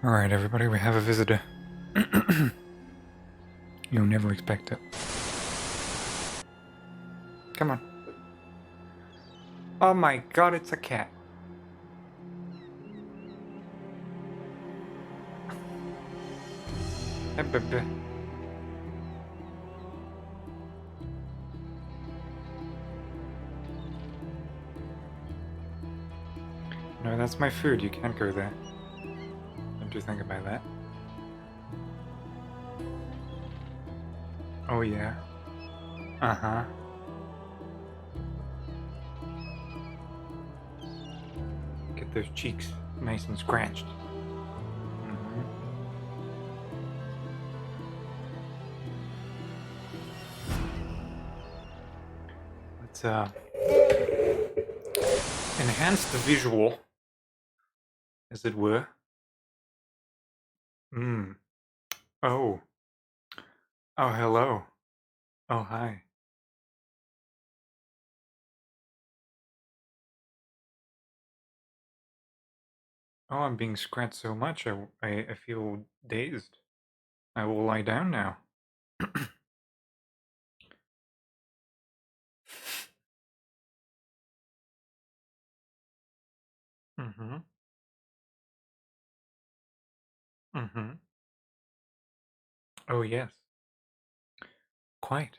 Alright, everybody, we have a visitor. You'll never expect it. Come on. Oh my god, it's a cat. Hey, baby. No, that's my food. You can't go there. Don't you think about that? Oh, yeah. Uh-huh. Get those cheeks nice and scratched. Mm-hmm. Let's, enhance the visual, as it were. Oh. Oh, hello. Oh, hi. Oh, I'm being scratched so much, I feel dazed. I will lie down now. Mm-hmm. Mm-hmm. Oh, yes. Quite.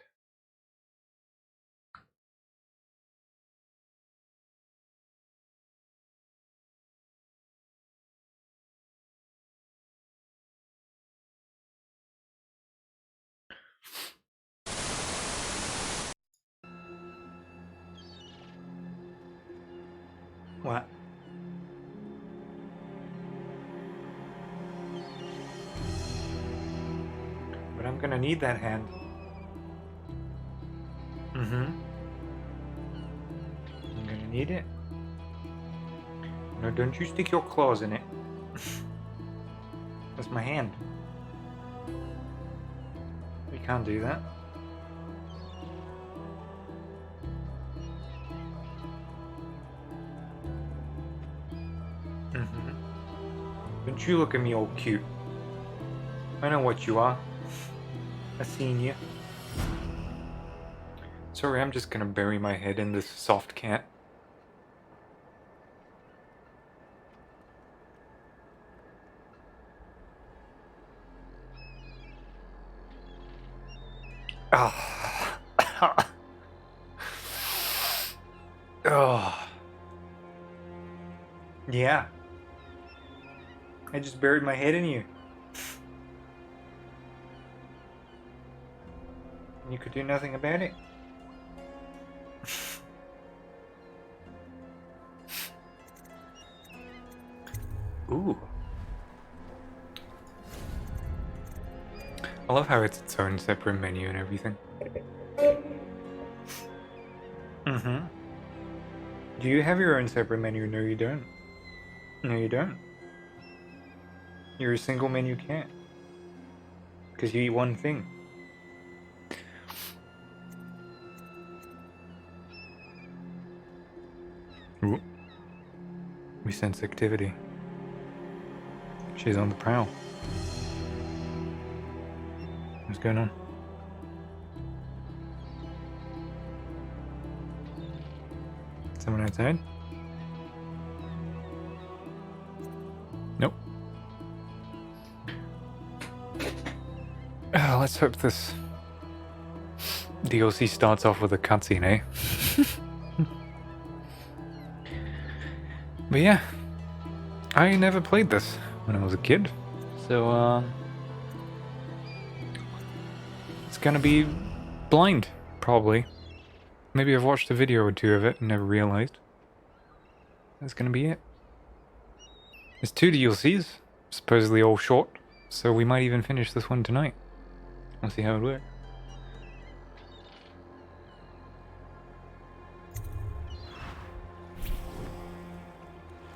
What? But I'm gonna need that hand. Mm-hmm. I'm gonna need it. No, don't you stick your claws in it. That's my hand. You can't do that. Mm-hmm. Don't you look at me all cute. I know what you are. I've seen you. Sorry, I'm just gonna bury my head in this soft cat. Ah. Oh. Yeah. I just buried my head in you. And you could do nothing about it. Ooh. I love how it's its own separate menu and everything. Mm-hmm. Do you have your own separate menu? No, you don't. No, you don't. You're a single menu cat. Because you eat one thing. Ooh. We sense activity. She's on the prowl. What's going on? Someone outside? Nope. Let's hope this DLC starts off with a cutscene, eh? But yeah, I never played this when I was a kid, so it's gonna be blind, probably. Maybe I've watched a video or two of it and never realized. That's gonna be it. There's 2 DLCs, supposedly all short, so we might even finish this one tonight. We'll see how it works.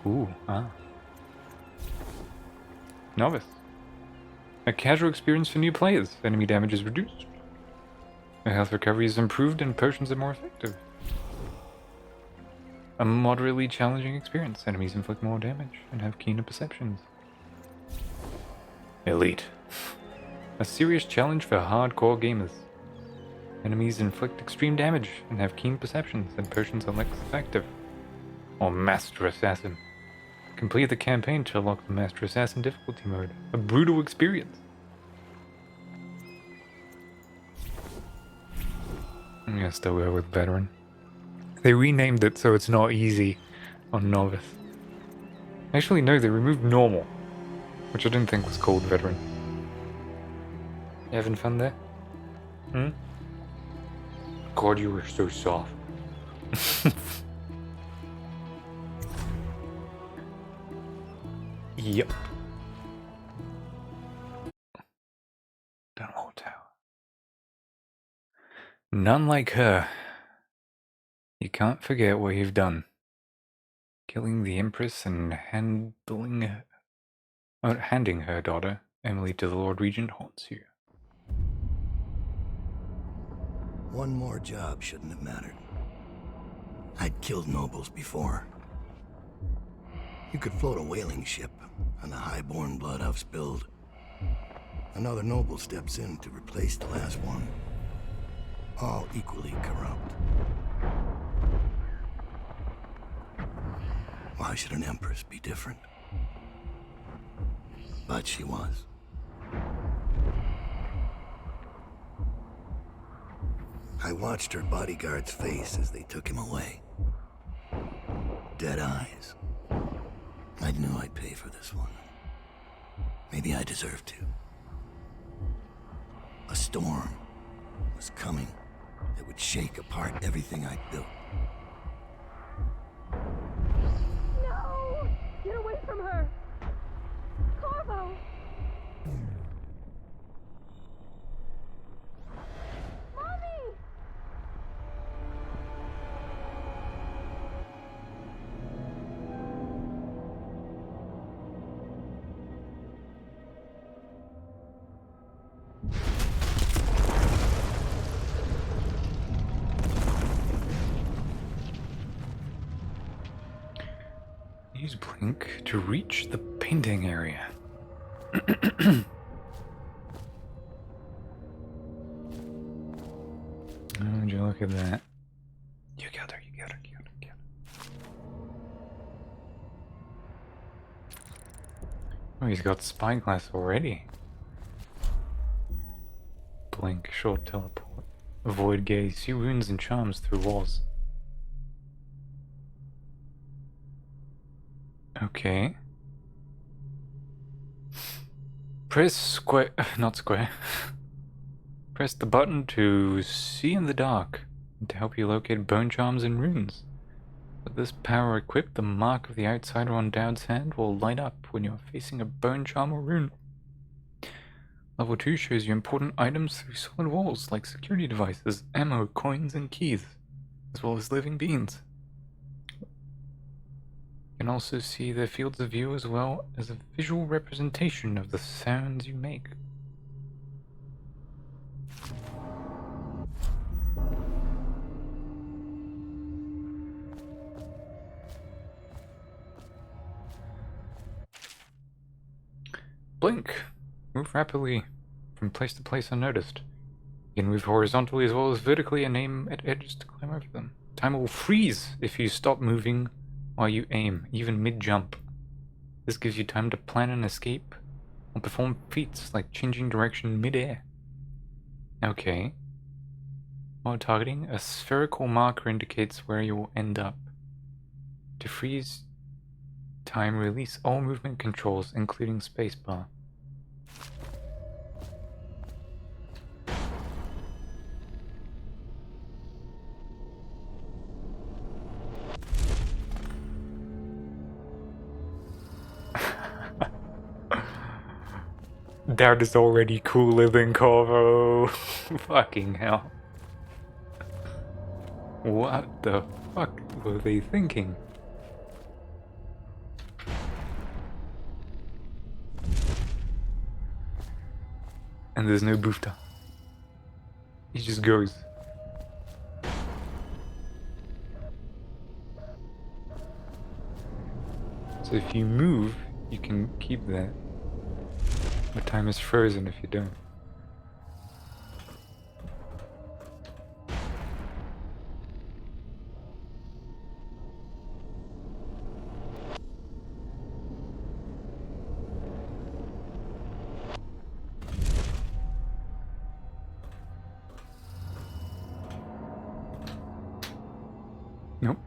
Ooh, Novice. A casual experience for new players. Enemy damage is reduced. The health recovery is improved and potions are more effective. A moderately challenging experience. Enemies inflict more damage and have keener perceptions. Elite. A serious challenge for hardcore gamers. Enemies inflict extreme damage and have keen perceptions, and potions are less effective. Or Master Assassin. Complete the campaign to unlock the Master Assassin difficulty mode. A brutal experience. I'm gonna still go with Veteran. They renamed it so it's not easy on Novice. Actually, no, they removed Normal, which I didn't think was called Veteran. You having fun there? Hmm? God, you were so soft. Yep. Dunwall Tower. None like her. You can't forget what you've done. Killing the Empress and handing her daughter, Emily, to the Lord Regent haunts you. One more job shouldn't have mattered. I'd killed nobles before. You could float a whaling ship, and the high-born blood I've spilled. Another noble steps in to replace the last one. All equally corrupt. Why should an empress be different? But she was. I watched her bodyguard's face as they took him away. Dead eyes. I knew I'd pay for this one. Maybe I deserved to. A storm was coming that would shake apart everything I'd built. No! Get away from her! Corvo! Mommy! Use Blink to reach the painting area. Would you look at that? You got her. Oh, he's got spyglass already. Blink, short teleport. Avoid gaze. See runes and charms through walls. Okay. Press square, not square. Press the button to see in the dark and to help you locate bone charms and runes. With this power equipped, the mark of the outsider on Dowd's hand will light up when you're facing a bone charm or rune. Level 2 shows you important items through solid walls like security devices, ammo, coins, and keys, as well as living beings. You can also see their fields of view as well as a visual representation of the sounds you make. Blink. Move rapidly from place to place unnoticed. You can move horizontally as well as vertically and aim at edges to climb over them. Time will freeze if you stop moving while you aim, even mid-jump. This gives you time to plan an escape or perform feats like changing direction mid-air. Okay. While targeting, a spherical marker indicates where you will end up. To freeze time, release all movement controls, including spacebar. That is already cooler than Corvo. Fucking hell. What the fuck were they thinking? And there's no booster. He just goes. So if you move, you can keep that. The time is frozen if you don't. Nope.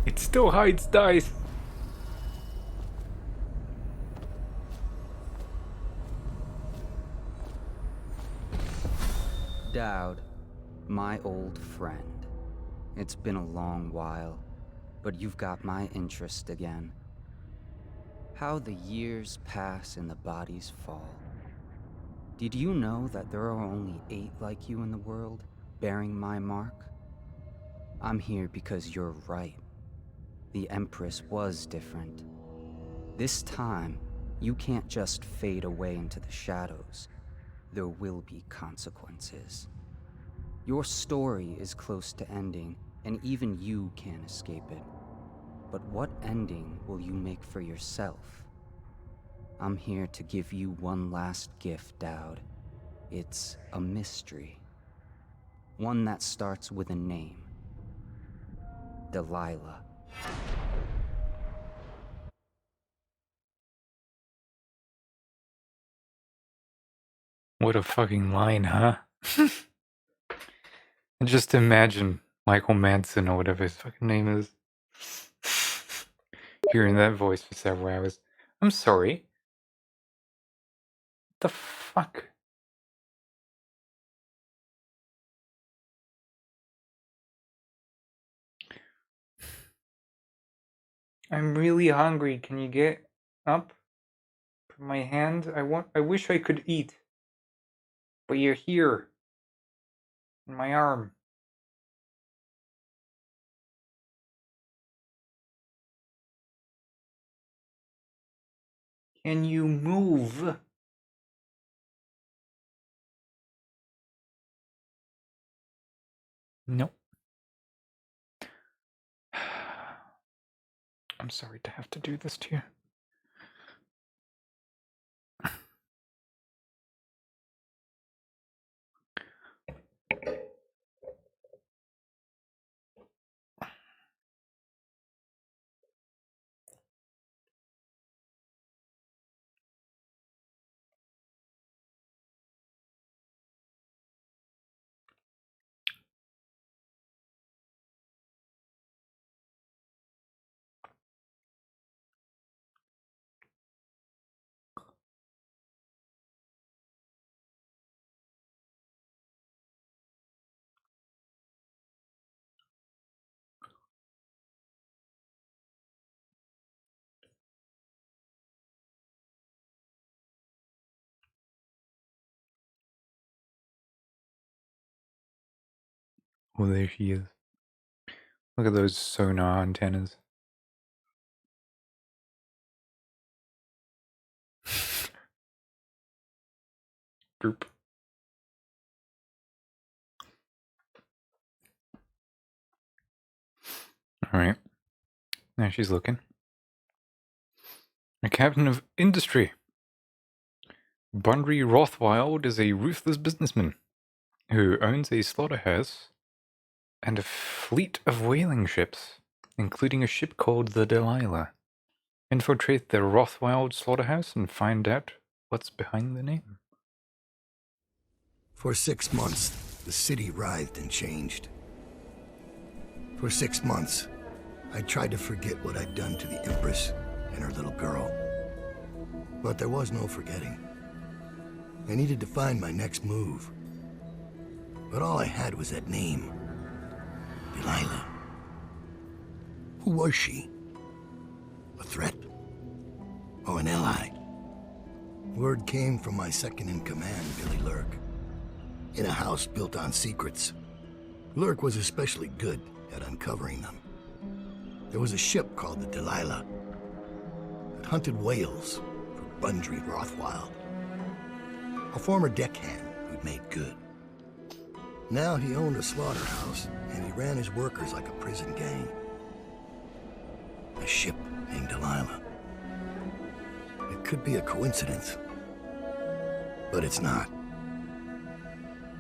It still hides dice. Dowd, my old friend. It's been a long while, but you've got my interest again. How the years pass and the bodies fall. Did you know that there are only 8 like you in the world, bearing my mark? I'm here because you're right. The Empress was different. This time, you can't just fade away into the shadows. There will be consequences. Your story is close to ending, and even you can't escape it. But what ending will you make for yourself? I'm here to give you one last gift, Dowd. It's a mystery. One that starts with a name. Delilah. What a fucking line, huh? Just imagine Michael Manson or whatever his fucking name is. Hearing that voice for several hours. I'm sorry. What the fuck? I'm really hungry. Can you get up? Put my hand. I wish I could eat. But you're here. In my arm. Can you move? Nope. I'm sorry to have to do this to you. Oh, there she is. Look at those sonar antennas. Group. Alright. Now she's looking. A captain of industry. Bunry Rothwild is a ruthless businessman who owns a slaughterhouse and a fleet of whaling ships, including a ship called the Delilah. Infiltrate the Rothwild slaughterhouse and find out what's behind the name. For 6 months, the city writhed and changed. For 6 months, I tried to forget what I'd done to the Empress and her little girl. But there was no forgetting. I needed to find my next move. But all I had was that name. Delilah. Who was she? A threat? Oh, an ally. Word came from my second-in-command, Billy Lurk. In a house built on secrets, Lurk was especially good at uncovering them. There was a ship called the Delilah that hunted whales for Bundry Rothwild, a former deckhand who'd made good. Now he owned a slaughterhouse, and he ran his workers like a prison gang. A ship named Delilah. It could be a coincidence, but it's not.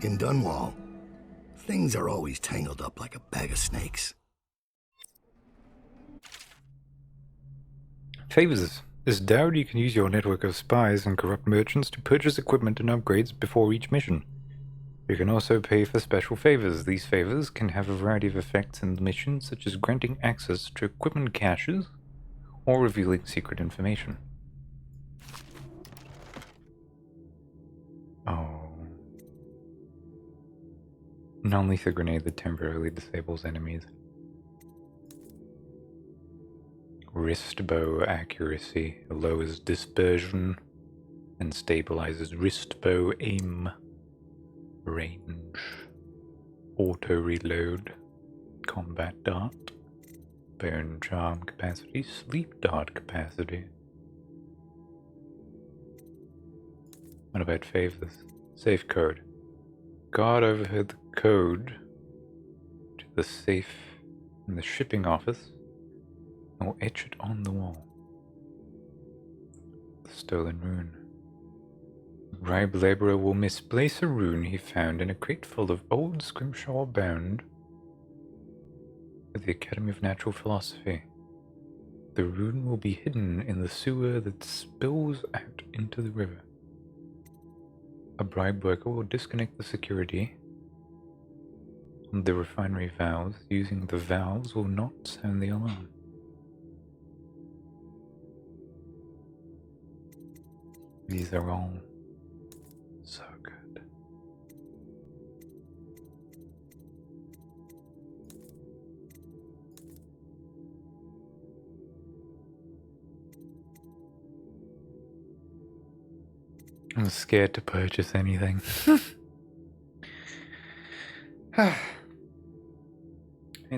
In Dunwall, things are always tangled up like a bag of snakes. Favors. As Dowd, you can use your network of spies and corrupt merchants to purchase equipment and upgrades before each mission. You can also pay for special favors. These favors can have a variety of effects in the mission, such as granting access to equipment caches or revealing secret information. Oh. Non-lethal grenade that temporarily disables enemies. Wrist bow accuracy lowers dispersion and stabilizes wrist bow aim. Range. Auto reload. Combat dart. Bone charm capacity. Sleep dart capacity. What about favors? Safe code. Guard overheard the code to the safe in the shipping office or etch it on the wall. The stolen rune. The bribe laborer will misplace a rune he found in a crate full of old scrimshaw bound with the Academy of Natural Philosophy. The rune will be hidden in the sewer that spills out into the river. A bribe worker will disconnect the security on the refinery valves. Using the valves will not sound the alarm. These are all so good. I'm scared to purchase anything. Ain't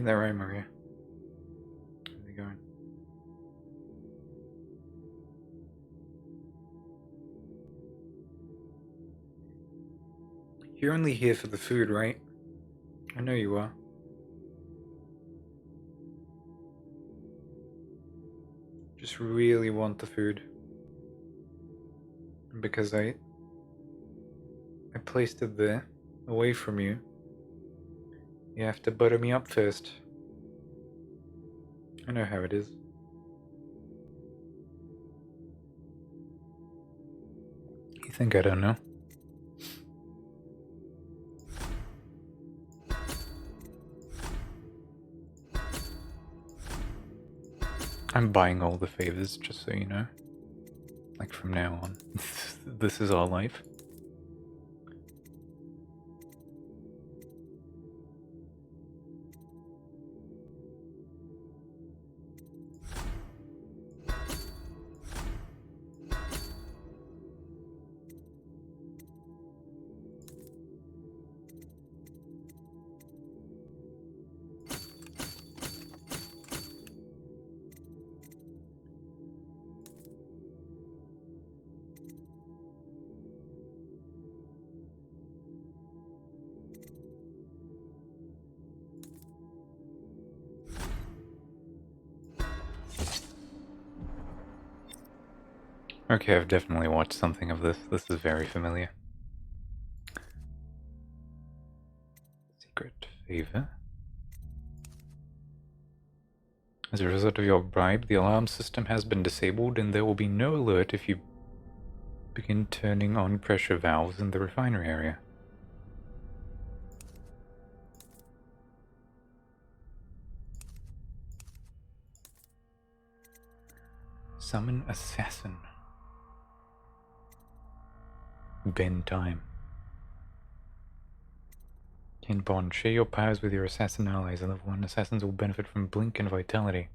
that right, Maria? How's it going? You're only here for the food, right? I know you are. Just really want the food. Because I placed it there, away from you. You have to butter me up first. I know how it is. You think I don't know? I'm buying all the favors, just so you know. Like from now on. This is our life. Okay, I've definitely watched something of this. This is very familiar. Secret favor. As a result of your bribe, the alarm system has been disabled and there will be no alert if you begin turning on pressure valves in the refinery area. Summon assassin. Bend time. Ken Bond, share your powers with your assassin allies. At level 1, assassins will benefit from blink and vitality.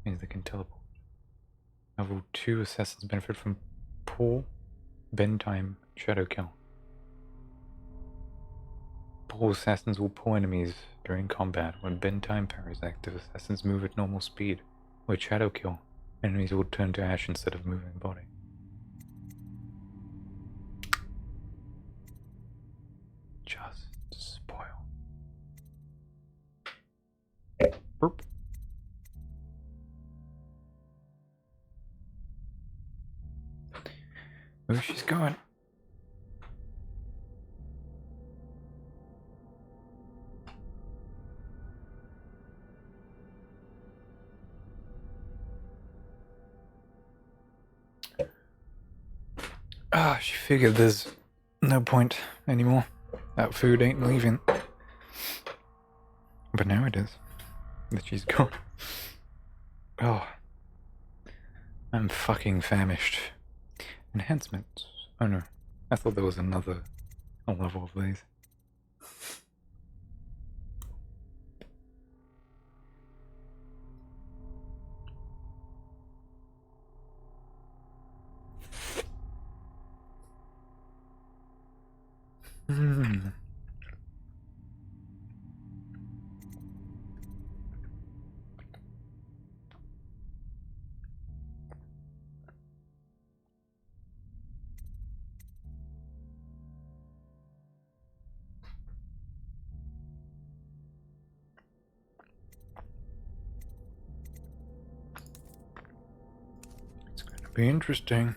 Means they can teleport. Level 2 assassins benefit from pull, bend time, shadow kill. Pull assassins will pull enemies during combat. When bend time power is active, assassins move at normal speed. With shadow kill, enemies will turn to ash instead of moving body. Just spoil. Burp. Where she's going? Ah, she figured there's no point anymore. That food ain't leaving. But now it is. That she's gone. Oh. I'm fucking famished. Enhancements. Oh no. I thought there was another level of these. It's gonna be interesting.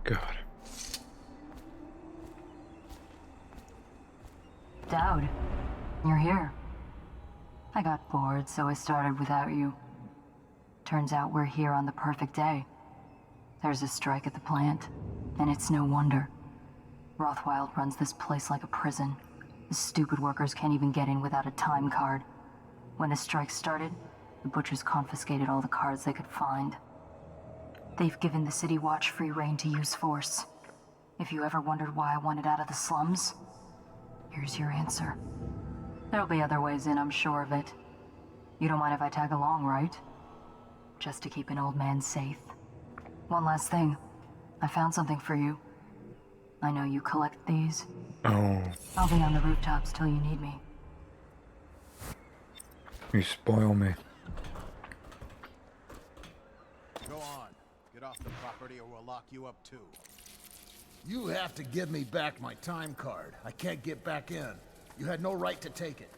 God. Dowd, you're here. I got bored, so I started without you. Turns out we're here on the perfect day. There's a strike at the plant, and it's no wonder. Rothwild runs this place like a prison. The stupid workers can't even get in without a time card. When the strike started, the butchers confiscated all the cards they could find. They've given the City Watch free rein to use force. If you ever wondered why I wanted out of the slums, here's your answer. There'll be other ways in, I'm sure of it. You don't mind if I tag along, right? Just to keep an old man safe. One last thing. I found something for you. I know you collect these. Oh, I'll be on the rooftops till you need me. you spoil me. Go on. Get off the property or we'll lock you up too. You have to give me back my time card. I can't get back in. You had no right to take it.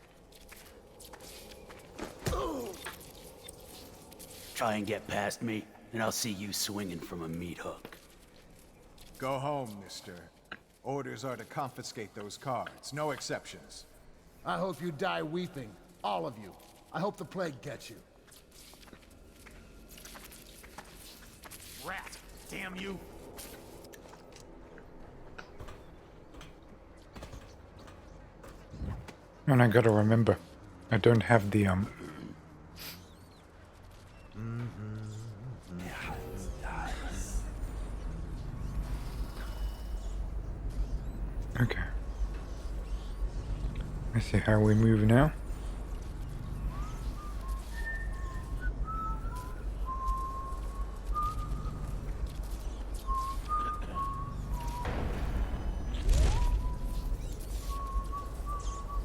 Try and get past me, and I'll see you swinging from a meat hook. Go home, mister. Orders are to confiscate those cards. No exceptions. I hope you die weeping. All of you. I hope the plague gets you. Rat! Damn you! And I gotta remember, I don't have the Okay. Let's see how we move now.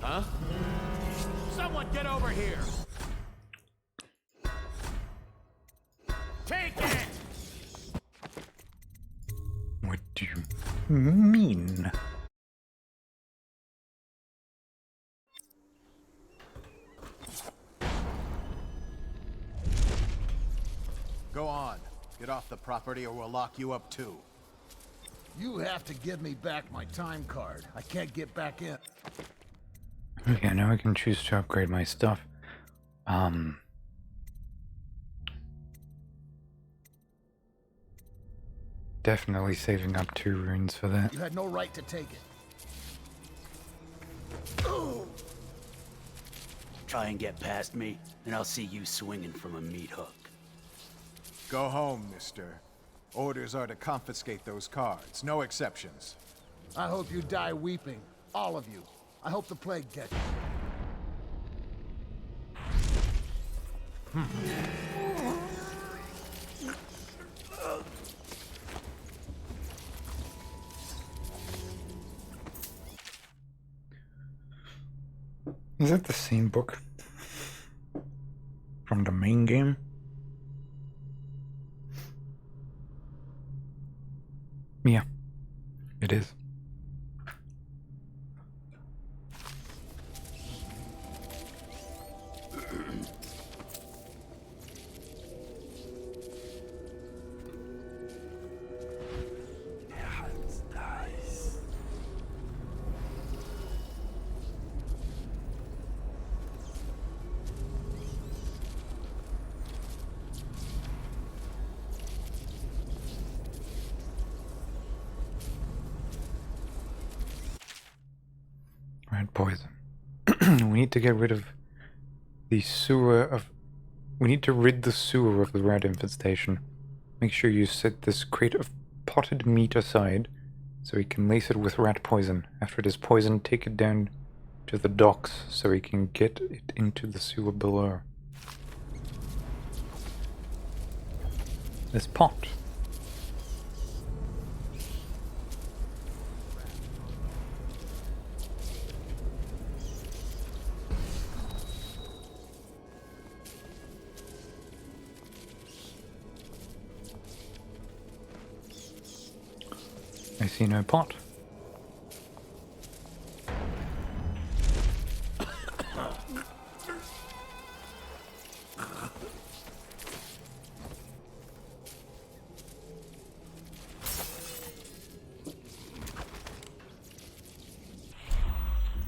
Huh? Someone get over here! Take it! What do you mean? Go on. Get off the property or we'll lock you up too. You have to give me back my time card. I can't get back in. Okay, now I can choose to upgrade my stuff. Definitely saving up 2 runes for that. You had no right to take it. Try and get past me, and I'll see you swinging from a meat hook. Go home, mister. Orders are to confiscate those cards, no exceptions. I hope you die weeping. All of you. I hope the plague gets you. Is that the same book from the main game? Yeah, it is. Red poison. We need to get rid of the sewer of... We need to rid the sewer of the rat infestation. Make sure you set this crate of potted meat aside so we can lace it with rat poison. After it is poisoned, take it down to the docks so we can get it into the sewer below. This pot. I see no pot.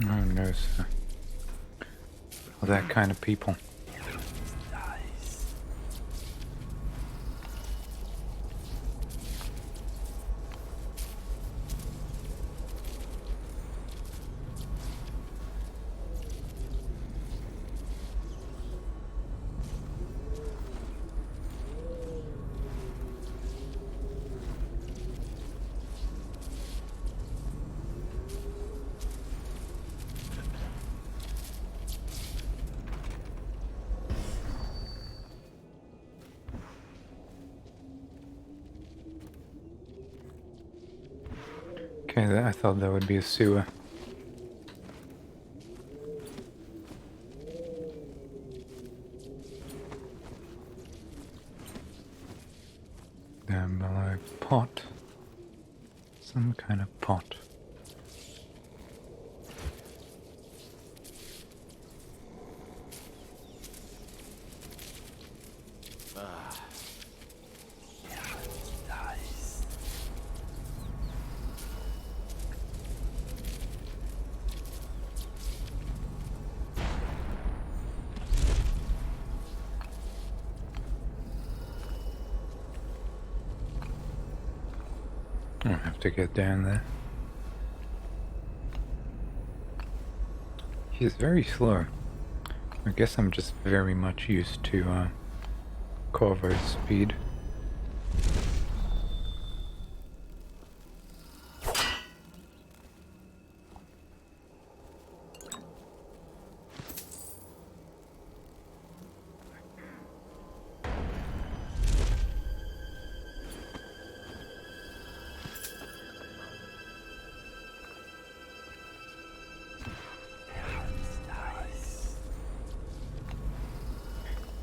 Oh no, sir. Not that kind of people. Okay, I thought that would be a sewer. Down below, pot. Some kind of pot. I have to get down there. He's very slow. I guess I'm just very much used to Corvo's speed.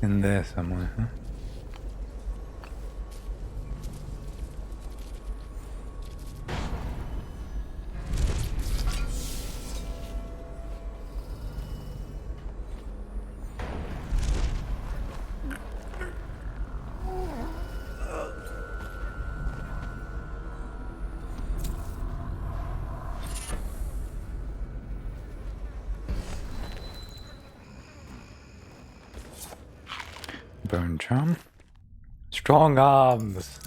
In there somewhere, huh? Bone charm. Strong arms.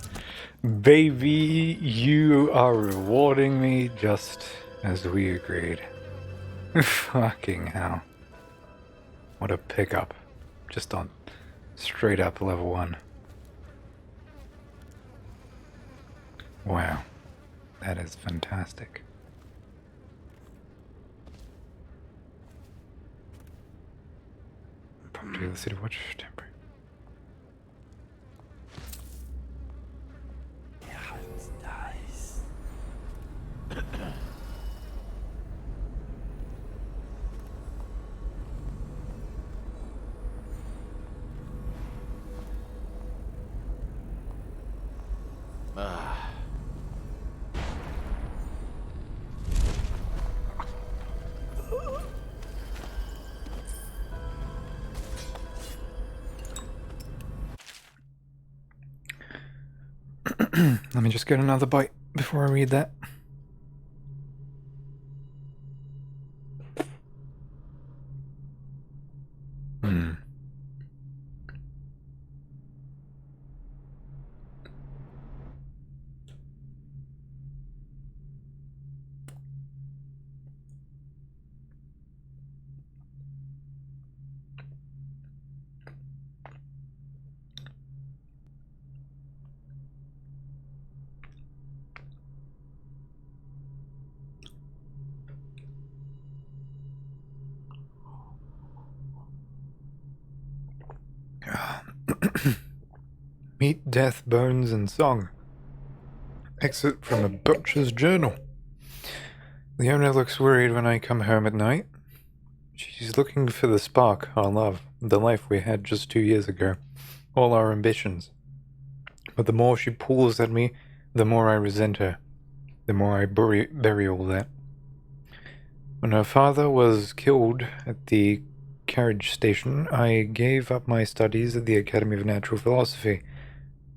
Baby, you are rewarding me just as we agreed. Fucking hell. What a pickup. Just on straight up level 1. Wow. That is fantastic. Property of the City Watch temporary. Let me just get another bite before I read that. Meat, Death, Bones, and Song. Excerpt from a butcher's journal. The owner looks worried when I come home at night. She's looking for the spark, our love, the life we had just 2 years ago, all our ambitions. But the more she pulls at me, the more I resent her, the more I bury all that. When her father was killed at the carriage station, I gave up my studies at the Academy of Natural Philosophy.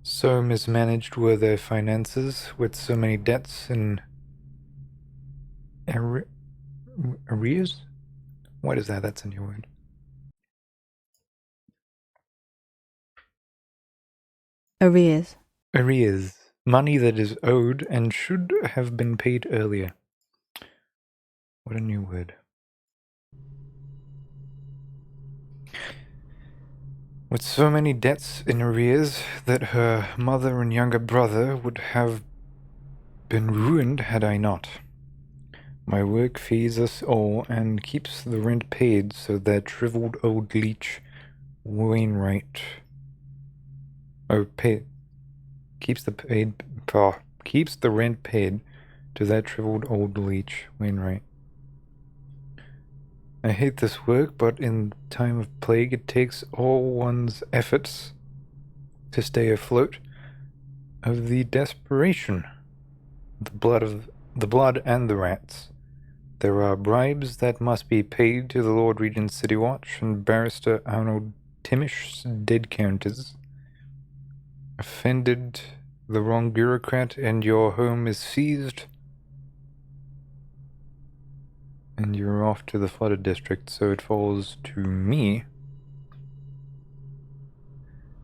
So mismanaged were their finances, with so many debts and arrears? What is that? That's a new word. Arrears. Arrears. Money that is owed and should have been paid earlier. What a new word. With so many debts in arrears that her mother and younger brother would have been ruined had I not. My work feeds us all and keeps the rent paid, so that shriveled old leech Wainwright keeps the rent paid to that shriveled old leech Wainwright. I hate this work, but in time of plague it takes all one's efforts to stay afloat of the desperation, the blood and the rats. There are bribes that must be paid to the Lord Regent's City Watch and Barrister Arnold Timish's dead counters. Offended the wrong bureaucrat and your home is seized, and you're off to the flooded district, so it falls to me.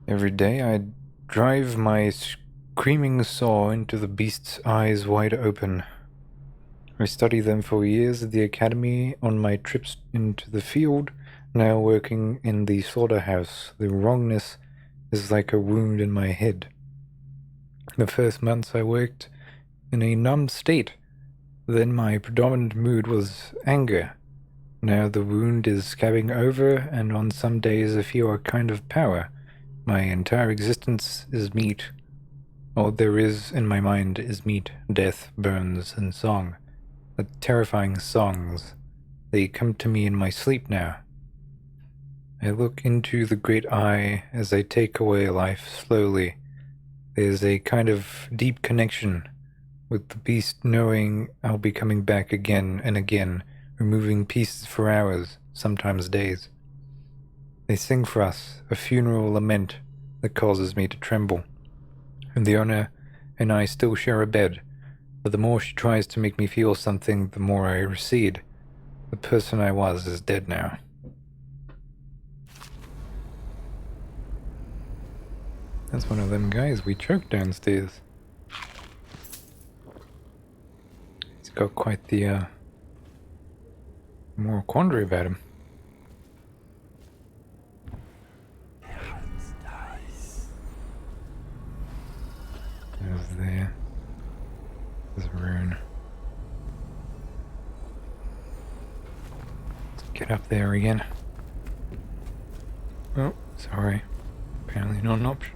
Every day I drive my screaming saw into the beast's eyes wide open. I study them for years at the academy, on my trips into the field, now working in the slaughterhouse. The wrongness is like a wound in my head. The first months I worked in a numb state. Then my predominant mood was anger. Now the wound is scabbing over, and on some days I feel a kind of power. My entire existence is meat. All there is in my mind is meat, death, bones, and song. The terrifying songs. They come to me in my sleep now. I look into the great eye as I take away life slowly. There's a kind of deep connection with the beast, knowing I'll be coming back again and again, removing pieces for hours, sometimes days. They sing for us, a funeral lament that causes me to tremble. And the owner and I still share a bed, but the more she tries to make me feel something, the more I recede. The person I was is dead now. That's one of them guys we choked downstairs. He's got quite the more quandary about him. There's there. There's a rune. Let's get up there again. Oh, sorry. Apparently not an option.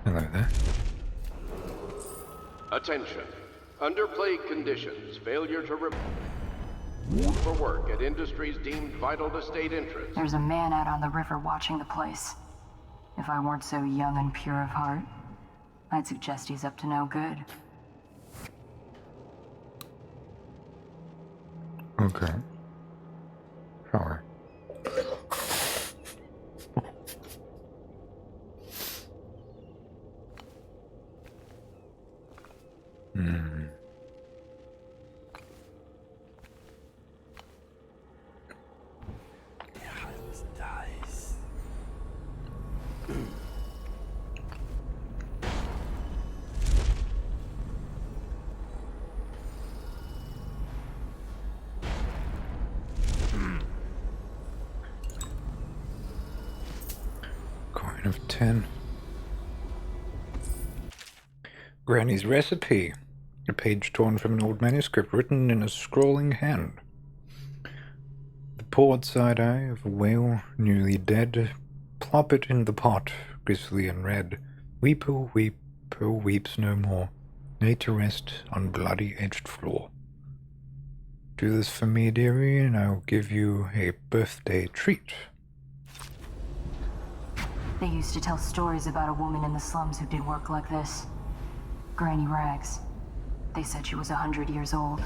Hello there. Attention. Under plague conditions, failure to report for work at industries deemed vital to state interest. There's a man out on the river watching the place. If I weren't so young and pure of heart, I'd suggest he's up to no good. Okay. Sorry. Coin of 10. Granny's recipe. A page torn from an old manuscript written in a scrawling hand. The port side eye of a whale newly dead. Plop it in the pot, grisly and red. Weep, oh weeps no more. Lay to rest on bloody edged floor. Do this for me, dearie, and I'll give you a birthday treat. They used to tell stories about a woman in the slums who did work like this. Granny Rags. They said she was 100 years old.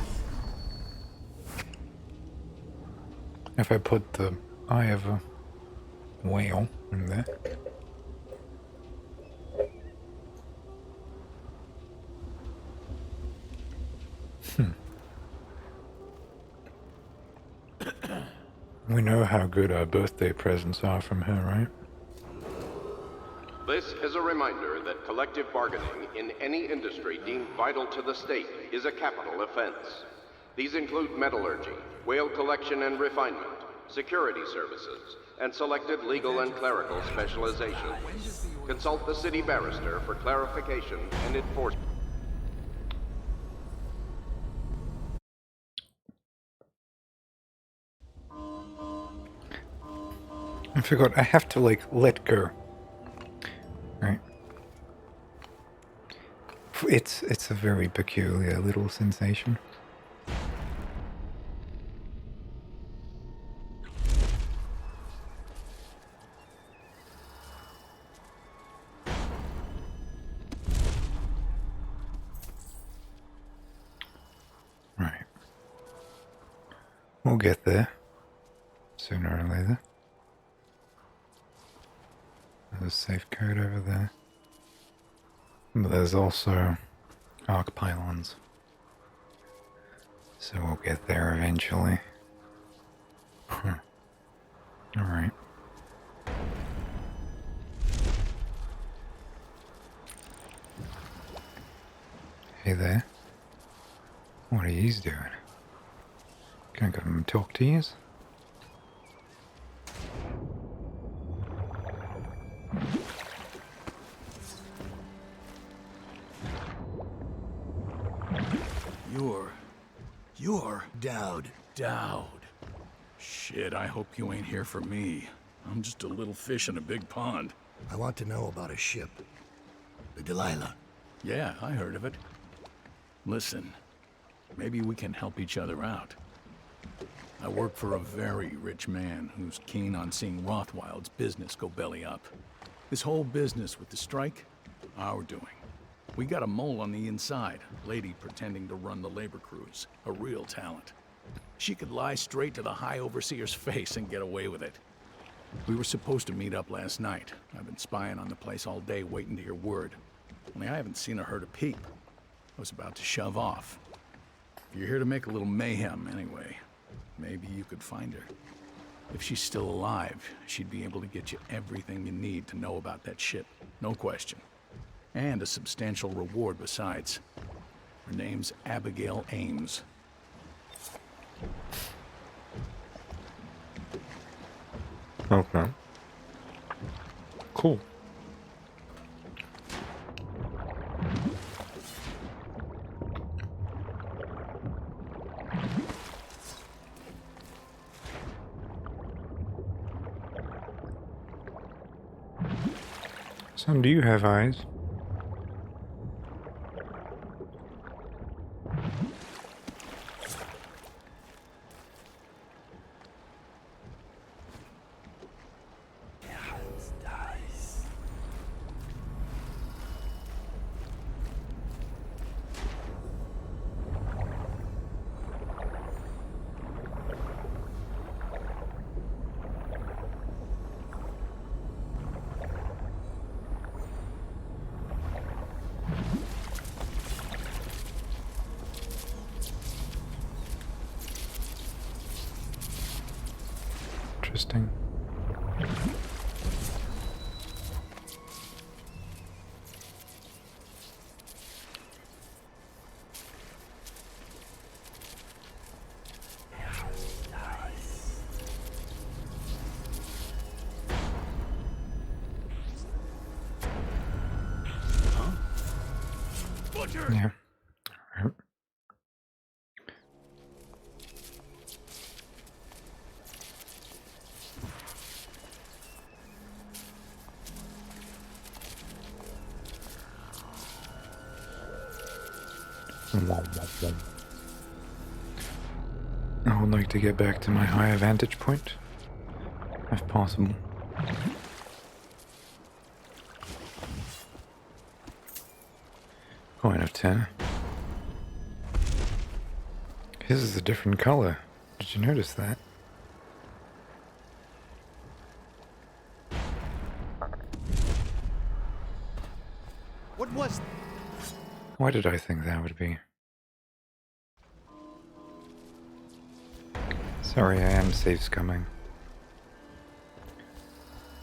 If I put the eye of a whale in there. We know how good our birthday presents are from her, right? This is a reminder that collective bargaining in any industry deemed vital to the state is a capital offense. These include metallurgy, whale collection and refinement, security services, and selected legal and clerical specializations. Consult the city barrister for clarification and enforcement. I forgot, I have to, like, let go. Right. It's a very peculiar little sensation. Right. We'll get there. Sooner or later. There's a safe code over there. But there's also arc pylons. So we'll get there eventually. Alright. Hey there. What are yous doing? Can I come and talk to yous? You're Dowd. Dowd. Shit, I hope you ain't here for me. I'm just a little fish in a big pond. I want to know about a ship. The Delilah. Yeah, I heard of it. Listen, maybe we can help each other out. I work for a very rich man who's keen on seeing Rothwild's business go belly up. This whole business with the strike, our doing. We got a mole on the inside, lady pretending to run the labor crews, a real talent. She could lie straight to the High Overseer's face and get away with it. We were supposed to meet up last night. I've been spying on the place all day waiting to hear word. Only I haven't seen or heard a peep. I was about to shove off. You're here to make a little mayhem anyway. Maybe you could find her. If she's still alive, she'd be able to get you everything you need to know about that ship. No question. And a substantial reward besides. Her name's Abigail Ames. Okay. Cool. Sam, do you have eyes? Interesting. Yeah. All right. I would like to get back to my higher vantage point, if possible. Coin of 10. His is a different color. Did you notice that? What was... Why did I think that would be? Sorry, I am safe scumming.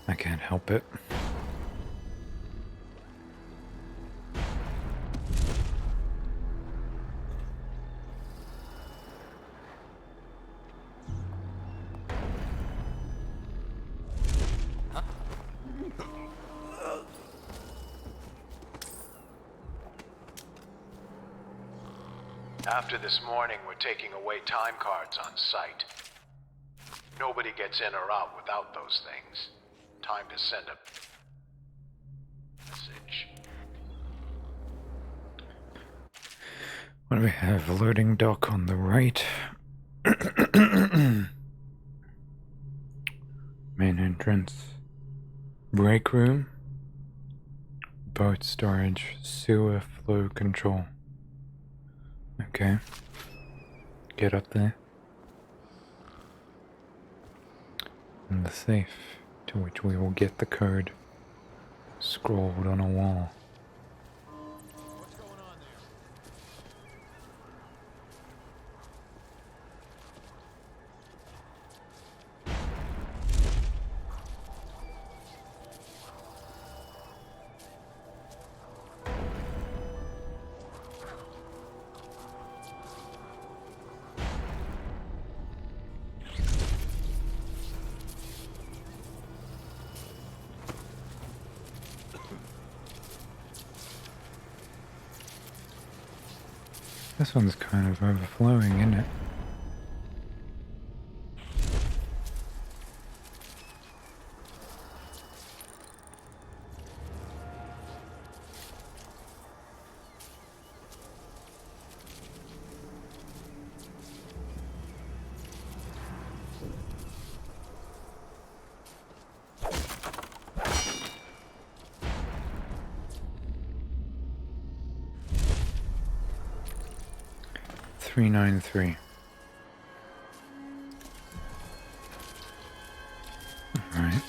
I can't help it. After this morning, we're taking away time cards on site. Nobody gets in or out without those things. Time to send a message. What do we have? A loading dock on the right. Main entrance. Break room. Boat storage. Sewer flow control. Okay. Get up there. And the safe, to which we will get the code scrawled on a wall. What's going on there? This one's kind of overflowing, isn't it? .393. All right.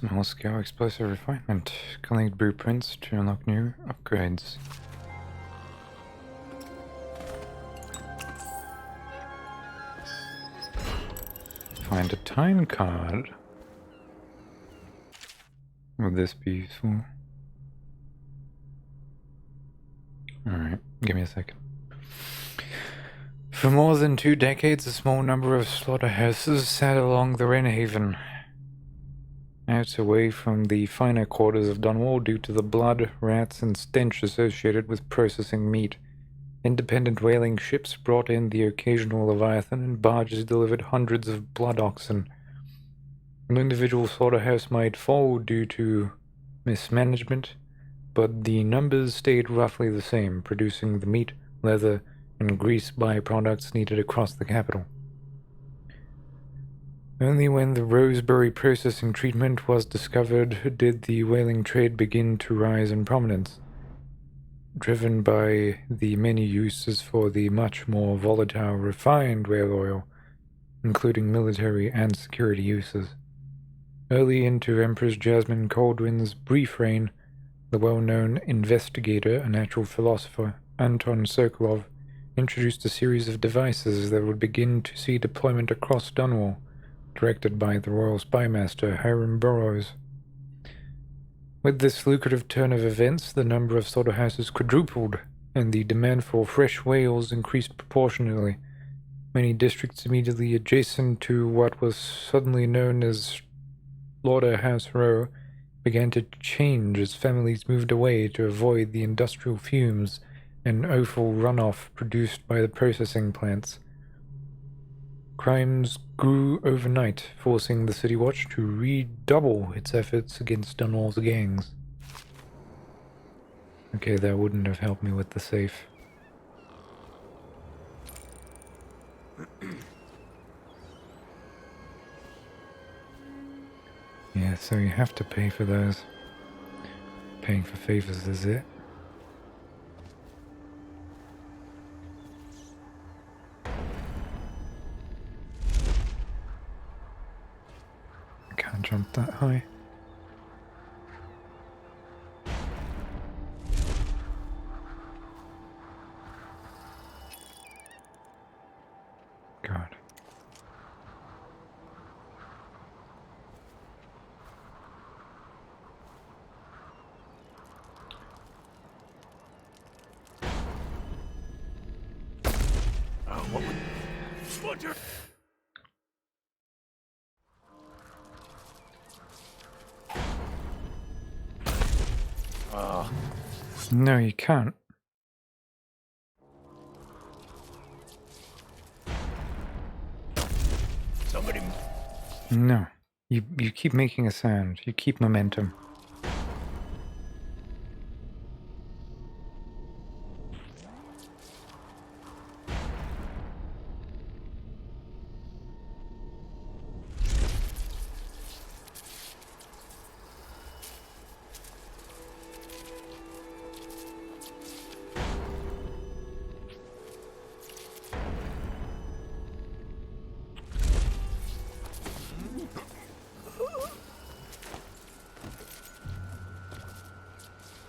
Small scale explosive refinement. Collect blueprints to unlock new upgrades. Find a time card. Would this be useful? Alright, give me a second. For more than 2 decades, a small number of slaughterhouses sat along the Wrenhaven, out away from the finer quarters of Dunwall due to the blood, rats, and stench associated with processing meat. Independent whaling ships brought in the occasional leviathan, and barges delivered hundreds of blood oxen. An individual slaughterhouse might fall due to mismanagement, but the numbers stayed roughly the same, producing the meat, leather, and grease byproducts needed across the capital. Only when the Roseberry processing treatment was discovered did the whaling trade begin to rise in prominence, driven by the many uses for the much more volatile refined whale oil, including military and security uses. Early into Empress Jasmine Coldwin's brief reign, the well-known investigator and natural philosopher Anton Sokolov introduced a series of devices that would begin to see deployment across Dunwall, directed by the Royal Spymaster Hiram Burrows. With this lucrative turn of events, the number of slaughterhouses quadrupled, and the demand for fresh whales increased proportionally. Many districts immediately adjacent to what was suddenly known as Slaughterhouse Row began to change as families moved away to avoid the industrial fumes and offal runoff produced by the processing plants. Crimes grew overnight, forcing the City Watch to redouble its efforts against Dunwall's gangs. Okay, that wouldn't have helped me with the safe. Yeah, so you have to pay for those. Paying for favors is it. I can't jump that high. God. No, you can't. Somebody. No. You keep making a sound. You keep momentum.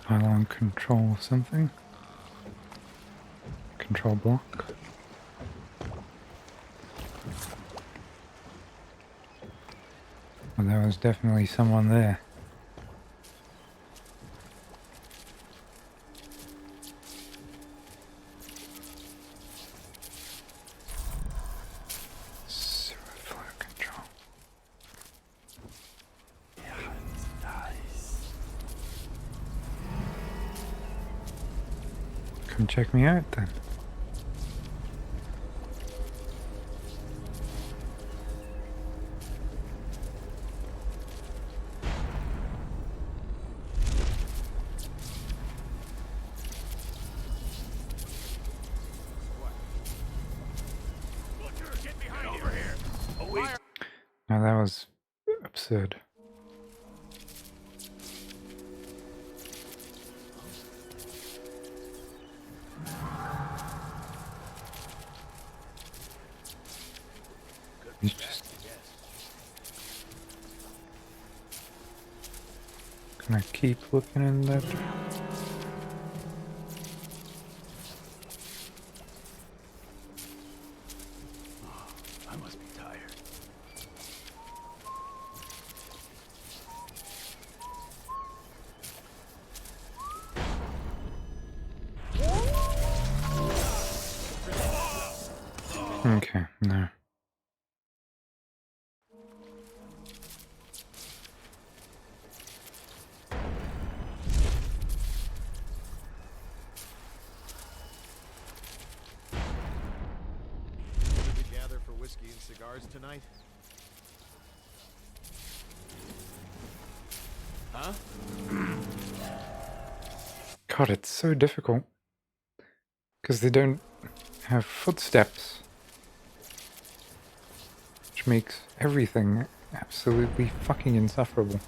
Pylon control something. Control block. Well, there was definitely someone there. Sewer flow control. Come check me out then. Now that was absurd. He's just... gonna keep looking in that. I must be tired. Okay, no. Should we gather for whiskey and cigars tonight? Huh? God, it's so difficult. Because they don't have footsteps. Which makes everything absolutely fucking insufferable.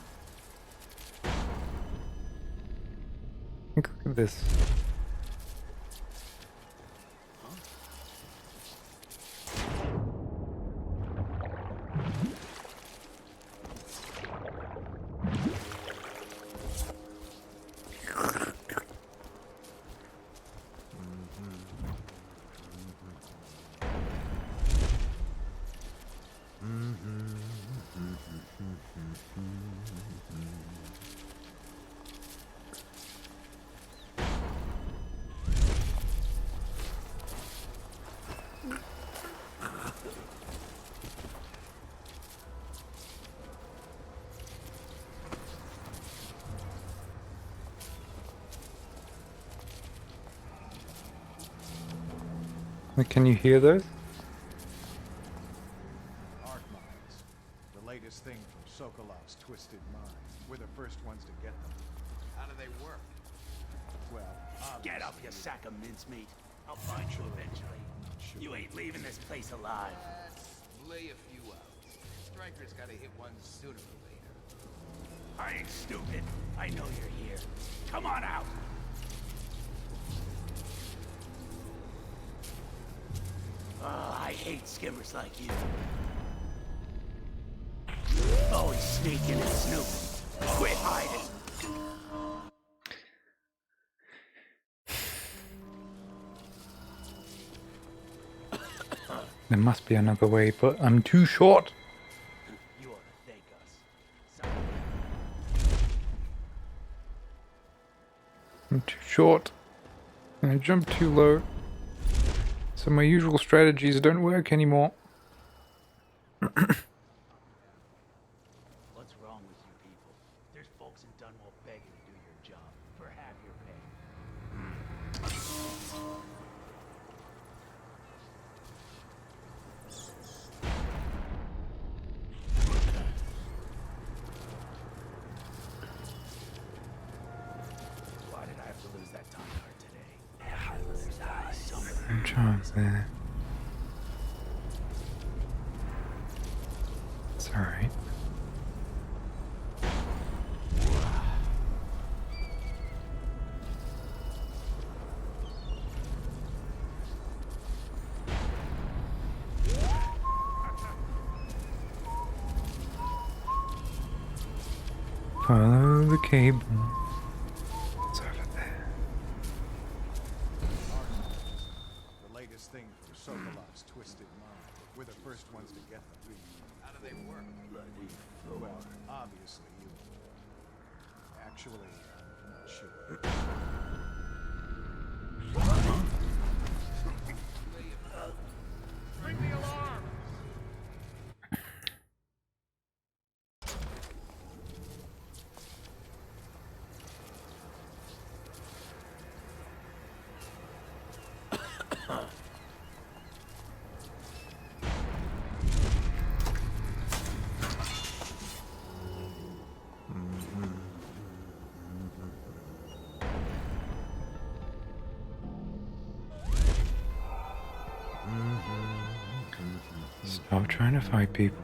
Look at this. Can you hear those? Arc mines. The latest thing from Sokolov's twisted mind. We're the first ones to get them. How do they work? Well, Get up, you sack of mincemeat. I'll find you eventually. You ain't leaving this place alive. Let's lay a few out. Striker's gotta hit one sooner or later. I ain't stupid. I know you're here. Come on out. Oh, I hate skimmers like you. Always sneaking and snooping. Quit hiding. There must be another way, but I'm too short. You ought to thank us. I'm too short. And I jumped too low. So my usual strategies don't work anymore. What's wrong with you people? There's folks in Dunwall begging to do your job for half your pay. Why did I have to lose that time card today? I'm trying there. It's alright. Follow the cable. It's over there. the latest thing from Sokolov's twisted mind. We're the first ones to get them. How do they work? Well, obviously you. Actually, I'm not sure. Bring the alarm! Stop trying to fight people.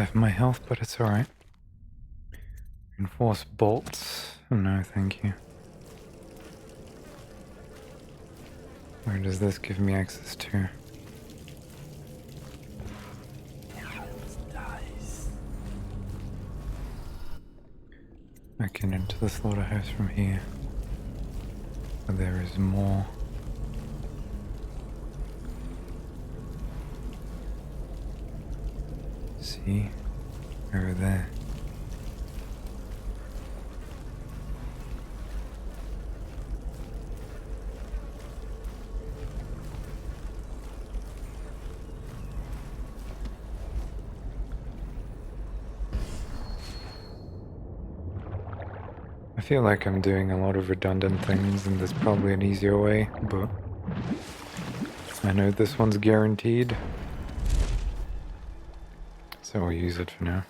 half my health, but it's alright. Enforce bolts. Oh, no, thank you. Where does this give me access to? I can enter the slaughterhouse from here. But there is more. See? Over there. I feel like I'm doing a lot of redundant things and there's probably an easier way, but I know this one's guaranteed, so I'll use it for now.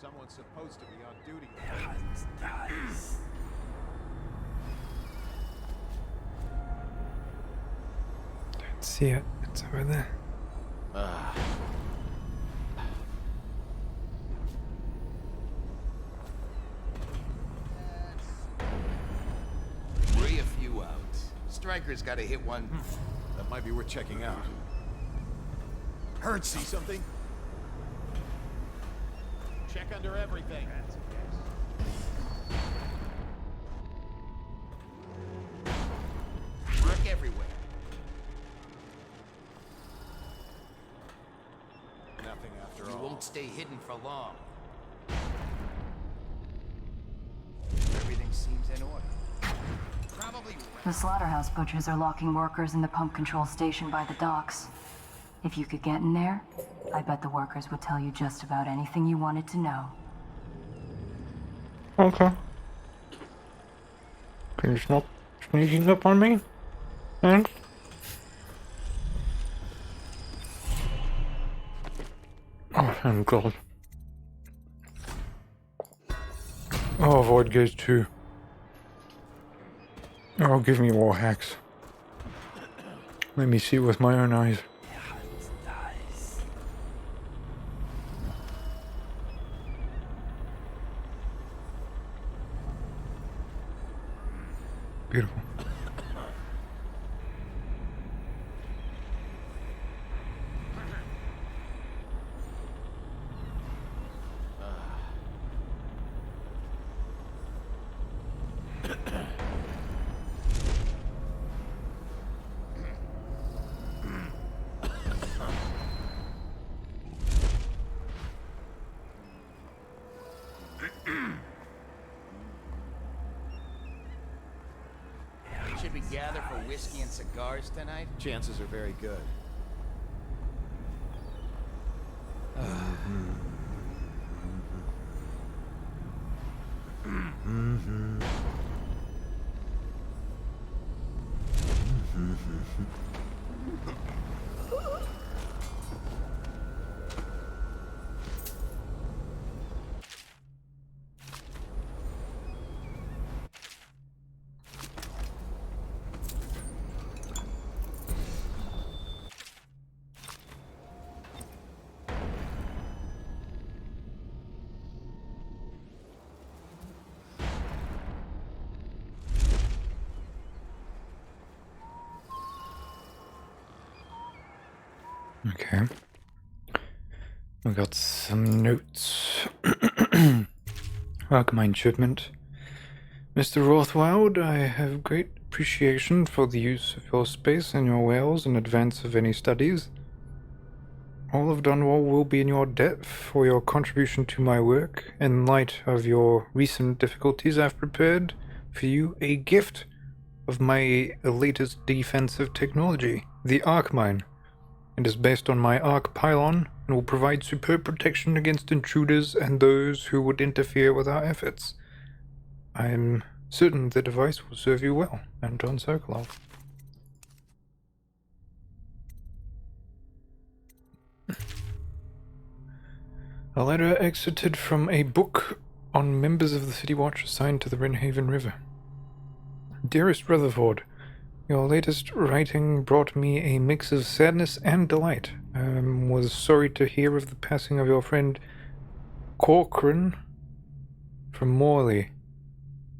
Someone's supposed to be on duty. Don't see it. It's over there. Way a few out. Striker's gotta hit one. That might be worth checking out. Heard, see something? Check under everything. Work everywhere. Nothing after all. You won't stay hidden for long. Everything seems in order. Probably. The slaughterhouse butchers are locking workers in the pump control station by the docks. If you could get in there, I bet the workers would tell you just about anything you wanted to know. Okay. Can you stop sneaking up on me? Thanks. Oh, thank God. Oh, Void Gaze 2. Oh, give me war hacks. Let me see with my own eyes. Beautiful. Should we gather for whiskey and cigars tonight? Chances are very good. Okay. We got some notes. Archmine shipment. Mr. Rothwild, I have great appreciation for the use of your space and your whales in advance of any studies. All of Dunwall will be in your debt for your contribution to my work. In light of your recent difficulties, I've prepared for you a gift of my latest defensive technology, the Archmine. It is based on my Arc Pylon and will provide superb protection against intruders and those who would interfere with our efforts. I'm certain the device will serve you well. Anton Sokolov. A letter excerpted from a book on members of the City Watch assigned to the Wrenhaven River. Dearest Rutherford, your latest writing brought me a mix of sadness and delight. Was sorry to hear of the passing of your friend Corcoran from Morley.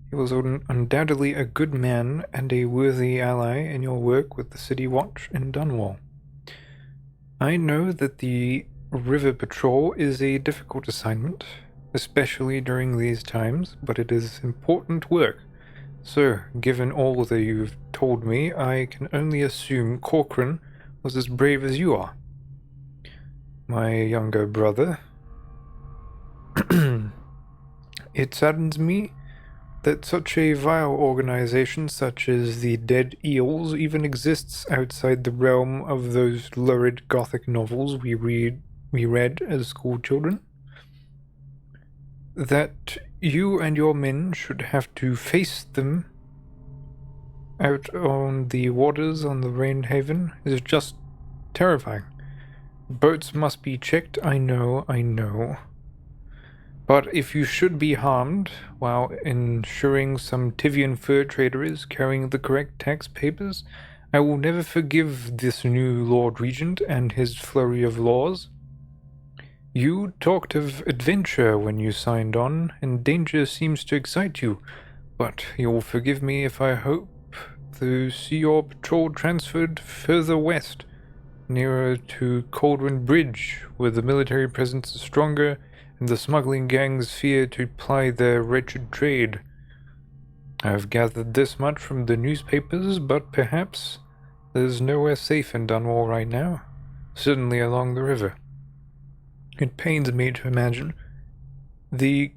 He was undoubtedly a good man and a worthy ally in your work with the City Watch in Dunwall. I know that the river patrol is a difficult assignment, especially during these times, but it is important work. So, given all that you've told me, I can only assume Corcoran was as brave as you are. My younger brother. It saddens me that such a vile organization such as the Dead Eels even exists outside the realm of those lurid Gothic novels we read as schoolchildren. That you and your men should have to face them out on the waters on the Wrenhaven is just terrifying. Boats must be checked, I know. But if you should be harmed while ensuring some Tivian fur trader is carrying the correct tax papers, I will never forgive this new Lord Regent and his flurry of laws. You talked of adventure when you signed on, and danger seems to excite you, but you'll forgive me if I hope to see your patrol transferred further west, nearer to Cauldron Bridge, where the military presence is stronger and the smuggling gangs fear to ply their wretched trade. I've gathered this much from the newspapers, but perhaps there's nowhere safe in Dunwall right now, certainly along the river. It pains me to imagine the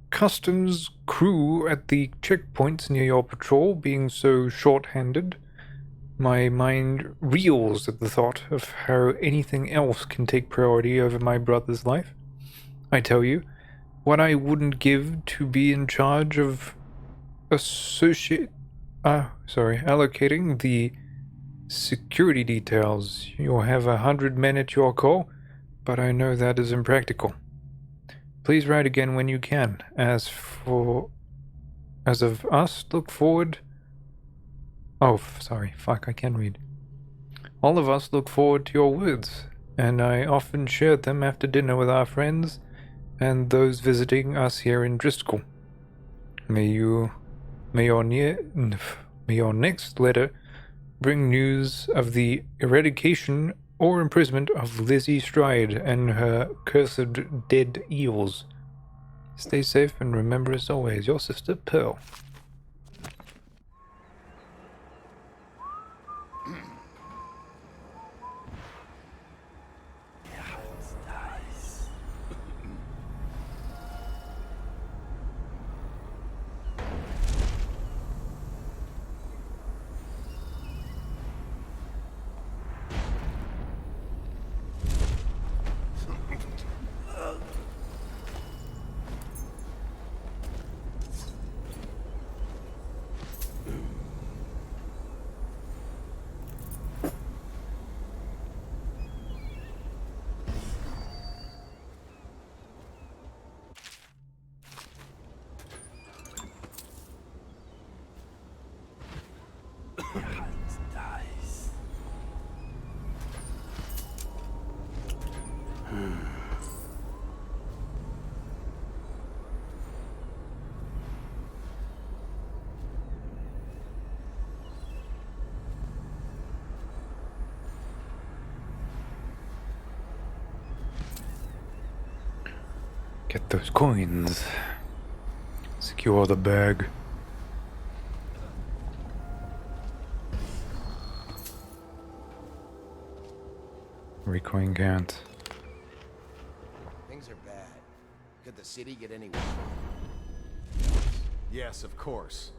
customs crew at the checkpoints near your patrol being so short-handed. My mind reels at the thought of how anything else can take priority over my brother's life. I tell you, what I wouldn't give to be in charge of allocating the security details. You'll have 100 men at your call, but I know that is impractical. Please write again when you can. As of us, look forward... Oh, sorry, fuck, I can read. All of us look forward to your words, and I often share them after dinner with our friends and those visiting us here in Driscoll. May your next letter bring news of the eradication or imprisonment of Lizzie Stride and her cursed dead eels. Stay safe and remember as always, your sister Pearl. Get those coins. Secure the bag. Recoin can't. Things are bad. Could the city get any worse? Yes, of course.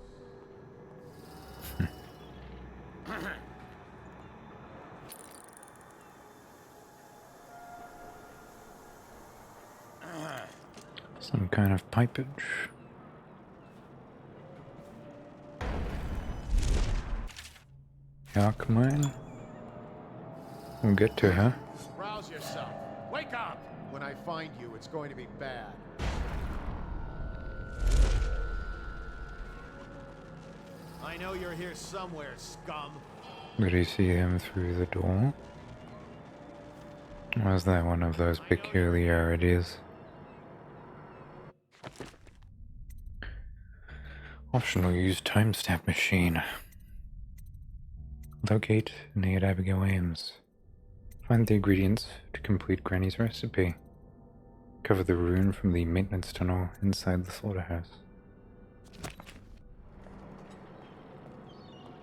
Some kind of pipage. Yeah, come on. We'll get to her. Rouse yourself. Wake up! When I find you, it's going to be bad. I know you're here somewhere, scum. Did you see him through the door? Was that one of those peculiarities? Optional use timestamp machine. Locate and aid Abigail Ames. Find the ingredients to complete Granny's recipe. Cover the rune from the maintenance tunnel inside the slaughterhouse.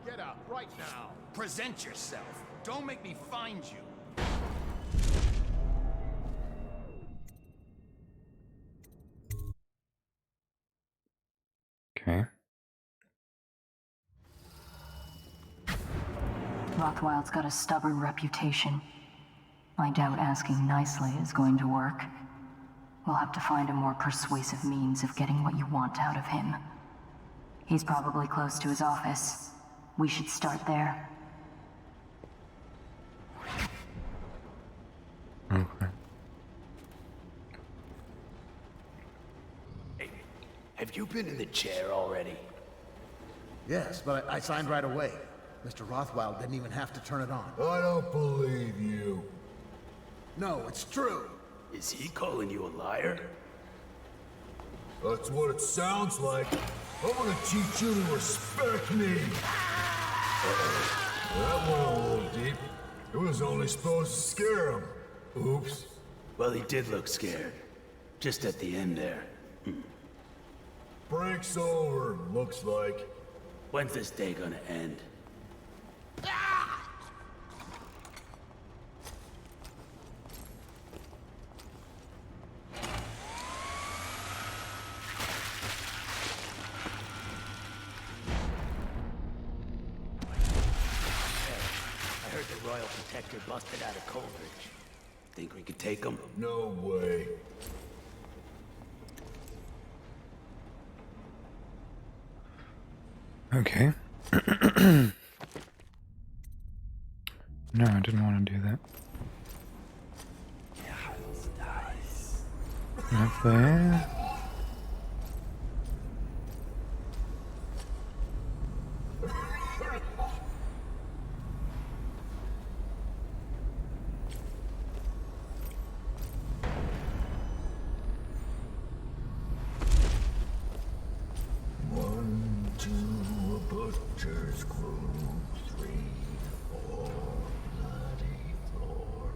Get up right now. Present yourself. Don't make me find you. Okay. Rothwild's got a stubborn reputation. I doubt asking nicely is going to work. We'll have to find a more persuasive means of getting what you want out of him. He's probably close to his office. We should start there. Okay. Hey, have you been in the chair already? Yes, but I signed right away. Mr. Rothwild didn't even have to turn it on. I don't believe you. No, it's true. Is he calling you a liar? That's what it sounds like. I'm gonna teach you to respect me. That went a little deep. It was only supposed to scare him. Oops. Well, he did look scared. Just at the end there. Break's over, looks like. When's this day gonna end? I heard the Royal Protector busted out of Coleridge. Think we could take him? No way. Okay. No, I didn't want to do that. Up there. One, two, a butcher's crew. 3, 4, bloody floor.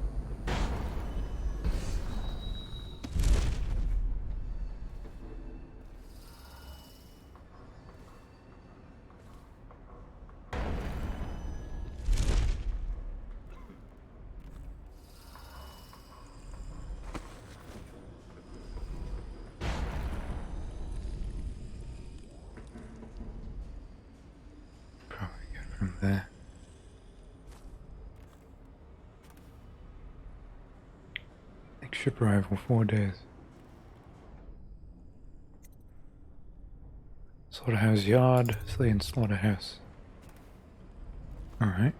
Probably get from there. Next ship arrival, 4 days. Slaughterhouse yard, Slain slaughterhouse. Alright.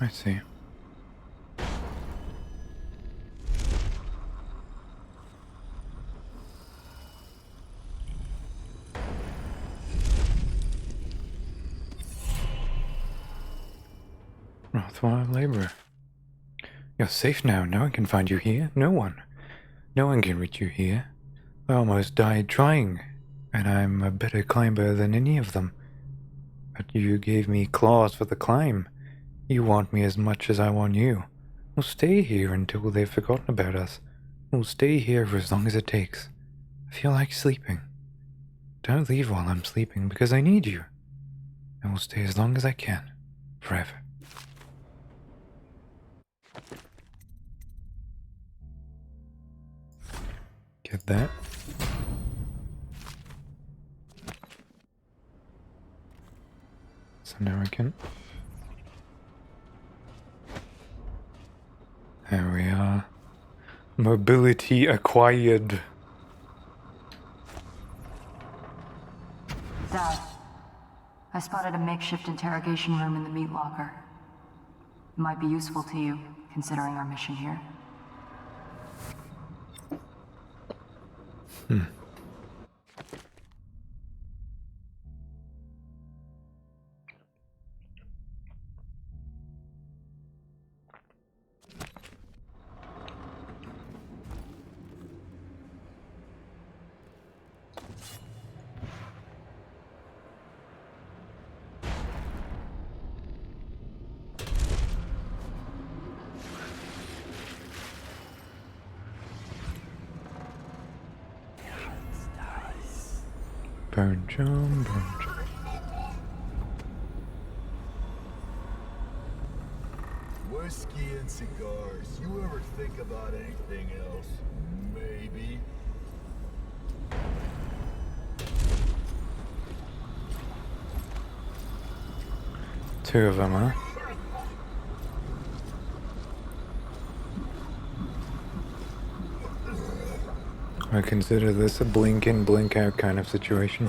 I see. Rothwell laborer. You're safe now. No one can find you here. No one. No one can reach you here. I almost died trying, and I'm a better climber than any of them. But you gave me claws for the climb. You want me as much as I want you. We'll stay here until they've forgotten about us. We'll stay here for as long as it takes. I feel like sleeping. Don't leave while I'm sleeping, because I need you. I will stay as long as I can. Forever. Get that. So now I can... There we are. Mobility acquired. Dad, I spotted a makeshift interrogation room in the meat locker. It might be useful to you, considering our mission here. Burn John, burn John. Whiskey and cigars. You ever think about anything else? Maybe. Two of them, huh? I consider this a blink in, blink out kind of situation.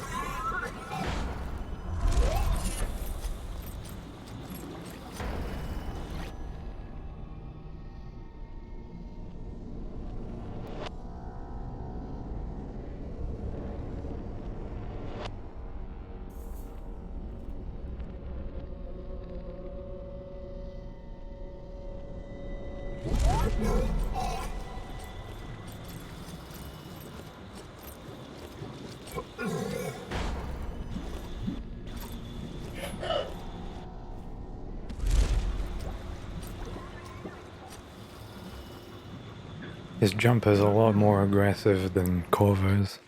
His jumper's a lot more aggressive than Corvo's.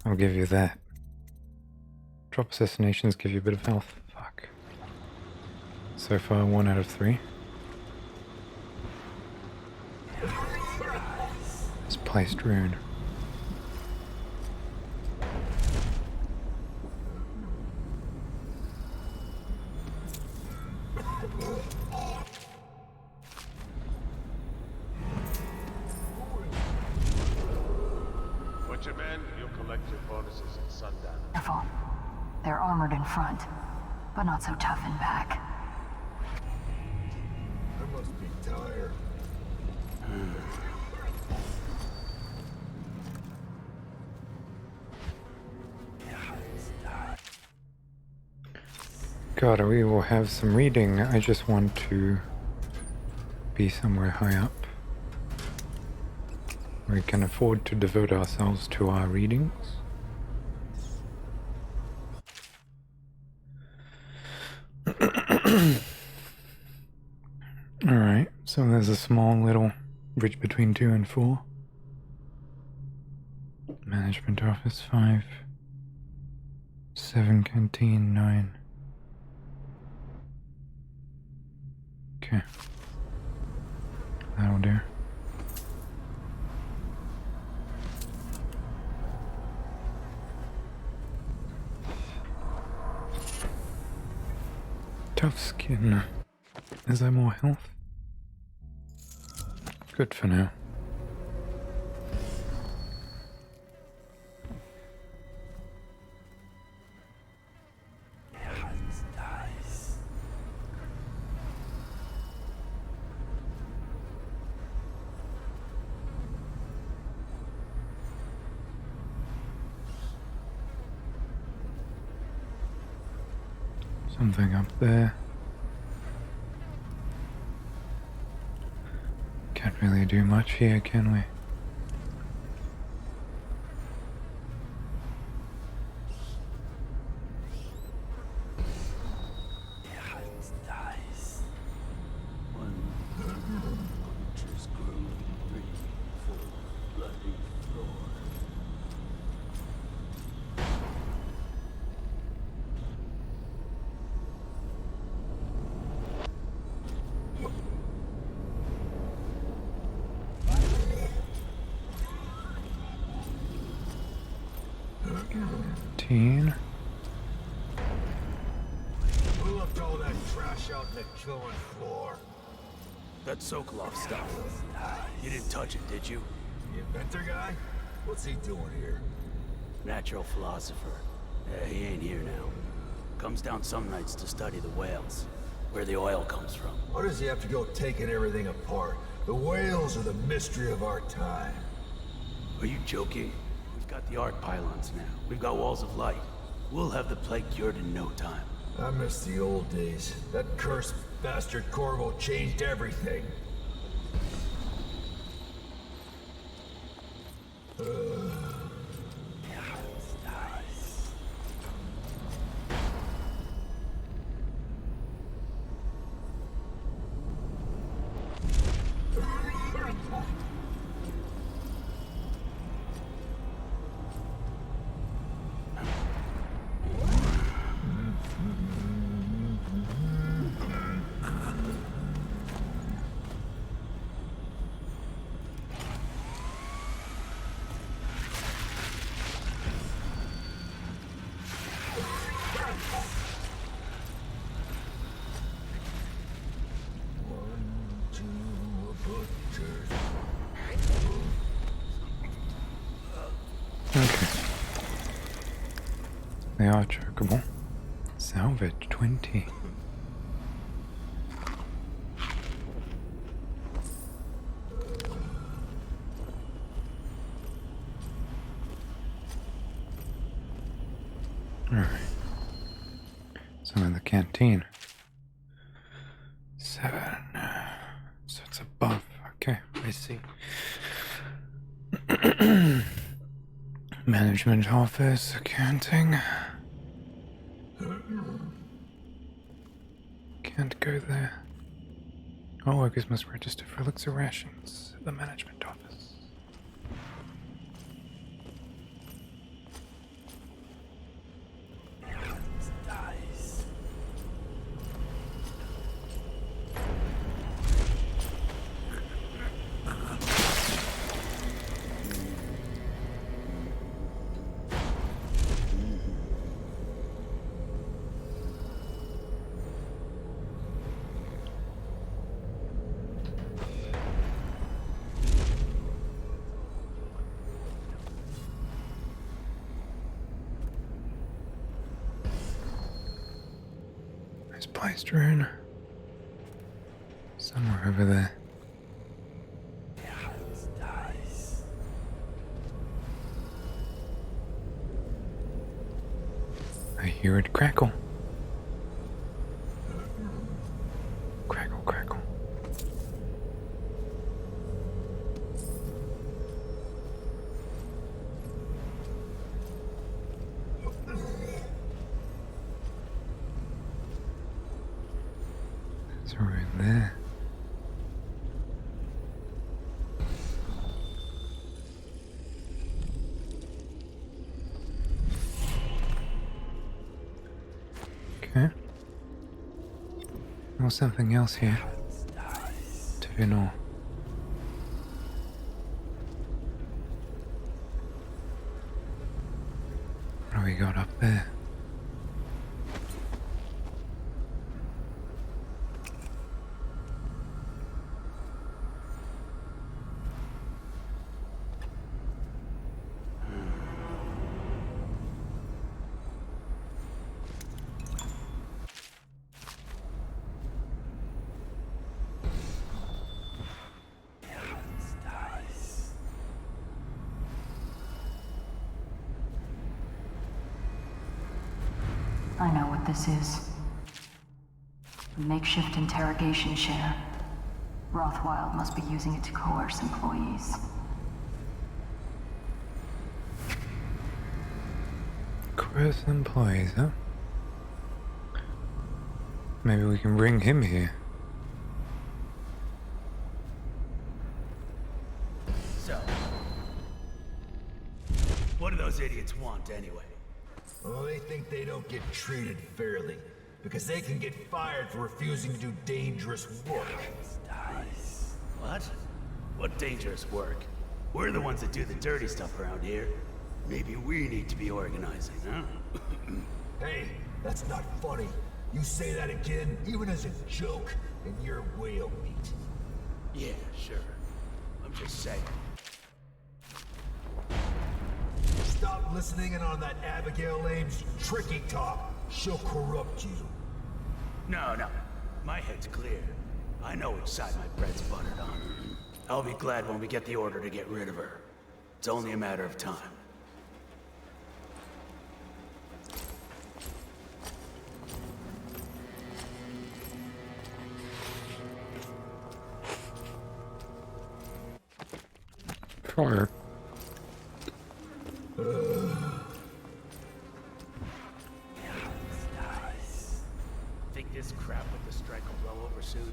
I'll give you that. Drop assassinations give you a bit of health. Fuck. So far, 1 out of 3. Misplaced rune. Butcher man, you'll collect your bonuses at sundown. Careful. They're armored in front, but not so tough in back. I must be tired. God, we will have some reading. I just want to be somewhere high up. We can afford to devote ourselves to our readings. Alright, so there's a small little bridge between 2 and 4. Management office 5. 7 canteen 9. Okay. That'll do. Tough skin. Is there more health? Good for now. Something up there. Can't really do much here, can we? Teen. Who left all that trash out in the killing floor? That Sokolov stuff. You didn't touch it, did you? The inventor guy? What's he doing here? Natural philosopher. He ain't here now. Comes down some nights to study the whales, where the oil comes from. Why does he have to go taking everything apart? The whales are the mystery of our time. Are you joking? We've got the arc pylons now. We've got walls of light. We'll have the plague cured in no time. I miss the old days. That cursed bastard Corvo changed everything. Okay. They are checkable. Salvage 20. Alright. Some in the canteen. 7. So it's above. Okay, I see. Management office, accounting. Can't go there. All workers must register for elixir rations at the management office. Placed rune somewhere over there. I hear it crackle. Crackle, crackle. It's right there. Okay. There's something else here. To know. What do we got up there? I know what this is. A makeshift interrogation chair. Rothwild must be using it to coerce employees. Coerce employees, huh? Maybe we can bring him here. So, what do those idiots want anyway? Well, they think they don't get treated fairly, because they can get fired for refusing to do dangerous work. What? What dangerous work? We're the ones that do the dirty stuff around here. Maybe we need to be organizing, huh? Hey, that's not funny. You say that again, even as a joke, and you're whale meat. Yeah, sure. I'm just saying. Stop listening in on that Abigail Ames tricky talk. She'll corrupt you. No. My head's clear. I know which side my bread's buttered on. I'll be glad when we get the order to get rid of her. It's only a matter of time. Sure. Think this crap with the strike will blow over soon?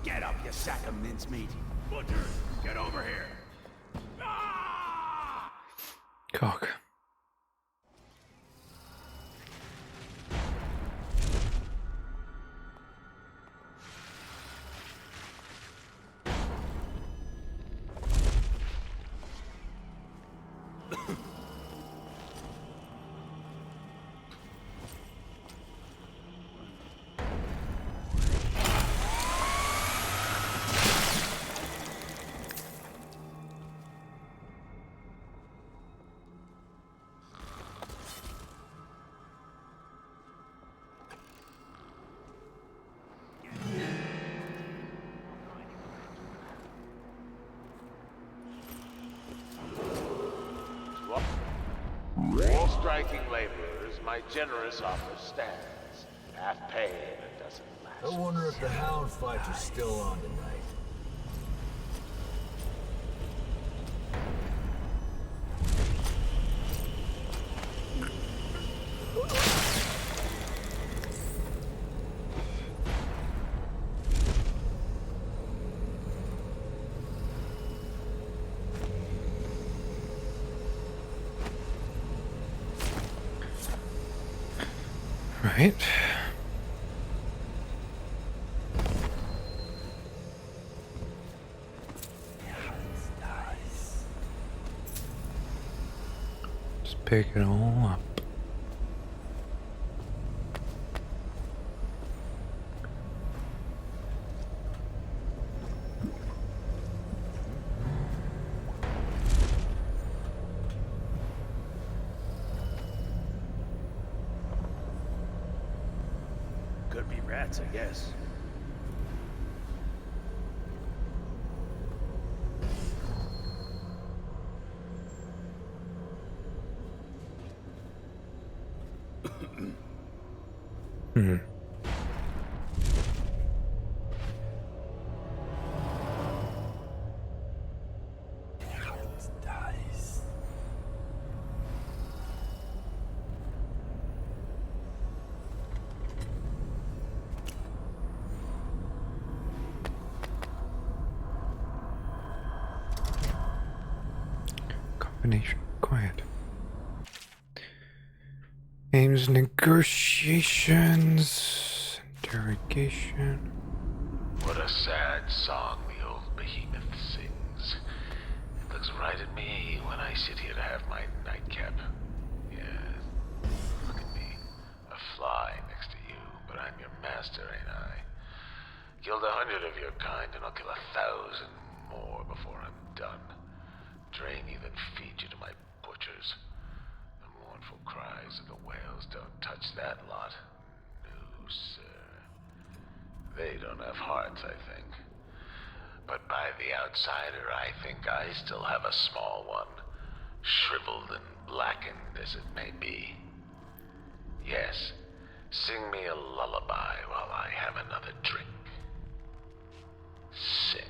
Get up, you sack of mincemeat. Butcher, get over here. Cock. All striking laborers, my generous offer stands. Half pay and a dozen I wonder if the hound fights are still on tonight. Right. Just pick it all up. Could be rats, I guess. Hmm. Combination quiet. Aims negotiations. Interrogation. What a sad song the old behemoth sings. It looks right at me when I sit here to have my nightcap. Yes. Look at me. A fly next to you, but I'm your master, ain't I? Killed 100 of your kind, and I'll kill 1,000 more before I'm done. Drain you, then feed you to my butchers. The mournful cries of the whales don't touch that lot. No, sir. They don't have hearts, I think. But by the outsider, I think I still have a small one. Shriveled and blackened as it may be. Yes, sing me a lullaby while I have another drink. Sing.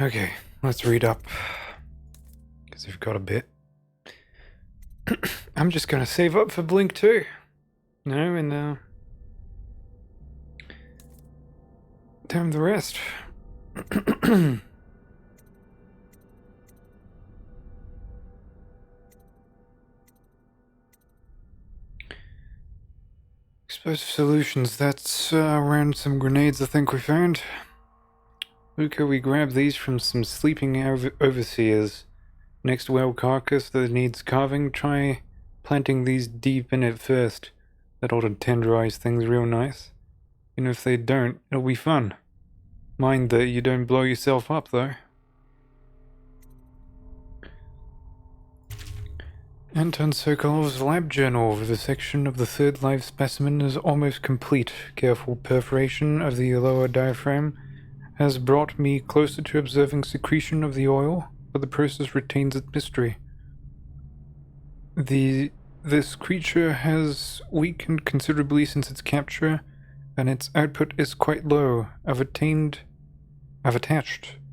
Okay, let's read up. Because we've got a bit. I'm just gonna save up for Blink 2. No, and damn the rest. Explosive solutions, that's around some grenades I think we found. Luca, we grab these from some sleeping overseers. Next whale carcass that needs carving, try planting these deep in it first. That ought to tenderize things real nice. And if they don't, it'll be fun. Mind that you don't blow yourself up though. Anton Sokolov's lab journal. The section of the third live specimen is almost complete. Careful perforation of the lower diaphragm has brought me closer to observing secretion of the oil, but the process retains its mystery. This creature has weakened considerably since its capture, and its output is quite low. I've attached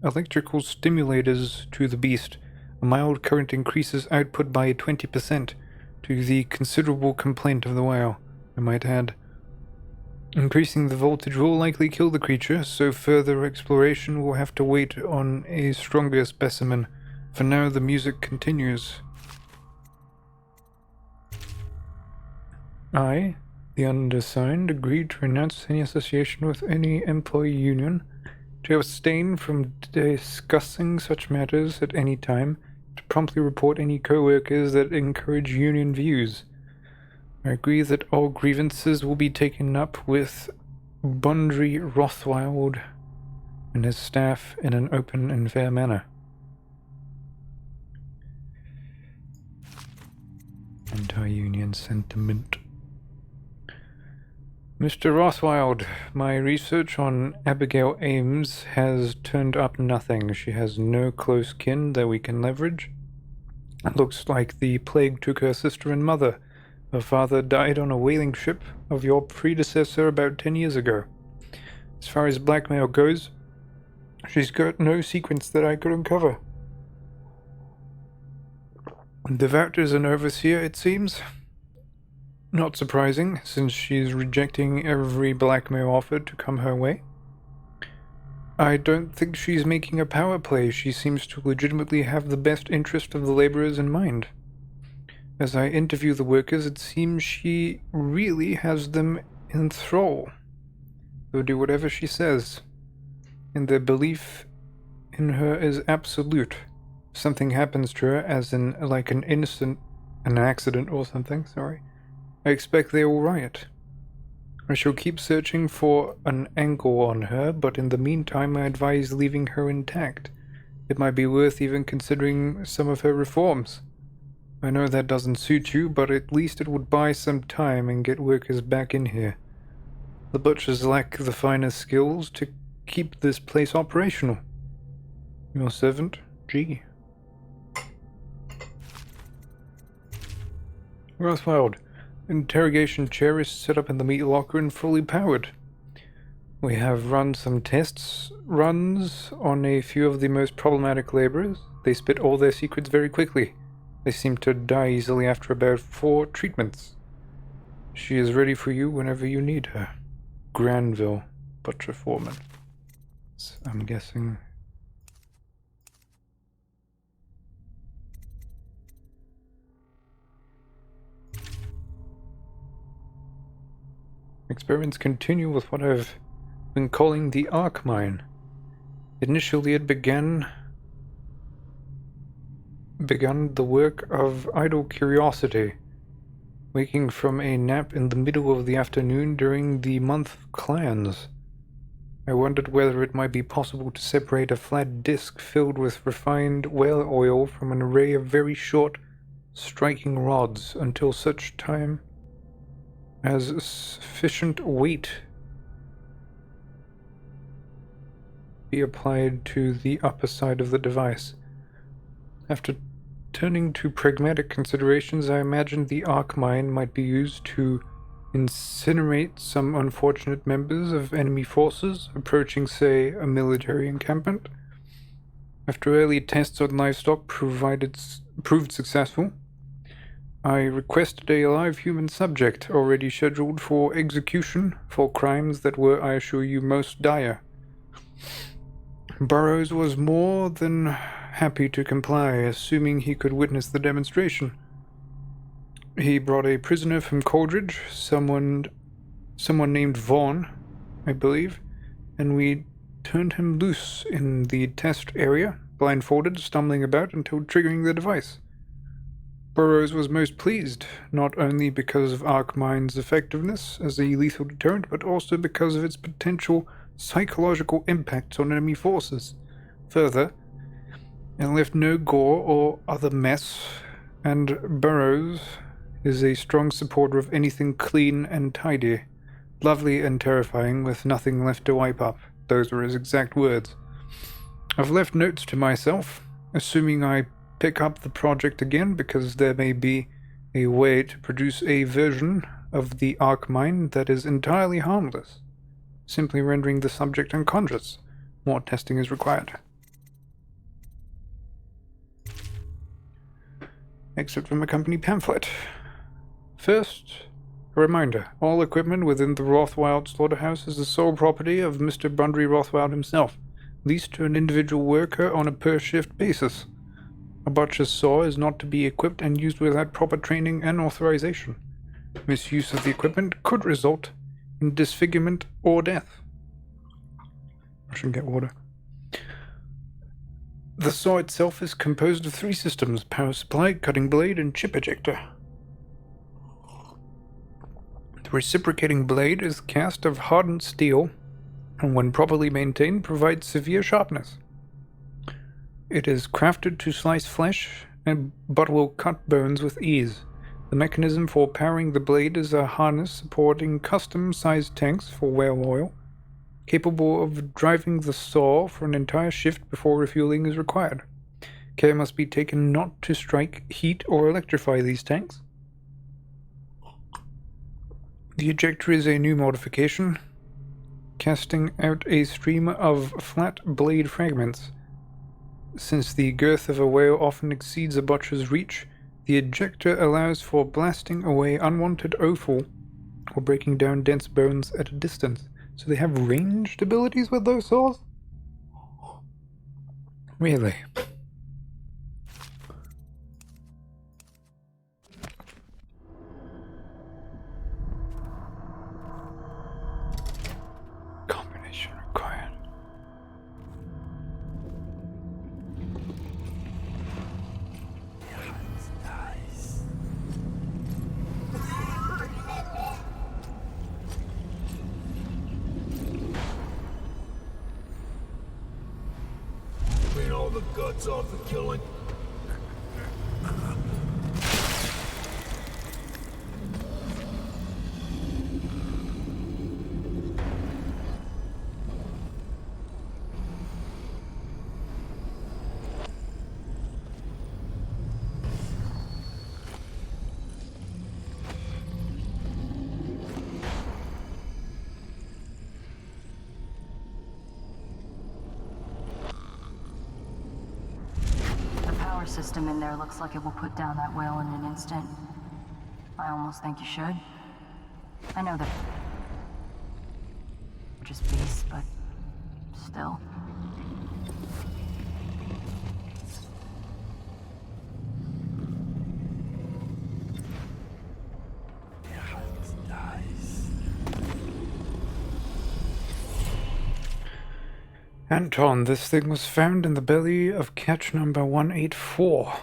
electrical stimulators to the beast. A mild current increases output by 20%, to the considerable complaint of the whale, I might add. Increasing the voltage will likely kill the creature, so further exploration will have to wait on a stronger specimen. For now, the music continues. I, the undersigned, agreed to renounce any association with any employee union, to abstain from discussing such matters at any time, to promptly report any co-workers that encourage union views. I agree that all grievances will be taken up with Bundry Rothwild and his staff in an open and fair manner. Anti-union sentiment. Mr. Rothwild, my research on Abigail Ames has turned up nothing. She has no close kin that we can leverage. It looks like the plague took her sister and mother. Her father died on a whaling ship of your predecessor about 10 years ago. As far as blackmail goes, she's got no secrets that I could uncover. Devout as an overseer, it seems. Not surprising, since she's rejecting every blackmail offer to come her way. I don't think she's making a power play. She seems to legitimately have the best interest of the laborers in mind. As I interview the workers, it seems she really has them in thrall. They'll do whatever she says, and their belief in her is absolute. If something happens to her, as in like an accident or something, I expect they will riot. I shall keep searching for an angle on her, but in the meantime I advise leaving her intact. It might be worth even considering some of her reforms. I know that doesn't suit you, but at least it would buy some time and get workers back in here. The butchers lack the finest skills to keep this place operational. Your servant, G. Rothwild. Interrogation chair is set up in the meat locker and fully powered. We have run some runs on a few of the most problematic laborers. They spit all their secrets very quickly. They seem to die easily after about 4 treatments. She is ready for you whenever you need her. Granville, butcher foreman. I'm guessing. Experiments continue with what I've been calling the arc mine. Initially it began the work of idle curiosity. waking from a nap in the middle of the afternoon during the month of clans. I wondered whether it might be possible to separate a flat disc filled with refined whale oil from an array of very short, striking rods until such time as sufficient weight be applied to the upper side of the device. After turning to pragmatic considerations, I imagined the arc mine might be used to incinerate some unfortunate members of enemy forces approaching, say, a military encampment. After early tests on livestock proved successful, I requested a live human subject already scheduled for execution for crimes that were, I assure you, most dire. Burroughs was more than happy to comply, assuming he could witness the demonstration. He brought a prisoner from Coldridge, someone named Vaughn, I believe, and we turned him loose in the test area, blindfolded, stumbling about until triggering the device. Burroughs was most pleased, not only because of Arc Mine's effectiveness as a lethal deterrent, but also because of its potential psychological impacts on enemy forces. Further, it left no gore or other mess, and Burroughs is a strong supporter of anything clean and tidy, lovely and terrifying, with nothing left to wipe up. Those were his exact words. I've left notes to myself, assuming I pick up the project again, because there may be a way to produce a version of the arc mine that is entirely harmless, simply rendering the subject unconscious. More testing is required. Excerpt from a company pamphlet. First, a reminder, all equipment within the Rothwild slaughterhouse is the sole property of Mr. Bundry Rothwild himself, leased to an individual worker on a per-shift basis. A butcher's saw is not to be equipped and used without proper training and authorization. Misuse of the equipment could result in disfigurement or death. I should get water. The saw itself is composed of 3 systems: power supply, cutting blade, and chip ejector. The reciprocating blade is cast of hardened steel, and when properly maintained, provides severe sharpness. It is crafted to slice flesh, but will cut bones with ease. The mechanism for powering the blade is a harness supporting custom-sized tanks for whale oil, capable of driving the saw for an entire shift before refueling is required. Care must be taken not to strike, heat, or electrify these tanks. The ejector is a new modification, casting out a stream of flat blade fragments. Since the girth of a whale often exceeds a butcher's reach, the ejector allows for blasting away unwanted offal or breaking down dense bones at a distance. So they have ranged abilities with those saws? Really? Combination required. Clean all the guts off the killing. System in there looks like it will put down that whale in an instant. I almost think you should. I know that just beasts, but still. Anton, this thing was found in the belly of catch number 184.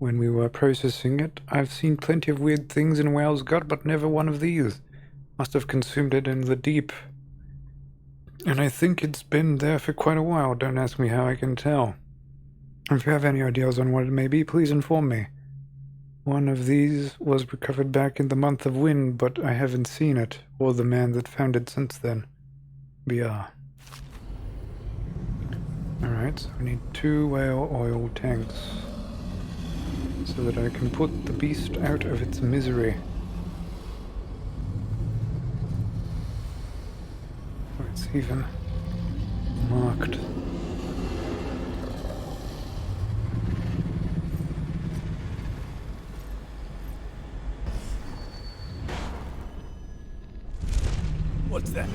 when we were processing it. I've seen plenty of weird things in a whale's gut, but never one of these. Must have consumed it in the deep. And I think it's been there for quite a while. Don't ask me how I can tell. If you have any ideas on what it may be, please inform me. One of these was recovered back in the month of wind, but I haven't seen it, or the man that found it since then. BR. Alright, so we need 2 whale oil tanks, so that I can put the beast out of its misery. Oh, it's even marked. What's that?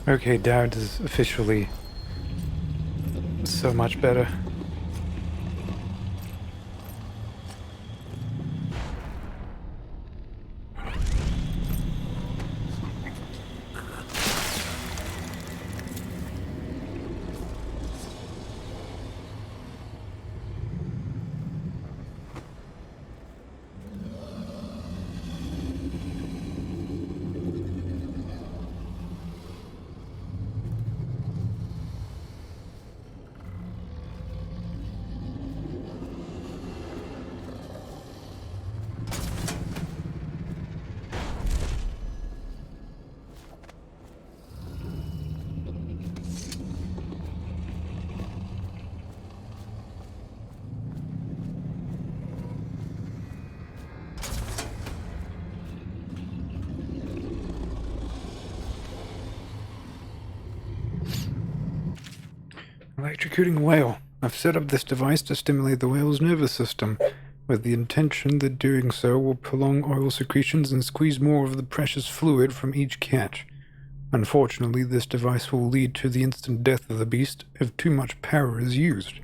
Okay, Dowd is officially so much better. Electrocuting a whale. I've set up this device to stimulate the whale's nervous system, with the intention that doing so will prolong oil secretions and squeeze more of the precious fluid from each catch. Unfortunately, this device will lead to the instant death of the beast if too much power is used.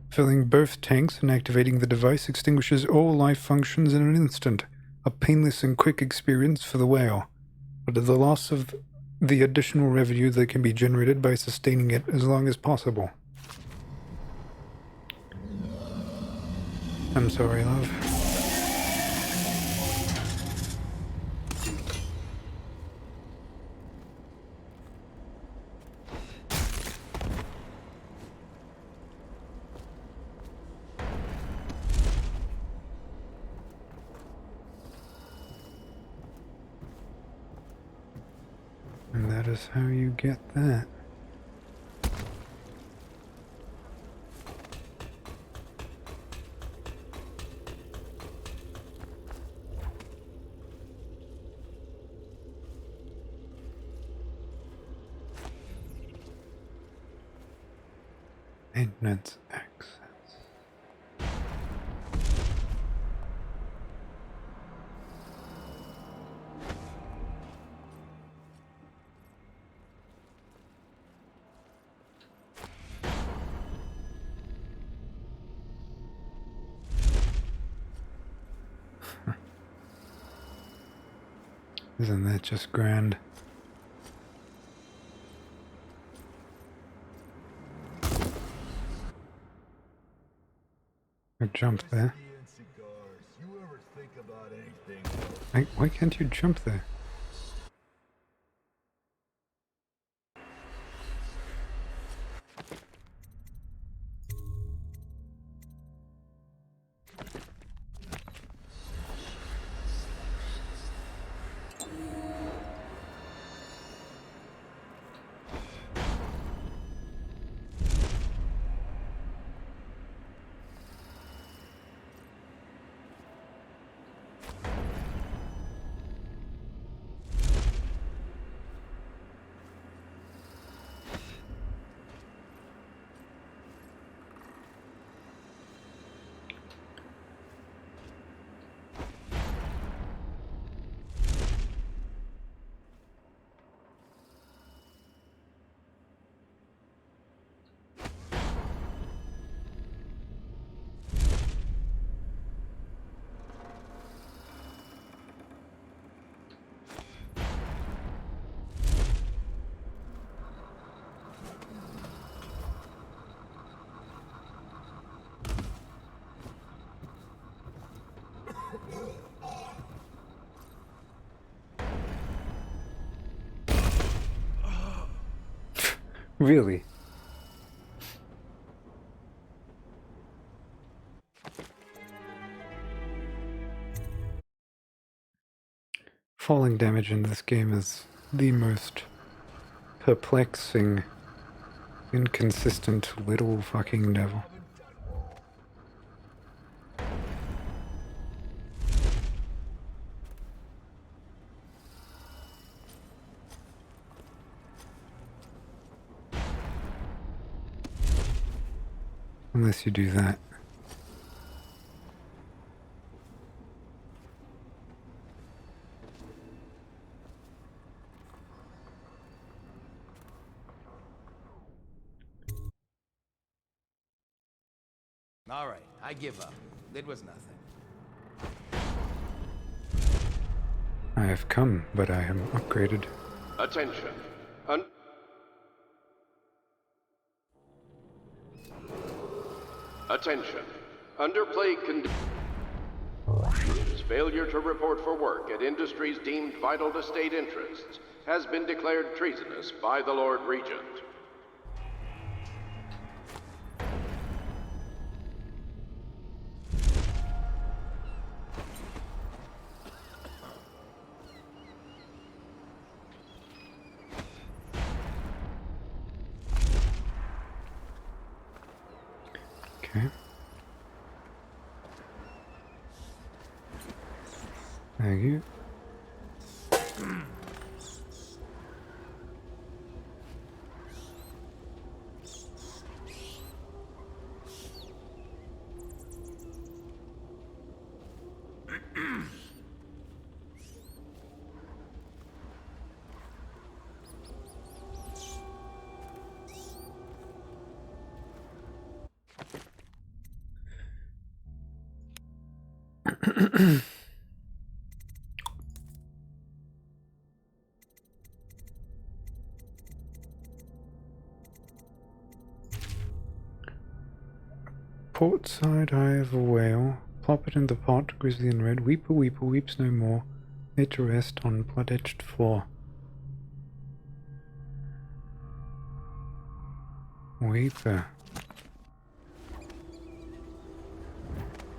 Filling both tanks and activating the device extinguishes all life functions in an instant, a painless and quick experience for the whale, but at the loss of the additional revenue that can be generated by sustaining it as long as possible. I'm sorry, love. And that is how you get that. Maintenance access. Isn't that just grand? I jumped there. Why can't you jump there? Really? Falling damage in this game is the most perplexing, inconsistent little fucking devil. Unless you do that. All right, I give up. It was nothing. I have come, but I am upgraded. Attention. Attention. Underplay conditions. Failure to report for work at industries deemed vital to state interests has been declared treasonous by the Lord Regent. Okay. Thank you. Port side eye of a whale, plop it in the pot, grizzly and red, weeper weeper weeps no more, laid to rest on blood-etched floor. Weeper.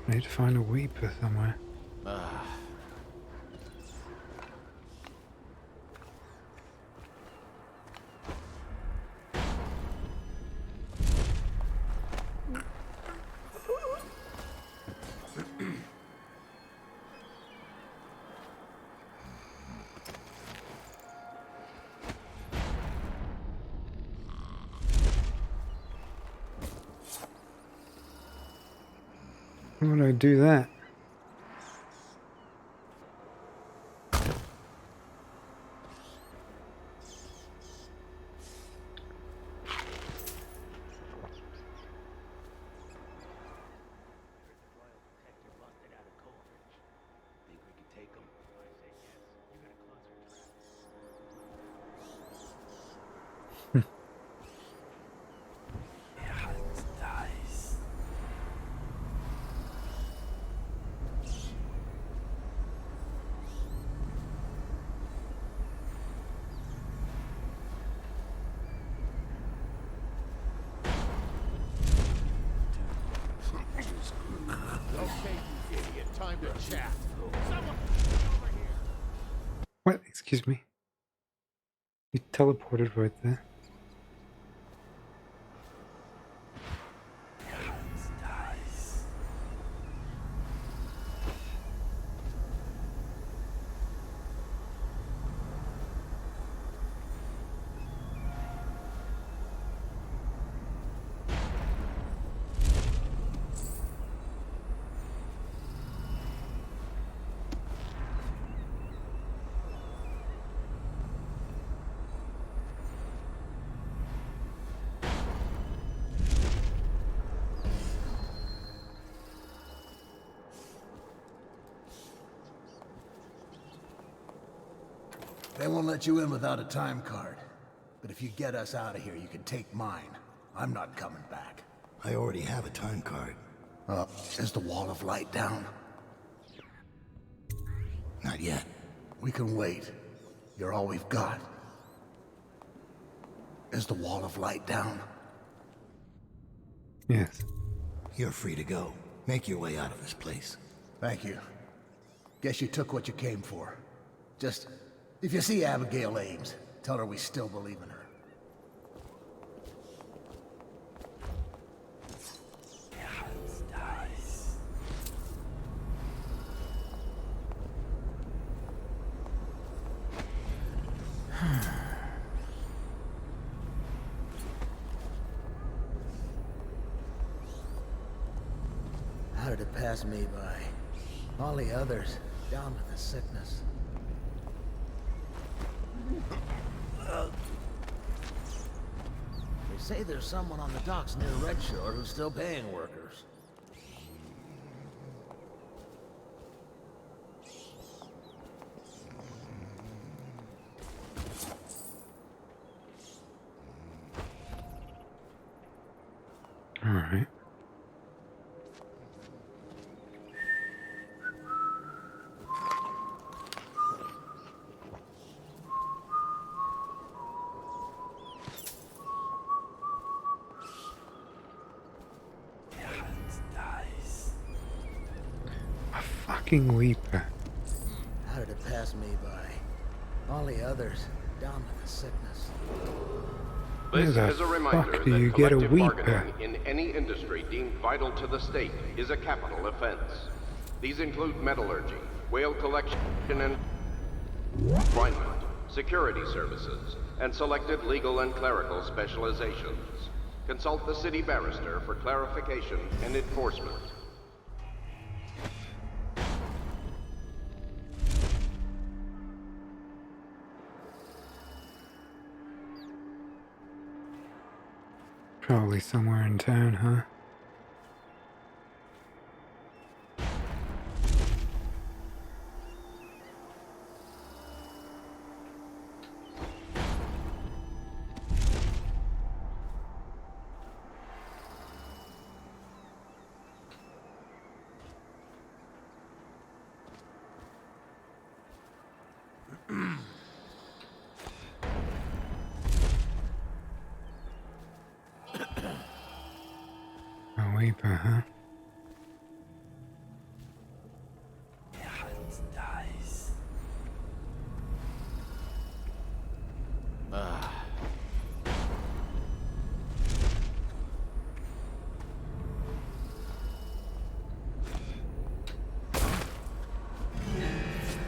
I need to find a weeper somewhere. Why would I do that? Okay, you idiot. Time to chat. Someone over here. What? Excuse me. You teleported right there. They won't let you in without a time card. But if you get us out of here, you can take mine. I'm not coming back. I already have a time card. Is the wall of light down? Not yet. We can wait. You're all we've got. Is the wall of light down? Yes. You're free to go. Make your way out of this place. Thank you. Guess you took what you came for. Just, if you see Abigail Ames, tell her we still believe in her. How did it pass me by? All the others, down with the sickness. They say there's someone on the docks near Redshore who's still paying workers. All right. A fucking weeper. How did it pass me by? All the others, down with the sickness. This Where the is a reminder fuck do you that get a collective weeper? bargaining in any industry deemed vital to the state is a capital offense. These include metallurgy, whale collection and refinement, security services, and selected legal and clerical specializations. Consult the city barrister for clarification and enforcement. Probably somewhere in town, huh? A weeper, huh?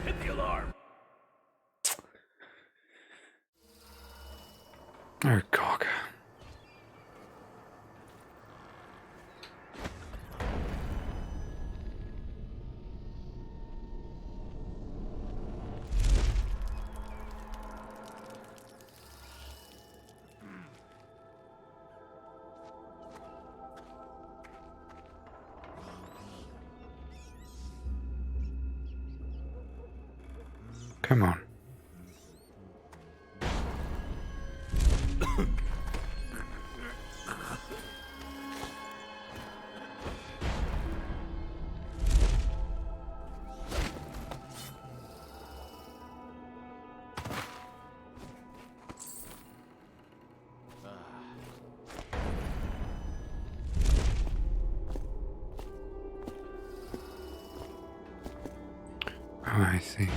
Hit the alarm. Oh, cock. Come on. Oh, I see.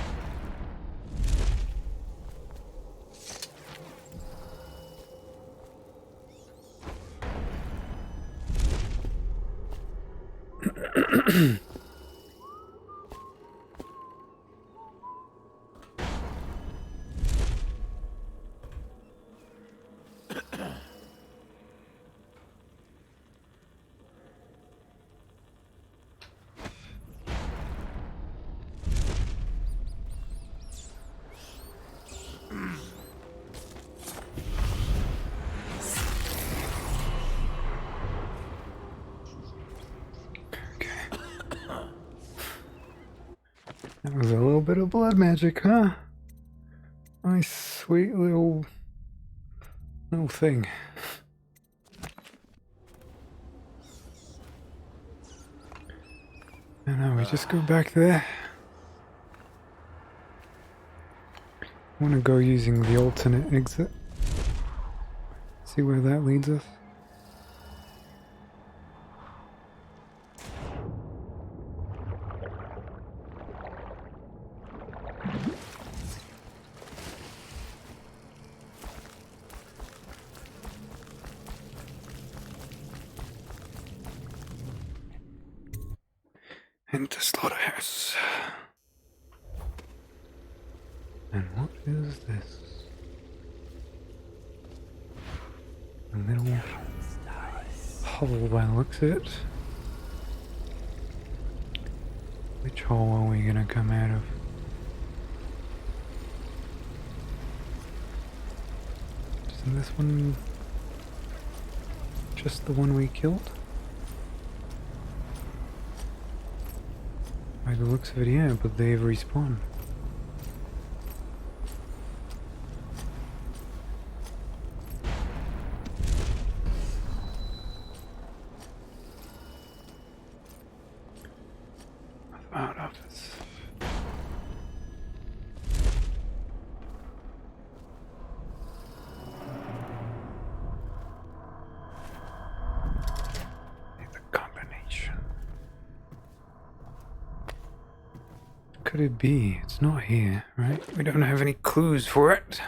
That was a little bit of blood magic, huh? Nice, sweet little thing. And now we just go back there. I want to go using the alternate exit. See where that leads us. Into slaughterhouse. And what is this? A little hole by the looks of it. Which hole are we gonna come out of? Isn't this one just the one we killed? By the looks of it, yeah, but they've respawned. Out office. The combination. Could it be? It's not here, right? We don't have any clues for it.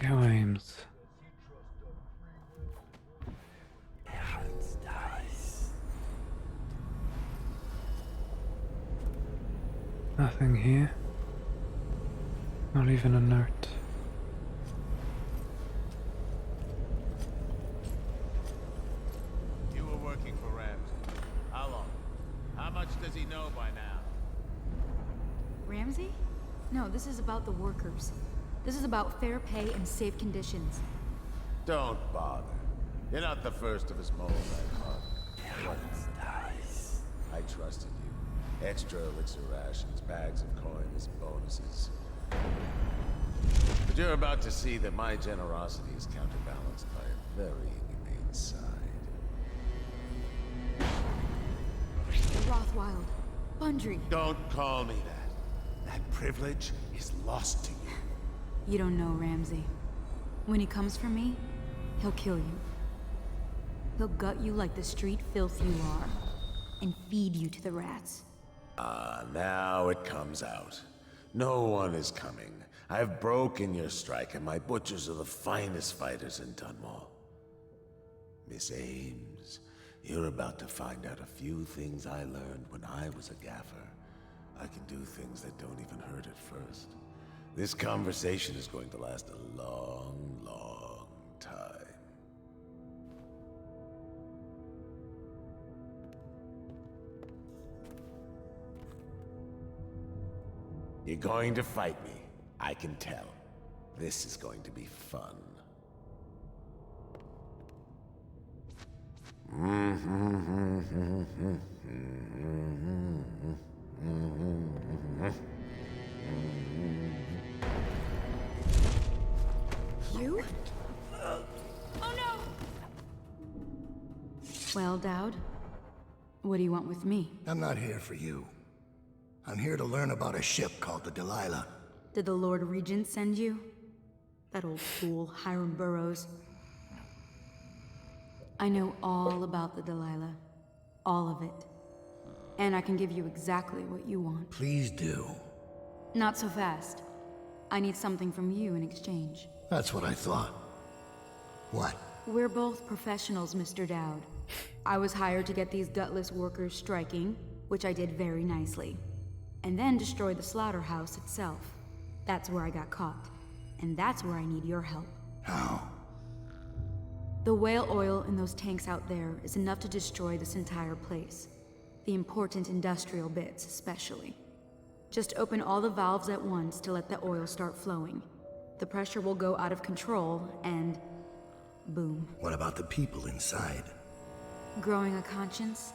Games. Nothing here. Not even a note. You were working for Ramsey. How long? How much does he know by now? Ramsey? No, this is about the workers. This is about fair pay and safe conditions. Don't bother. You're not the first of his moles I've caught. I trusted you. Extra elixir rations, bags of coins, bonuses. But you're about to see that my generosity is counterbalanced by a very inhumane side. Rothwild. Bundry. Don't call me that. That privilege is lost to you. You don't know Ramsey. When he comes for me, he'll kill you. He'll gut you like the street filth you are, and feed you to the rats. Ah, now it comes out. No one is coming. I've broken your strike, and my butchers are the finest fighters in Dunwall. Miss Ames, you're about to find out a few things I learned when I was a gaffer. I can do things that don't even hurt at first. This conversation is going to last a long, long time. You're going to fight me. I can tell. This is going to be fun. You? Oh no! Well, Dowd, what do you want with me? I'm not here for you. I'm here to learn about a ship called the Delilah. Did the Lord Regent send you? That old fool, Hiram Burrows. I know all about the Delilah. All of it. And I can give you exactly what you want. Please do. Not so fast. I need something from you in exchange. That's what I thought. What? We're both professionals, Mr. Dowd. I was hired to get these gutless workers striking, which I did very nicely. And then destroy the slaughterhouse itself. That's where I got caught. And that's where I need your help. How? The whale oil in those tanks out there is enough to destroy this entire place. The important industrial bits, especially. Just open all the valves at once to let the oil start flowing. The pressure will go out of control, and... boom. What about the people inside? Growing a conscience?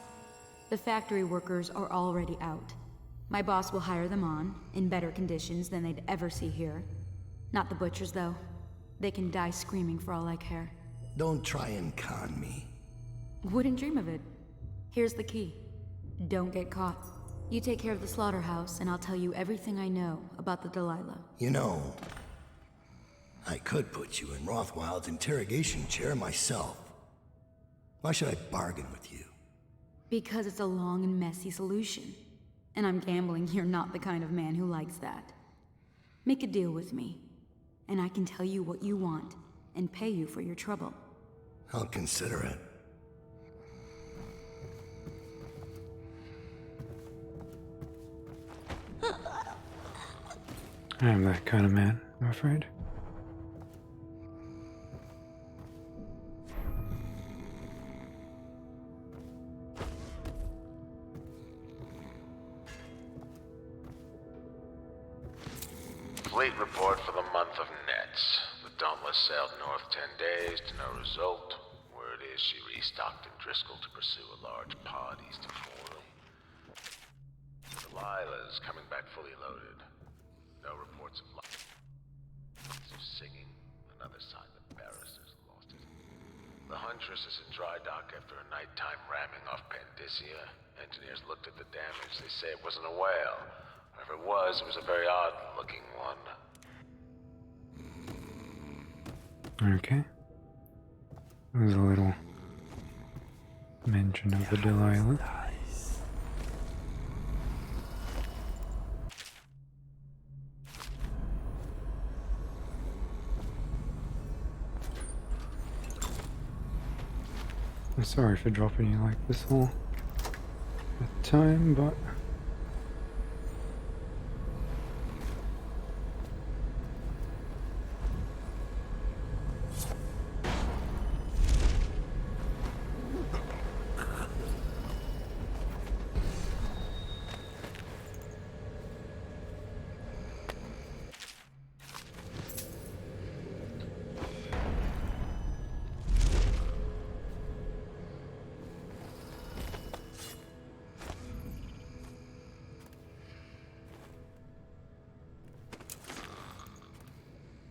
The factory workers are already out. My boss will hire them on, in better conditions than they'd ever see here. Not the butchers, though. They can die screaming for all I care. Don't try and con me. Wouldn't dream of it. Here's the key. Don't get caught. You take care of the slaughterhouse, and I'll tell you everything I know about the Delilah. You know, I could put you in Rothwild's interrogation chair myself. Why should I bargain with you? Because it's a long and messy solution. And I'm gambling you're not the kind of man who likes that. Make a deal with me, and I can tell you what you want, and pay you for your trouble. I'll consider it. I am that kind of man, I'm afraid. Fleet report for the month of Nets. The Dauntless sailed north 10 days to no result. Word is she restocked in Driscoll to pursue a large pod east of Forum. Delilah's coming back fully loaded. No reports of life. Singing. Another sign that Barrister's lost it. The Huntress is in dry dock after a nighttime ramming off Pandyssia. Engineers looked at the damage. They say it wasn't a whale. If it was a very odd-looking one. Okay. There's a little mention of the Delilah. I'm sorry for dropping you like this all the time, but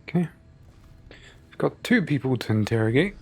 okay. We've got 2 people to interrogate.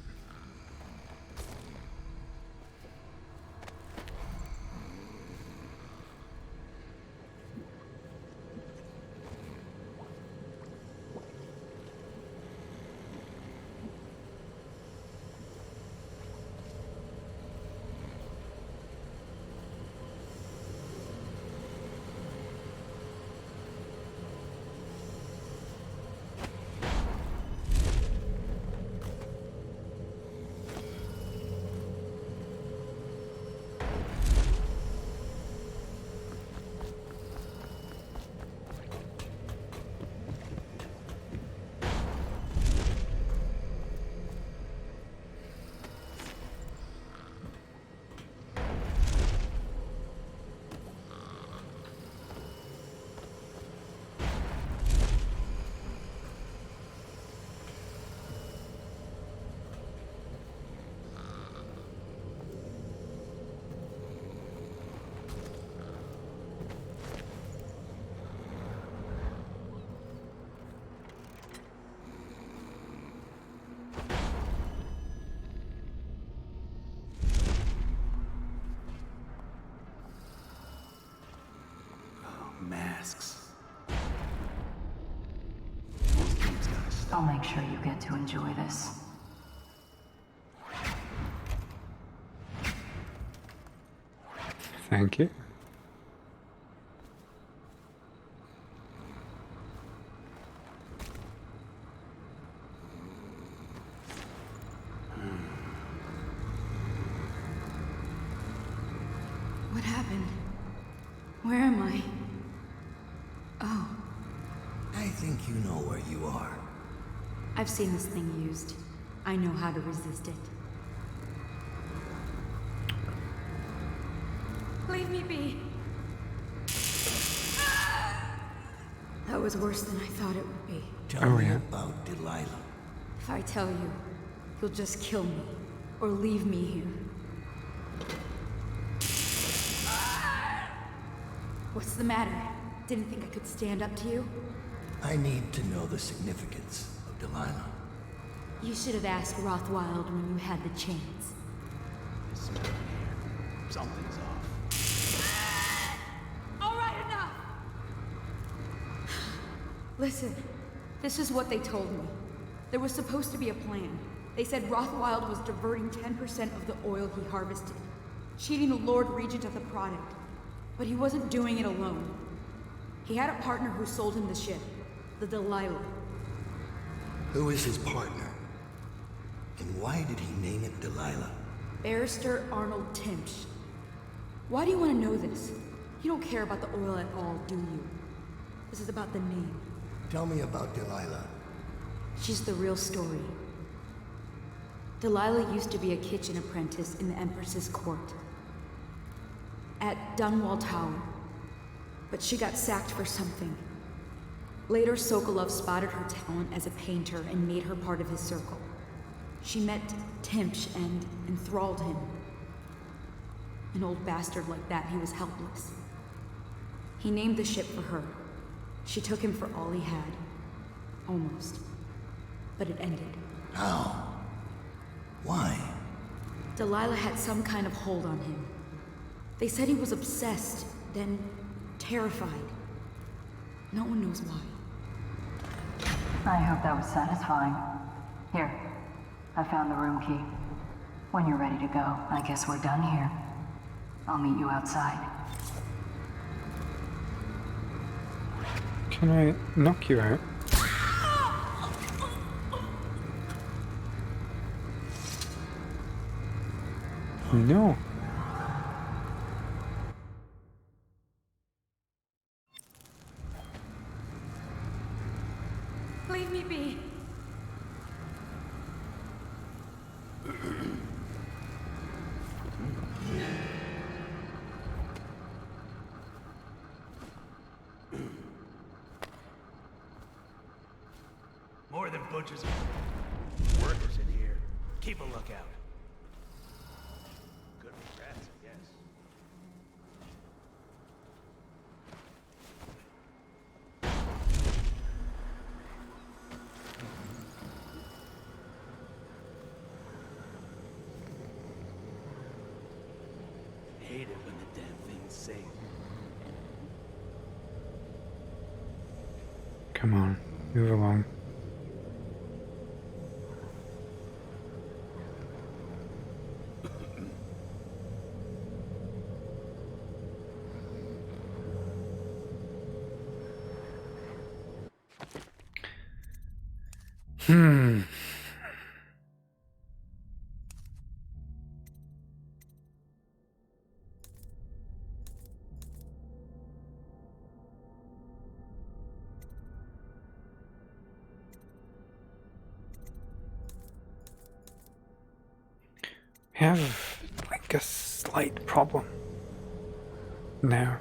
Masks. I'll make sure you get to enjoy this. Thank you. What happened? Where am I? Oh, I think you know where you are. I've seen this thing used. I know how to resist it. Leave me be. That was worse than I thought it would be. Tell me about Delilah. If I tell you, you'll just kill me. Or leave me here. What's the matter? Didn't think I could stand up to you? I need to know the significance of Delilah. You should have asked Rothwild when you had the chance. Something's off. All right, enough! Listen, this is what they told me. There was supposed to be a plan. They said Rothwild was diverting 10% of the oil he harvested, cheating the Lord Regent of the product. But he wasn't doing it alone. He had a partner who sold him the ship, the Delilah. Who is his partner? And why did he name it Delilah? Barrister Arnold Timsh. Why do you want to know this? You don't care about the oil at all, do you? This is about the name. Tell me about Delilah. She's the real story. Delilah used to be a kitchen apprentice in the Empress's court. At Dunwall Tower. But she got sacked for something. Later, Sokolov spotted her talent as a painter and made her part of his circle. She met Timsh and enthralled him. An old bastard like that, he was helpless. He named the ship for her. She took him for all he had. Almost. But it ended. How? Why? Delilah had some kind of hold on him. They said he was obsessed, then terrified. No one knows why. I hope that was satisfying. Here, I found the room key. When you're ready to go, I guess we're done here. I'll meet you outside. Can I knock you out? No. Leave me be. More than butchers. Workers in here. Keep a lookout. Good for rats, I guess. Hate it when the damn things sing. Come on, move along. Have like a slight problem now.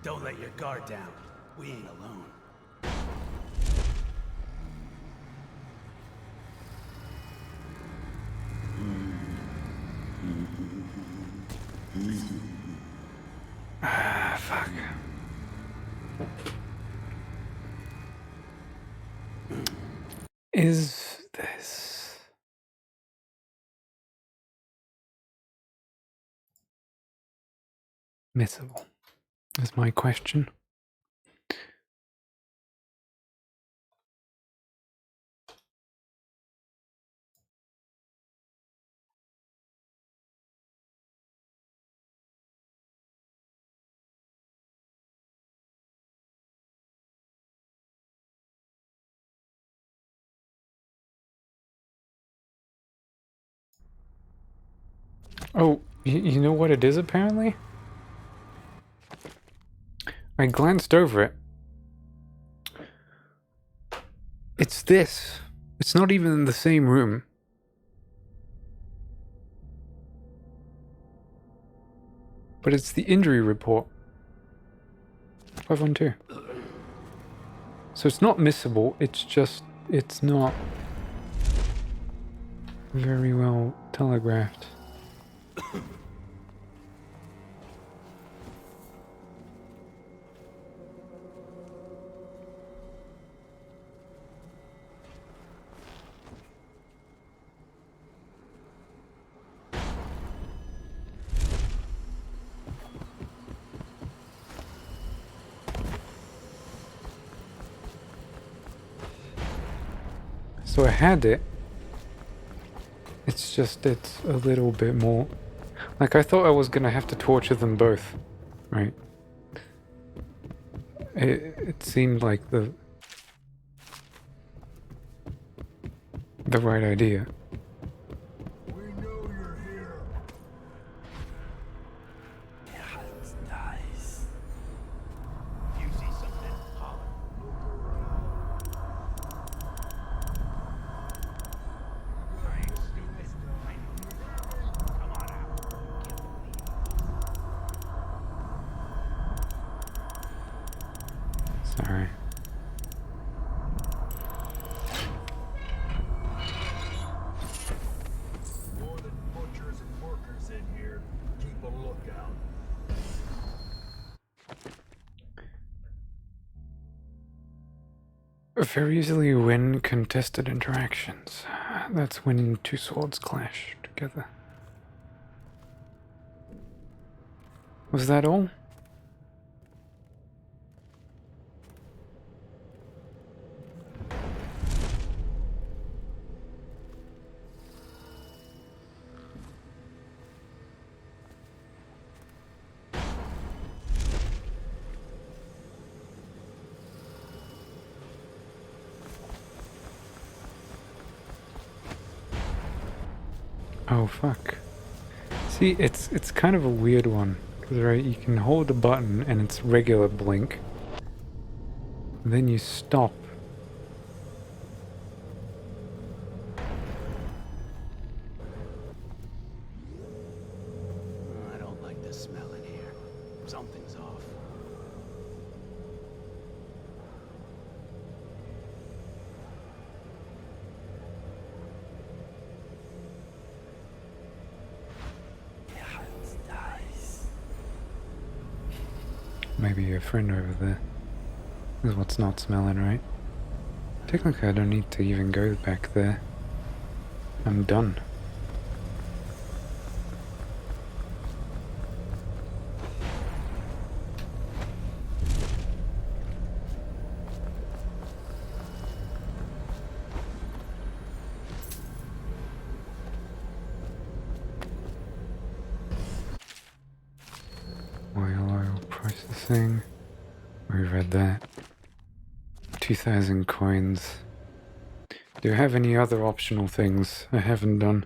Don't let your guard down. We ain't alone. Ah, fuck. Is this missable? Is my question. Oh, you know what it is apparently? I glanced over it. It's this. It's not even in the same room. But it's the injury report. 512. So it's not missable, it's just, it's not very well telegraphed. So I had it. It's just, it's a little bit more... Like, I thought I was gonna have to torture them both, right? It seemed like the right idea. We know you're here. Yeah, it's nice. If you see something, holler. I ain't stupid. I know you're here. Come on out. Sorry. More than butchers and workers in here. Keep a lookout. Very easily win contested interactions. That's when two swords clash together. Was that all? Oh fuck. See, it's kind of a weird one. Because, right, you can hold the button and it's regular blink. Then you stop. I don't like the smell in here. Something's off. Yeah, it's nice. Maybe your friend over there is what's not smelling right. Technically, I don't need to even go back there. I'm done. Oil processing. We read that. 2,000 coins. Do you have any other optional things I haven't done?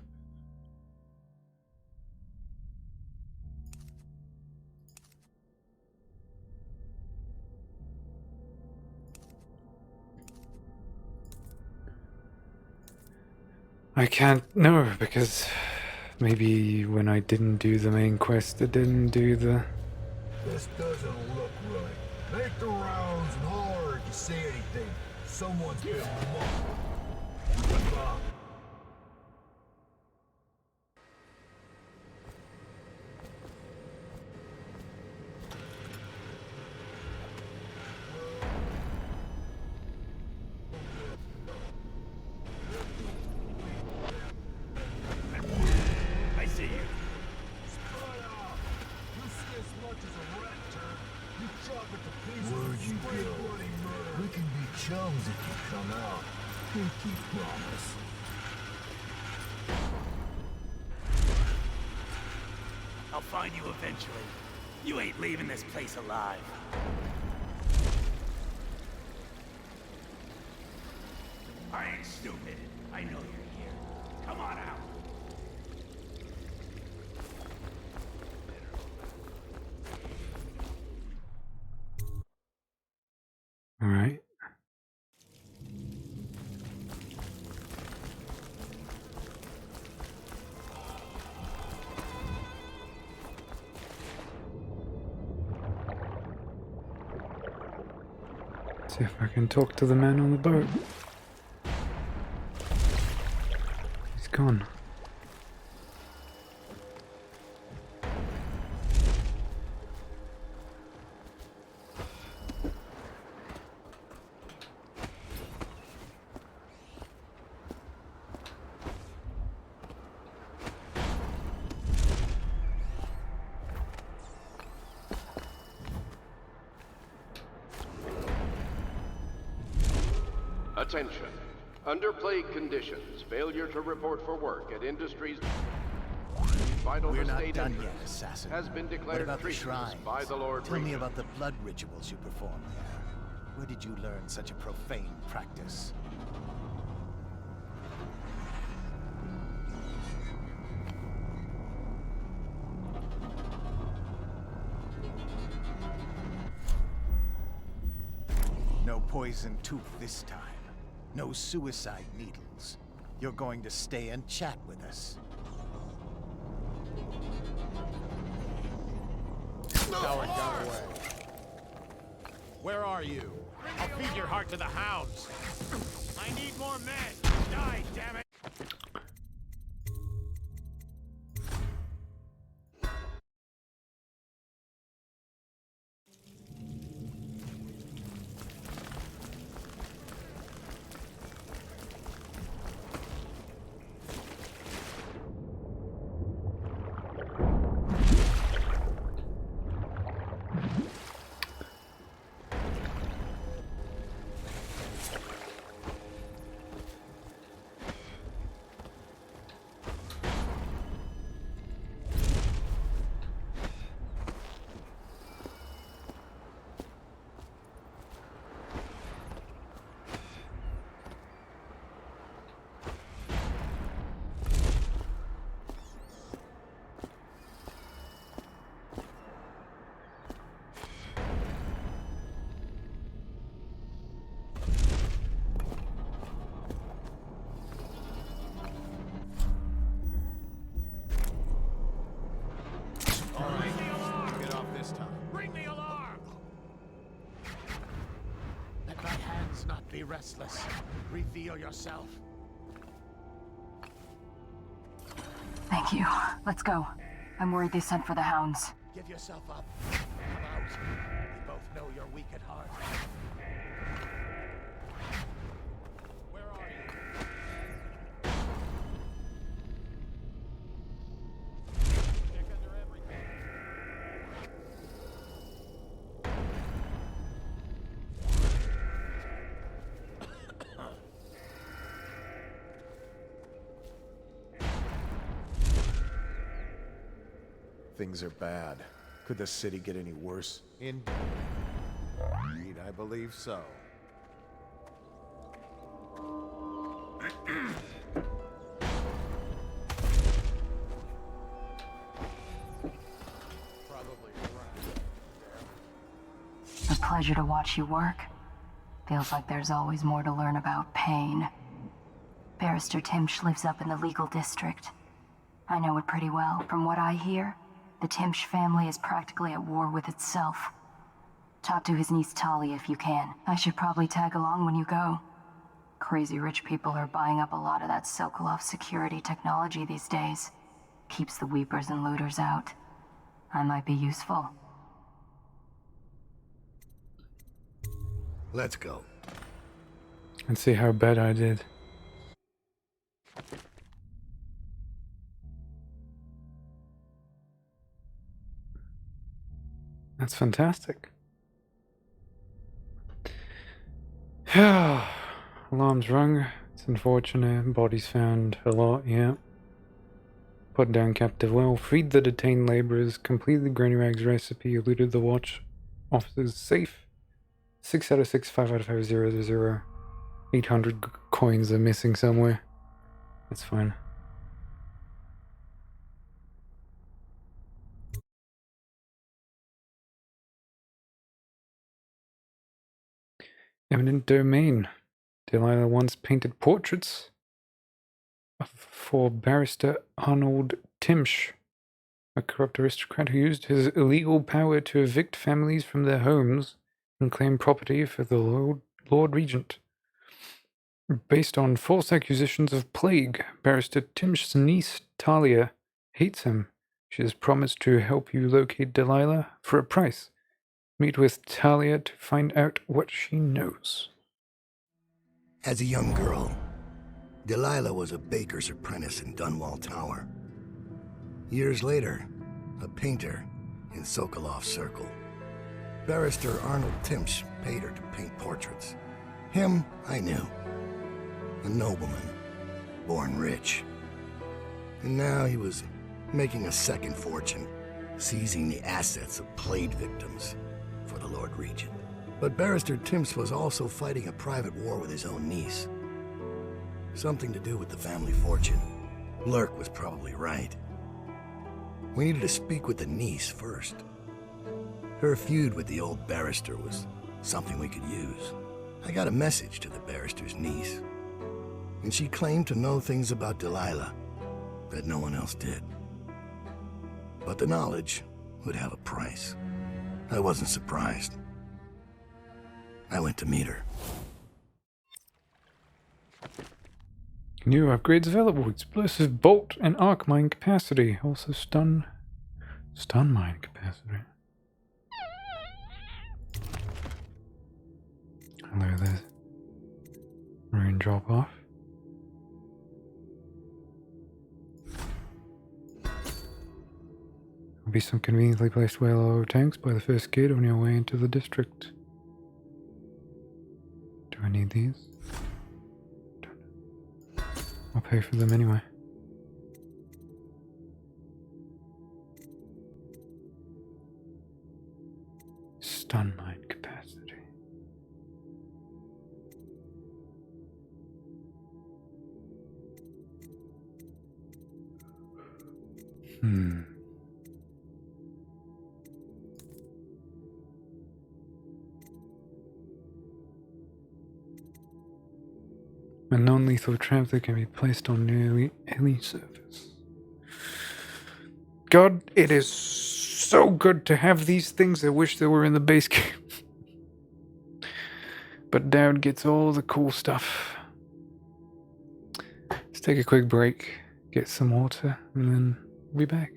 I can't know, because maybe when I didn't do the main quest, I didn't do the... This doesn't look right. Make the rounds and holler if you see anything. Someone's been mugged. Goodbye. I see you. Where'd you go? We can be chums if you come out. Pinky promise. I'll find you eventually. You ain't leaving this place alive. I ain't stupid. I know you're here. Come on out. Alright. See if I can talk to the man on the boat. He's gone. Attention. Under plague conditions, failure to report for work at industries vital We're to not state done interest yet, assassin. has been What declared about the treasonous shrines? by the Lord Tell me Regent. about the blood rituals you perform there. Where did you learn such a profane practice? No poison tooth this time. No suicide needles. You're going to stay and chat with us. Now it got away. Where are you? I'll feed your heart to the hounds. I need more men. Die, damn it! Be restless. Reveal yourself. Thank you. Let's go. I'm worried they sent for the hounds. Give yourself up. Come out. We both know you're weak at heart. Where are you? Check under everything. Things are bad. Could the city get any worse? Indeed, I believe so. A pleasure to watch you work. Feels like there's always more to learn about pain. Barrister Timsh lives up in the legal district. I know it pretty well. From what I hear, the Timsh family is practically at war with itself. Talk to his niece Talia if you can. I should probably tag along when you go. Crazy rich people are buying up a lot of that Sokolov security technology these days. Keeps the weepers and looters out. I might be useful. Let's go. Let's see how bad I did. That's fantastic. Alarms rung. It's unfortunate. Bodies found. A lot, yeah. Put down captive well. Freed the detained laborers. Completed the Granny Rags recipe. Eluded the watch officers. Safe. 6 out of 6, 5 out of 5, 0 to 0. 800 coins are missing somewhere. That's fine. Eminent domain. Delilah once painted portraits for Barrister Arnold Timsh, a corrupt aristocrat who used his illegal power to evict families from their homes and claim property for the Lord Regent. Based on false accusations of plague, Barrister Timsh's niece, Talia, hates him. She has promised to help you locate Delilah for a price. Meet with Talia to find out what she knows. As a young girl, Delilah was a baker's apprentice in Dunwall Tower. Years later, a painter in Sokolov's circle. Barrister Arnold Timsh paid her to paint portraits. Him, I knew. a nobleman, born rich. And now he was making a second fortune, seizing the assets of plague victims for the Lord Regent. But Barrister Timps was also fighting a private war with his own niece. Something to do with the family fortune. Lurk was probably right. We needed to speak with the niece first. Her feud with the old barrister was something we could use. I got a message to the barrister's niece, and she claimed to know things about Delilah that no one else did. But the knowledge would have a price. I wasn't surprised. I went to meet her. New upgrades available. Explosive bolt and arc mine capacity. Also stun mine capacity. Hello there. Rune drop off. There'll be some conveniently placed whale oil tanks by the first gate on your way into the district. Do I need these? Don't know. I'll pay for them anyway. Stun mine capacity. A non-lethal trap that can be placed on nearly any surface. God, it is so good to have these things. I wish they were in the base game. But Dowd gets all the cool stuff. Let's take a quick break, get some water, and then we'll be back.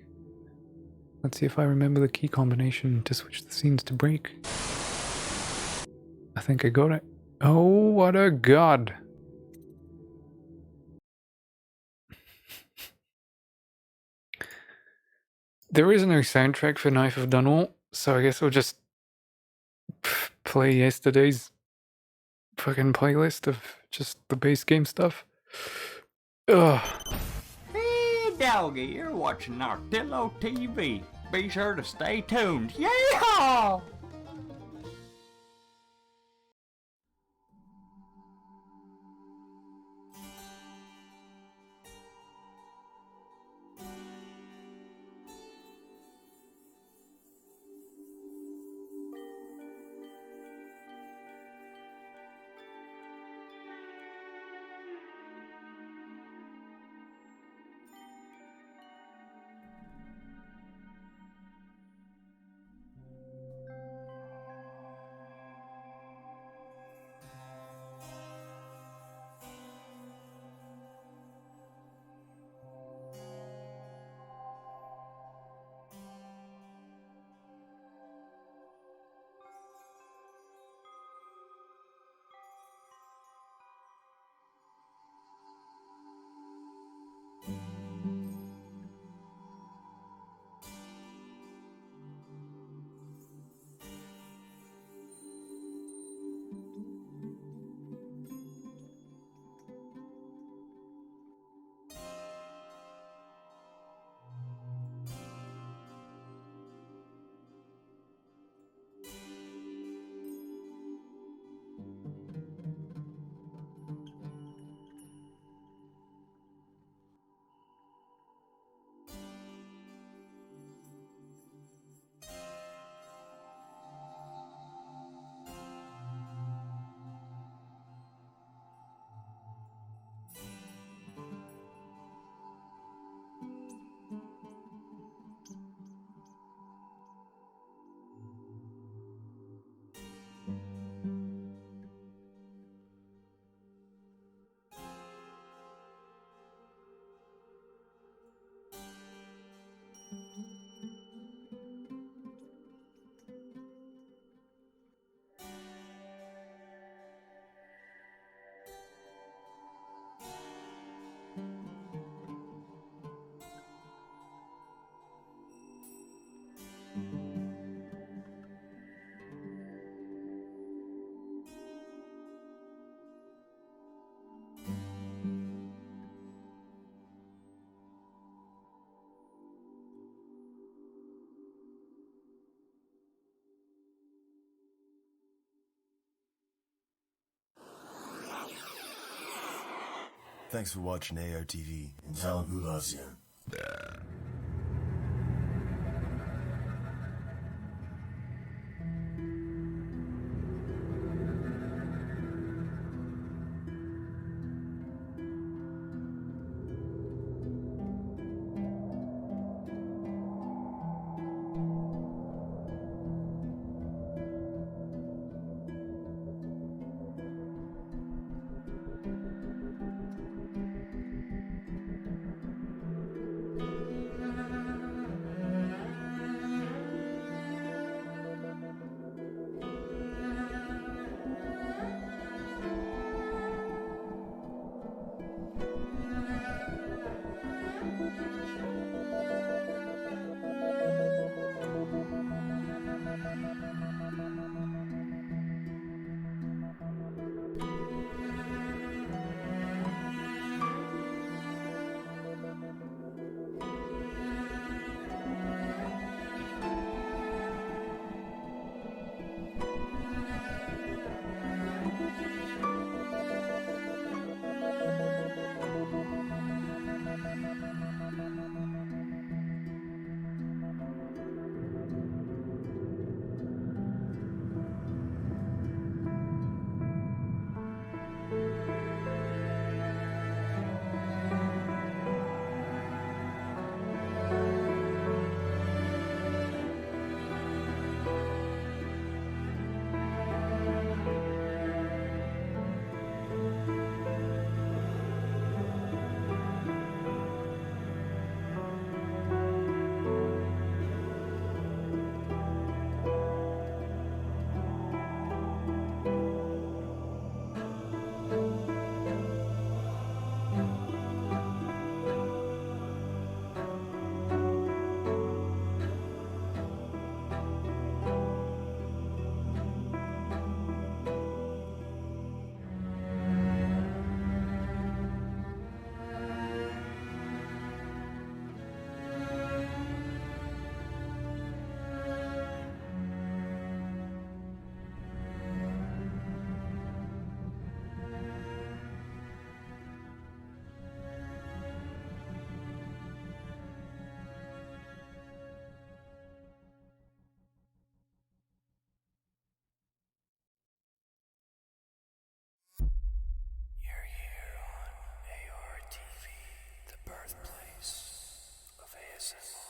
Let's see if I remember the key combination to switch the scenes to break. I think I got it. Oh, what a god. There is no soundtrack for Knife of Dunwall, so I guess I'll just play yesterday's fucking playlist of just the base game stuff. Ugh. Hey, doggy, you're watching Arttillo TV. Be sure to stay tuned. Yeehaw! Thanks for watching ARTV, and tell 'em who loves you. You're here on ARTV, the birthplace of ASMR.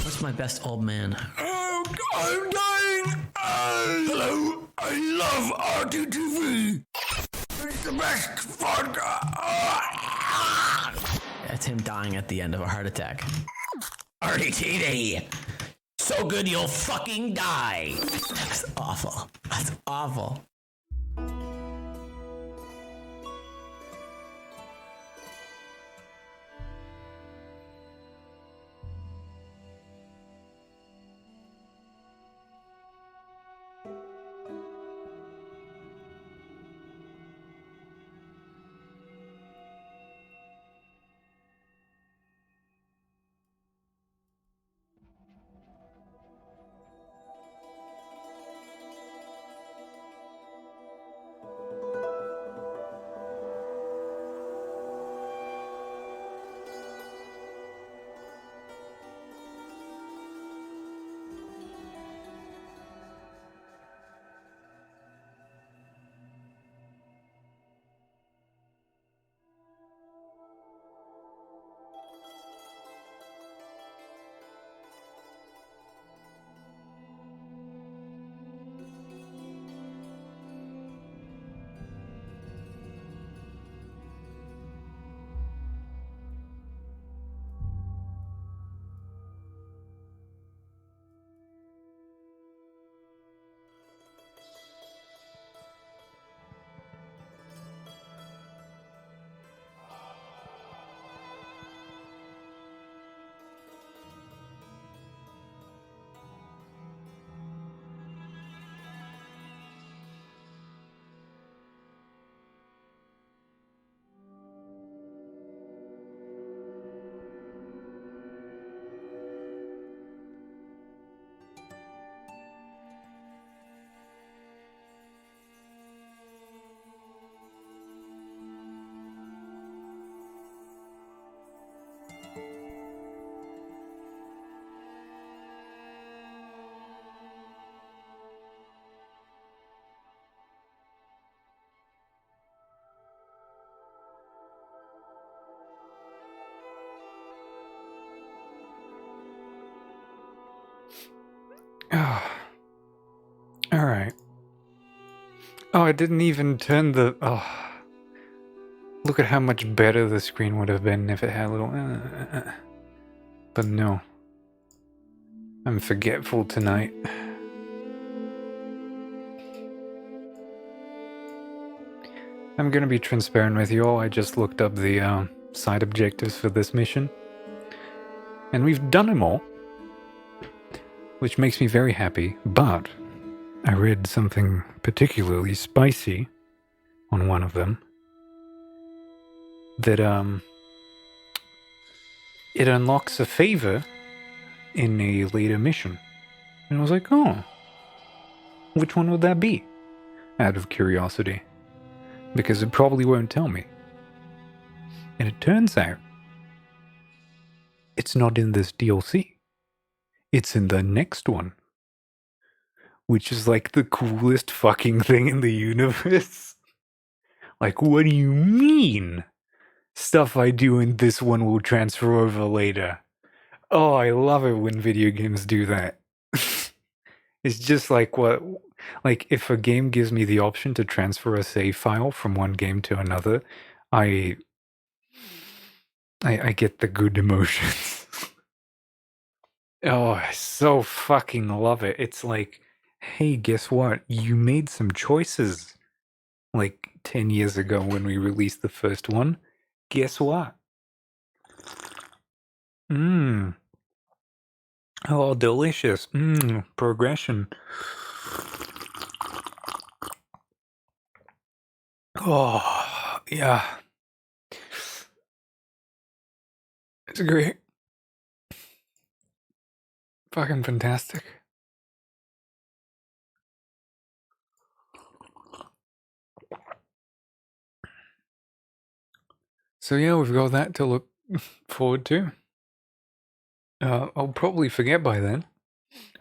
What's my best old man? Oh, I'm dying! Hello, I love ARTV. It's the best podcast. That's him dying at the end of a heart attack. ARTV. So good you'll fucking die. That's awful. That's awful. Alright. Oh, I didn't even turn the... Oh. Look at how much better the screen would have been if it had a little... But no. I'm forgetful tonight. I'm gonna be transparent with you all. I just looked up the side objectives for this mission. And we've done them all. Which makes me very happy. But I read something particularly spicy on one of them. That it unlocks a favor in a later mission. And I was like, oh, which one would that be? Out of curiosity. Because it probably won't tell me. And it turns out, it's not in this DLC. It's in the next one. Which is like the coolest fucking thing in the universe. Like, what do you mean? Stuff I do in this one will transfer over later. Oh, I love it when video games do that. It's just like what... Like, if a game gives me the option to transfer a save file from one game to another, I get the good emotions. Oh, I so fucking love it. It's like, hey, guess what? You made some choices. Like, 10 years ago when we released the first one. Guess what? Oh, delicious. Progression. Oh, yeah. It's great. Fucking fantastic. So yeah, we've got that to look forward to. I'll probably forget by then.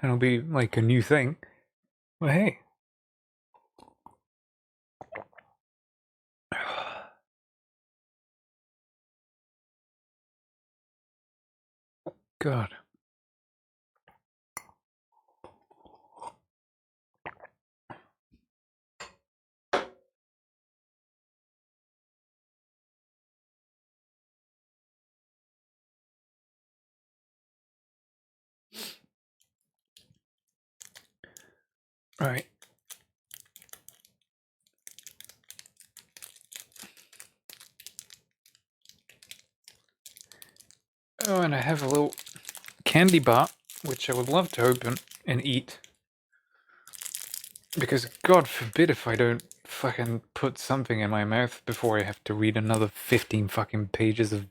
And it'll be like a new thing. But hey. God. Right. Oh, and I have a little candy bar, which I would love to open and eat. Because God forbid if I don't fucking put something in my mouth before I have to read another 15 fucking pages of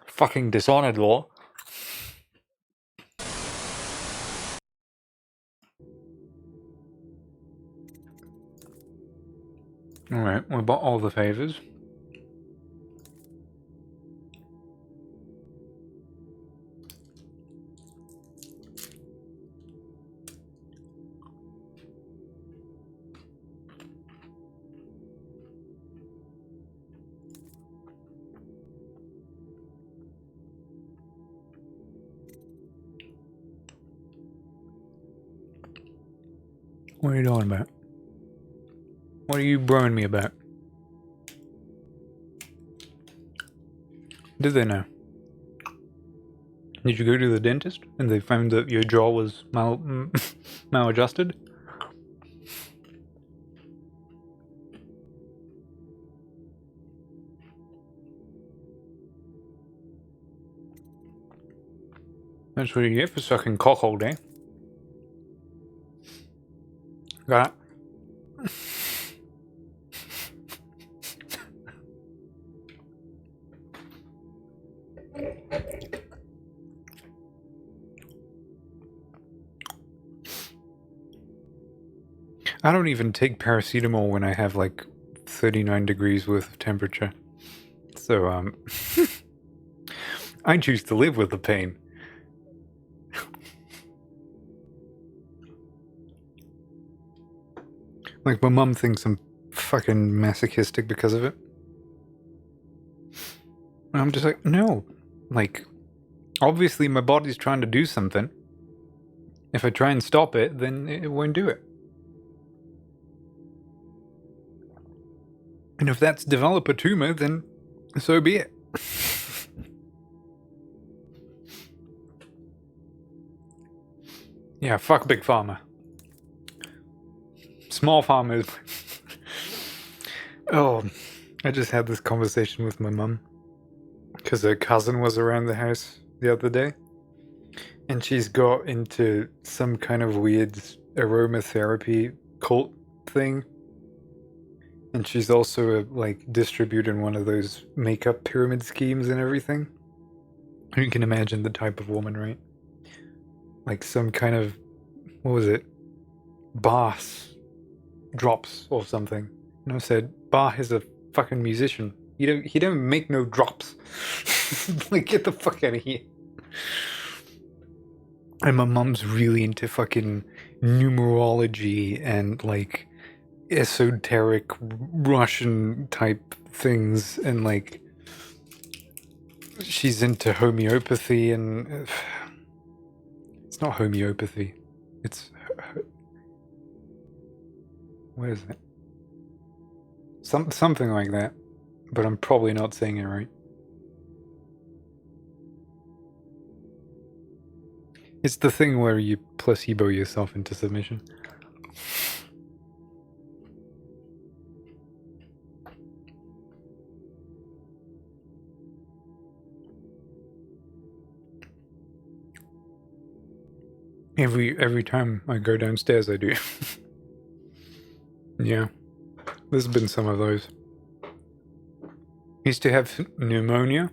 fucking Dishonored lore. Alright, we bought all the favors. What are you talking about? What are you broing me about? Did they know? Did you go to the dentist and they found that your jaw was maladjusted? That's what you get for sucking cock all day. Got it? I don't even take paracetamol when I have like 39 degrees worth of temperature. So, I choose to live with the pain. Like, my mum thinks I'm fucking masochistic because of it. And I'm just like, no. Like, obviously my body's trying to do something. If I try and stop it, then it won't do it. And if that's develop a tumor, then so be it. Yeah, fuck Big Pharma. Small Pharma is... Oh, I just had this conversation with my mum. Because her cousin was around the house the other day. And she's got into some kind of weird aromatherapy cult thing. And she's also like distributing one of those makeup pyramid schemes and everything. You can imagine the type of woman, right? Like some kind of, what was it? Bass drops or something. And I said, Bah is a fucking musician. He don't make no drops. Like, get the fuck out of here. And my mum's really into fucking numerology and like esoteric Russian type things, and like she's into homeopathy, and it's not homeopathy, it's what is it? Something like that, but I'm probably not saying it right. It's the thing where you placebo yourself into submission. Every time I go downstairs I do. Yeah. There's been some of those. Used to have pneumonia.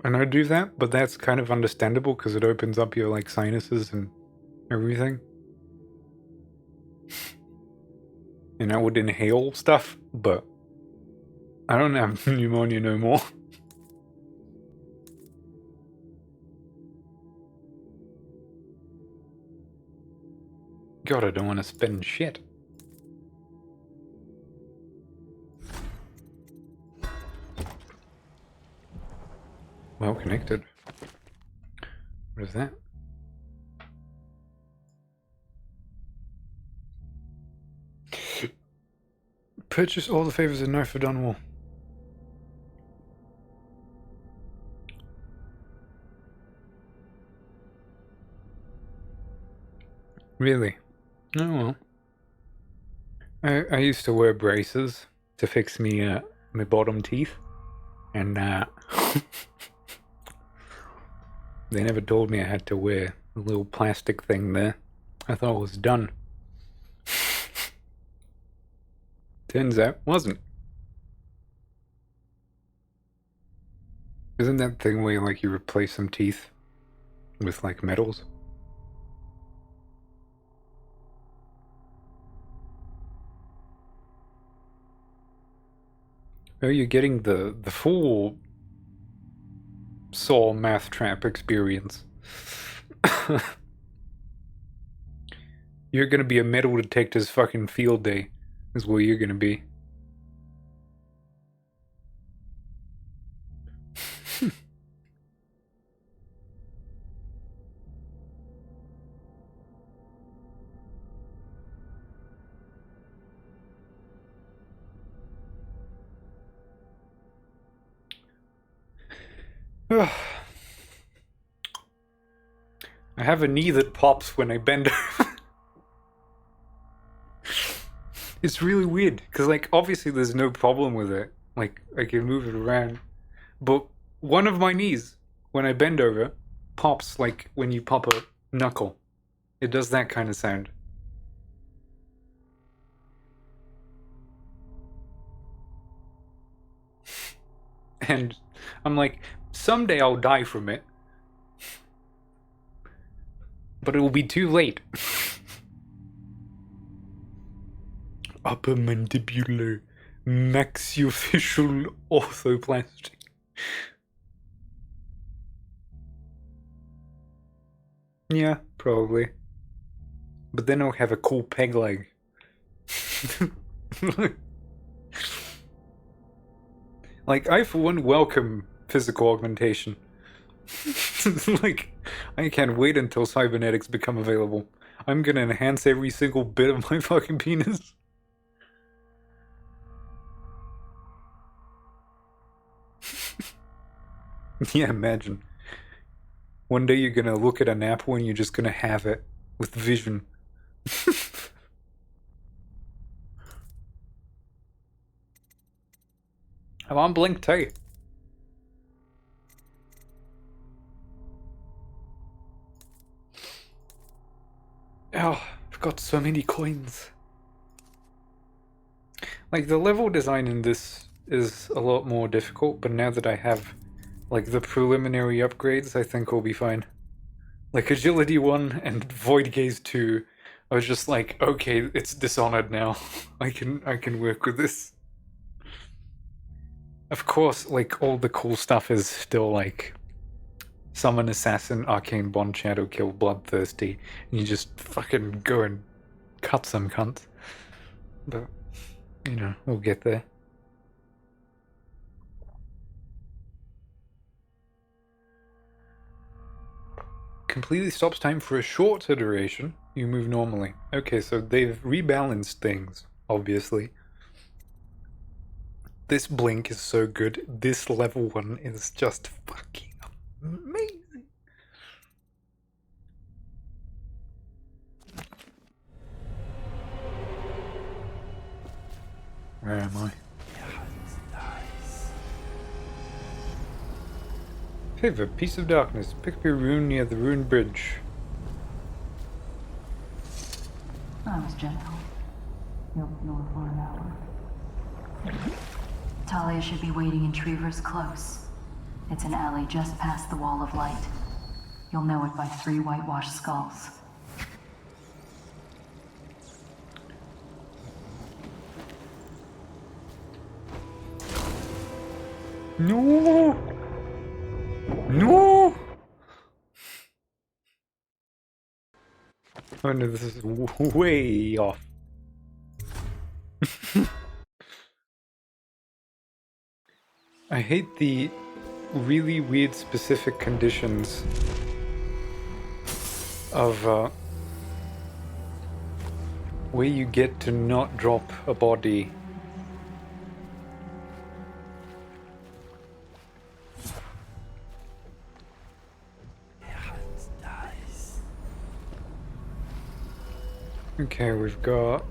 And I do that, but that's kind of understandable because it opens up your like sinuses and everything. And I would inhale stuff, but I don't have pneumonia no more. God, I don't want to spend shit. Well connected. What is that? Purchase all the favors of Knife for Dunwall. Really? Oh well. I used to wear braces to fix me my bottom teeth, and they never told me I had to wear a little plastic thing there. I thought it was done. Turns out wasn't. Isn't that thing where like you replace some teeth with like metals? Oh, you're getting the full Saw math trap experience. You're gonna be a metal detector's fucking field day, is what you're gonna be. I have a knee that pops when I bend over. It's really weird, because like obviously there's no problem with it. Like I can move it around. But one of my knees, when I bend over, pops like when you pop a knuckle. It does that kind of sound. And I'm like, someday I'll die from it. But it will be too late. Upper mandibular maxillofacial orthoplasty. Yeah, probably. But then I'll have a cool peg leg. Like, I for one welcome physical augmentation. Like, I can't wait until cybernetics become available. I'm gonna enhance every single bit of my fucking penis. Yeah, imagine. One day you're gonna look at an apple and you're just gonna have it with vision. I'm on Blink too. Oh, I've got so many coins. Like, the level design in this is a lot more difficult, but now that I have, like, the preliminary upgrades, I think we'll be fine. Like, Agility 1 and Void Gaze 2, I was just like, okay, it's Dishonored now. I can work with this. Of course, like, all the cool stuff is still, like, Summon Assassin, Arcane Bond, Shadow Kill, Bloodthirsty, and you just fucking go and cut some cunts. But, you know, we'll get there. Completely stops time for a shorter duration. You move normally. Okay, so they've rebalanced things, obviously. This blink is so good. This level 1 is just fucking amazing. Where am I? Favor, Piece of Darkness. Pick up your rune near the ruined bridge. I was gentle. You'll ignore for an hour. Talia should be waiting in Trevor's Close. It's an alley just past the Wall of Light. You'll know it by 3 whitewashed skulls. No! No! Oh no, this is way off. I hate the really weird specific conditions of where you get to not drop a body. Okay, we've got...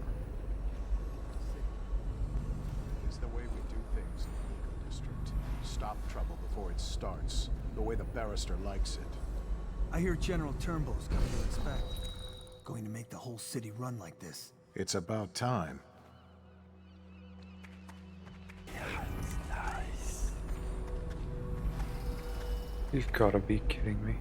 It's the way we do things in the Eco District. Stop trouble before it starts. The way the barrister likes it. I hear General Turnbull's coming to inspect. Going to make the whole city run like this. It's about time. You've gotta be kidding me.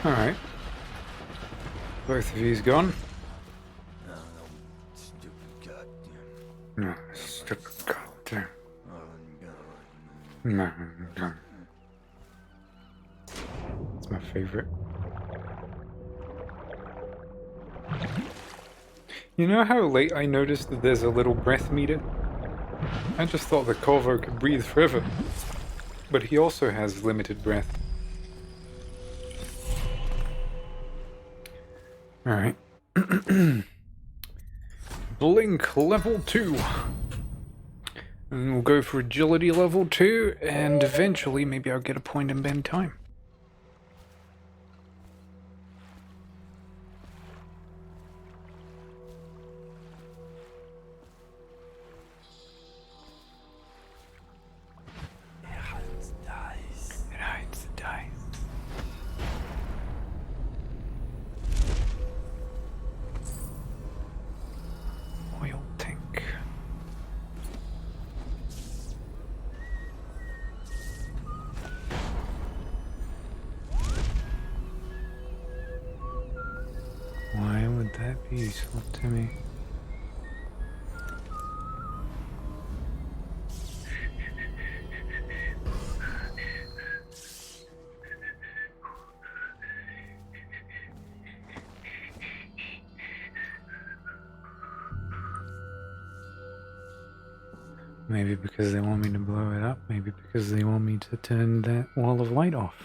Alright. Both of you's gone. No, stupid goddamn. No, no. It's my favorite. You know how late I noticed that there's a little breath meter? I just thought that Corvo could breathe forever. But he also has limited breath. Alright. Blink level 2. And we'll go for agility level 2, and eventually maybe I'll get a point and bend time. It hides the dice. Oil tank. Why would that be useful to me? Maybe because they want me to blow it up, maybe because they want me to turn that wall of light off.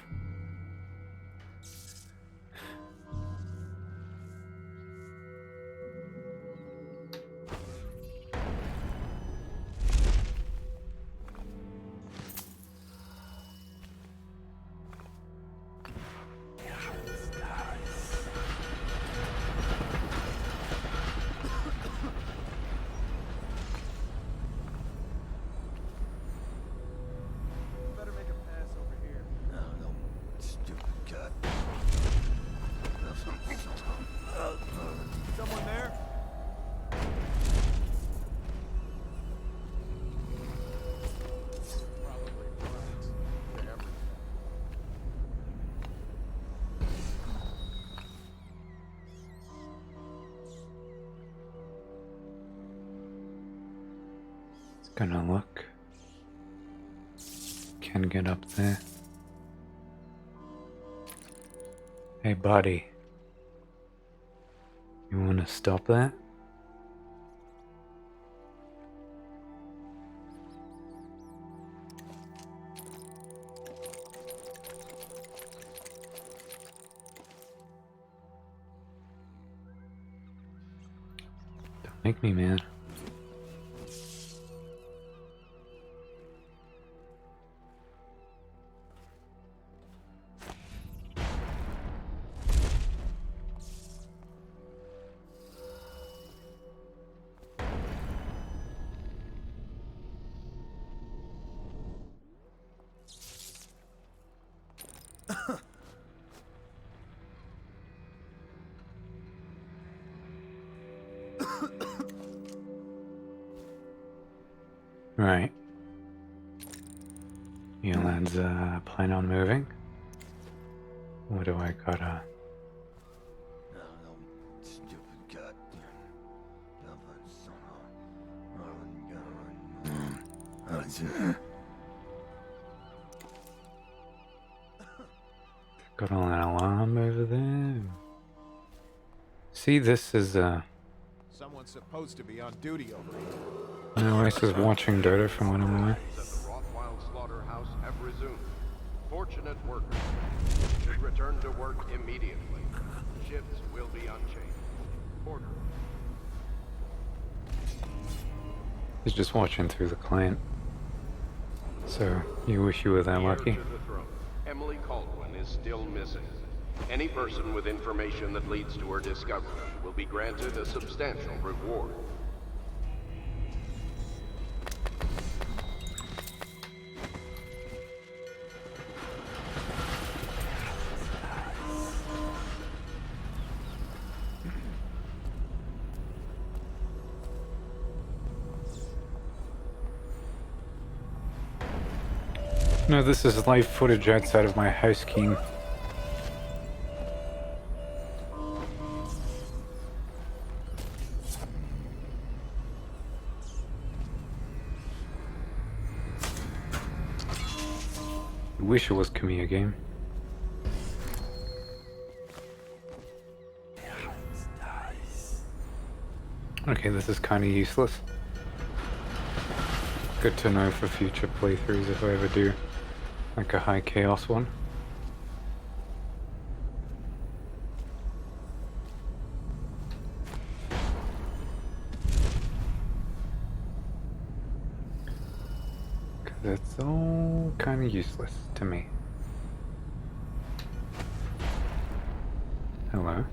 Someone there? Probably right. To everything. It's gonna look. Can get up there. Hey, buddy. You wanna stop that? Don't make me mad. Right. You lads plan on moving? What do I gotta... Got an alarm over there. See, this is Someone's supposed to be on duty over here. no, I was watching Dota from when I'm away. At the Rothwild slaughterhouse have resumed. Fortunate workers should return to work immediately. Shifts will be unchanged. Order. He's just watching through the client. So, you wish you were that lucky. Heir to the throne, Emily Caldwin is still missing. Any person with information that leads to her discovery will be granted a substantial reward. No, this is live footage outside of my house, Keen. Wish it was Kamiya game. Okay, this is kind of useless. Good to know for future playthroughs if I ever do like a high chaos one. Because it's all kind of useless to me. Hello?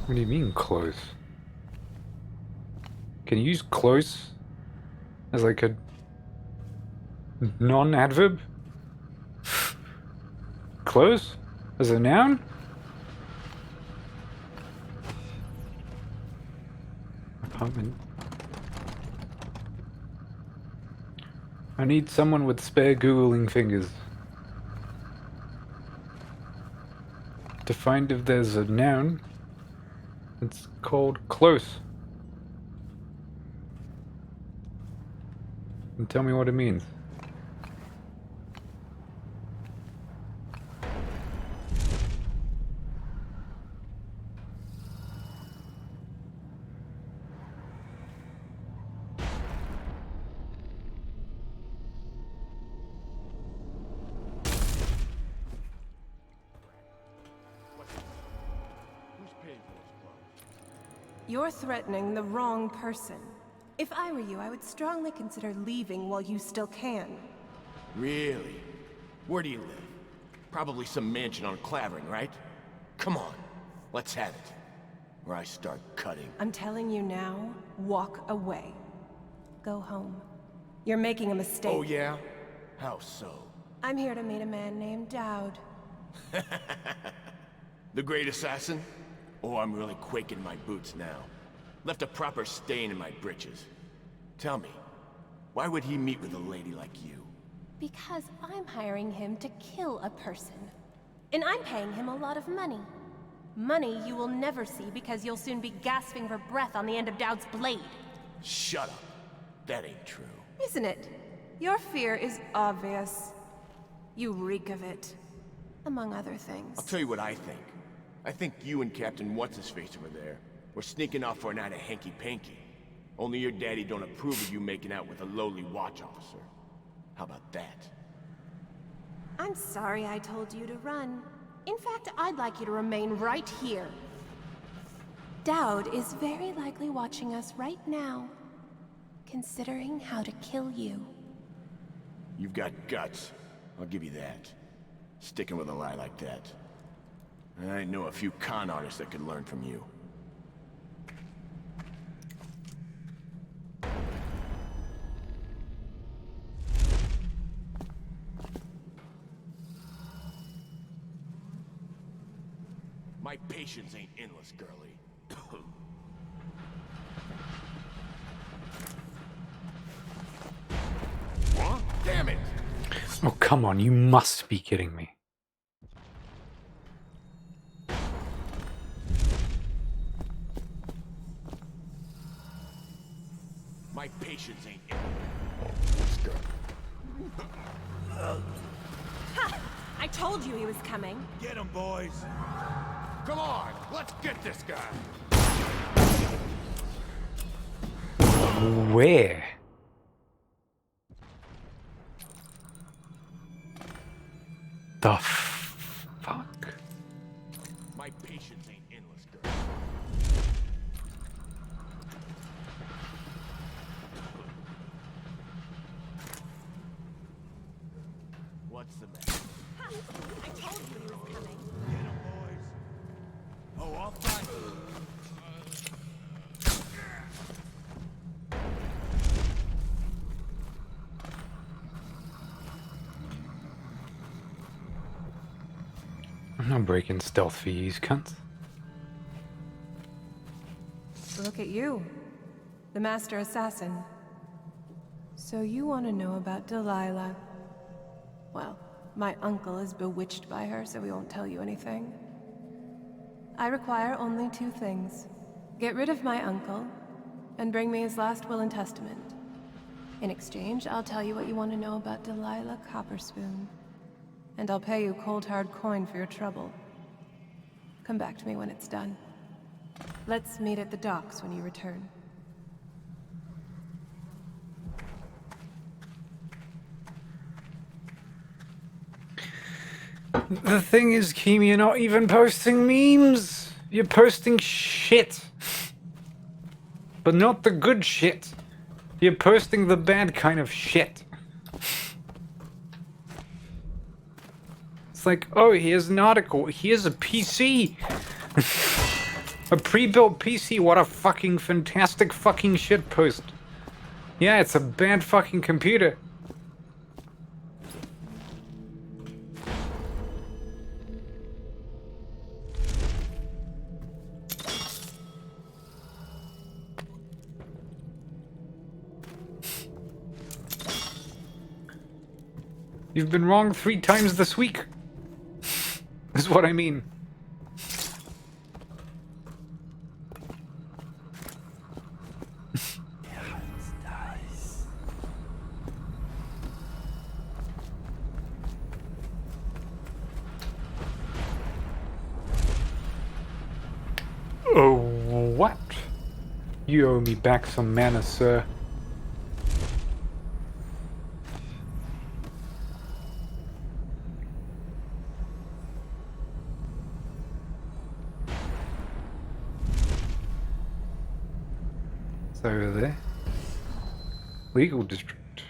What do you mean close? Can you use close as like a non-adverb? Close? As a noun? Apartment. I need someone with spare Googling fingers to find if there's a noun. It's called close. And tell me what it means. You're threatening the wrong person. If I were you, I would strongly consider leaving while you still can. Really? Where do you live? Probably some mansion on Clavering, right? Come on, let's have it. Or I start cutting. I'm telling you now, walk away. Go home. You're making a mistake. Oh yeah? How so? I'm here to meet a man named Dowd. The great assassin? Oh, I'm really quaking my boots now. Left a proper stain in my britches. Tell me, why would he meet with a lady like you? Because I'm hiring him to kill a person. And I'm paying him a lot of money. Money you will never see because you'll soon be gasping for breath on the end of Dowd's blade. Shut up. That ain't true. Isn't it? Your fear is obvious. You reek of it. Among other things. I'll tell you what I think. I think you and Captain What's-His-Face over there were sneaking off for a night of hanky-panky. Only your daddy don't approve of you making out with a lowly watch officer. How about that? I'm sorry I told you to run. In fact, I'd like you to remain right here. Dowd is very likely watching us right now, considering how to kill you. You've got guts. I'll give you that. Sticking with a lie like that. I know a few con artists that could learn from you. My patience ain't endless, girlie. What? Damn it! Oh, come on, you must be kidding me. My patience ain't endless, girl. Ha! I told you he was coming. Get him, boys! Come on, let's get this guy! Where? The fuck? My patience ain't endless, girl. What's the matter? Ha! I told you he was coming. Get him, boys! Oh, I'll find you! I'm not breaking stealth for you, cunts. Look at you, the master assassin. So you want to know about Delilah? Well, my uncle is bewitched by her, so we won't tell you anything. I require only 2 things. Get rid of my uncle, and bring me his last will and testament. In exchange, I'll tell you what you want to know about Delilah Copperspoon. And I'll pay you cold hard coin for your trouble. Come back to me when it's done. Let's meet at the docks when you return. The thing is, Keem, you're not even posting memes. You're posting shit. But not the good shit. You're posting the bad kind of shit. It's like, oh, here's an article. Here's a PC. A pre-built PC. What a fucking fantastic fucking shit post. Yeah, it's a bad fucking computer. You've been wrong 3 times this week. Is what I mean. Oh, what? You owe me back some mana, sir. It's over there. Legal district.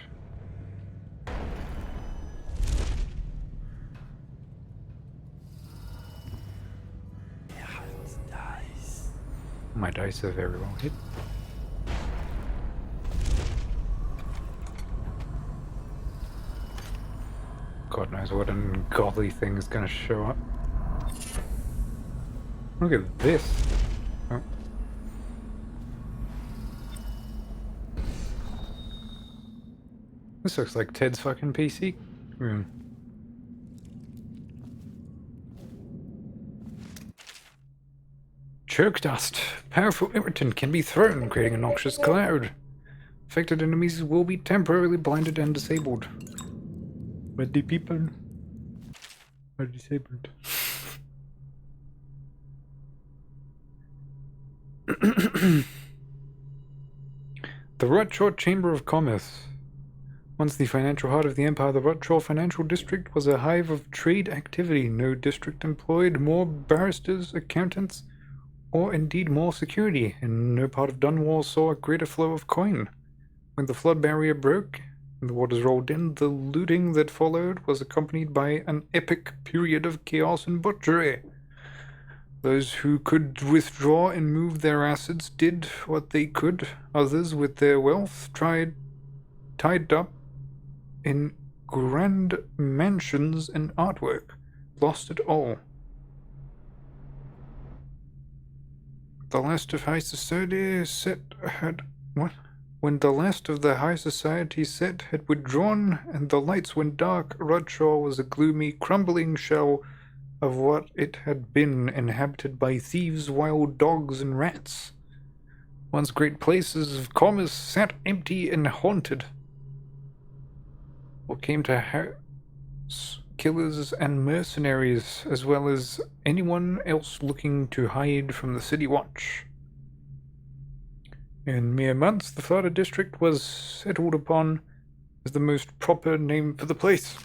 My dice are very well hit. God knows what ungodly thing is going to show up. Look at this. Oh. This looks like Ted's fucking PC room. Choke dust. Powerful irritant can be thrown, creating a noxious cloud. Affected enemies will be temporarily blinded and disabled. But the people are disabled. The Rutshore Chamber of Commerce. Once the financial heart of the empire, the Rutshore Financial District was a hive of trade activity. No district employed more barristers, accountants, or indeed more security, and no part of Dunwall saw a greater flow of coin. When the flood barrier broke and the waters rolled in, the looting that followed was accompanied by an epic period of chaos and butchery. Those who could withdraw and move their assets did what they could. Others, with their wealth tied up in grand mansions and artwork, lost it all. The last of high society When the last of the high society set had withdrawn and the lights went dark, Rutshore was a gloomy, crumbling shell of what it had been, inhabited by thieves, wild dogs, and rats. Once great places of commerce sat empty and haunted. What came to house killers and mercenaries, as well as anyone else looking to hide from the city watch. In mere months, the Florida District was settled upon as the most proper name for the place.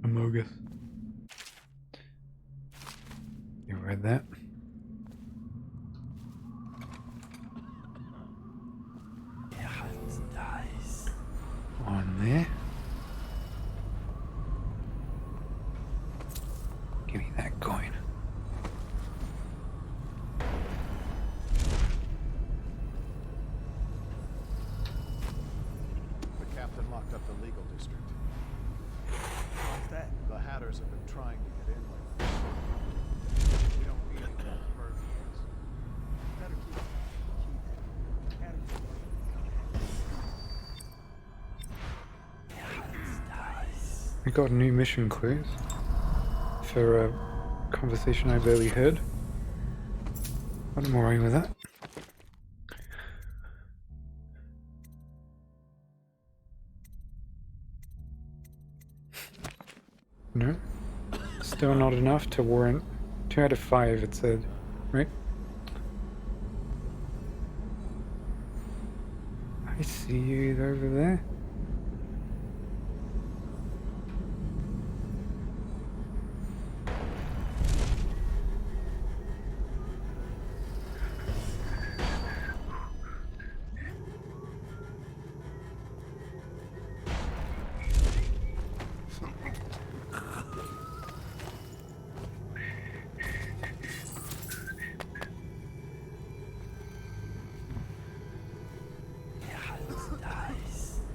Amogus. You read that? On there. Give me that coin. The captain locked up the legal district. How's that? The Hatters have been trying to get in lately. We don't need any more perviers. Better keep the key there. We got new mission clues for a conversation I barely heard. But I'm alright with that. No, still not enough to warrant 2 out of 5, it said, right? I see you over there.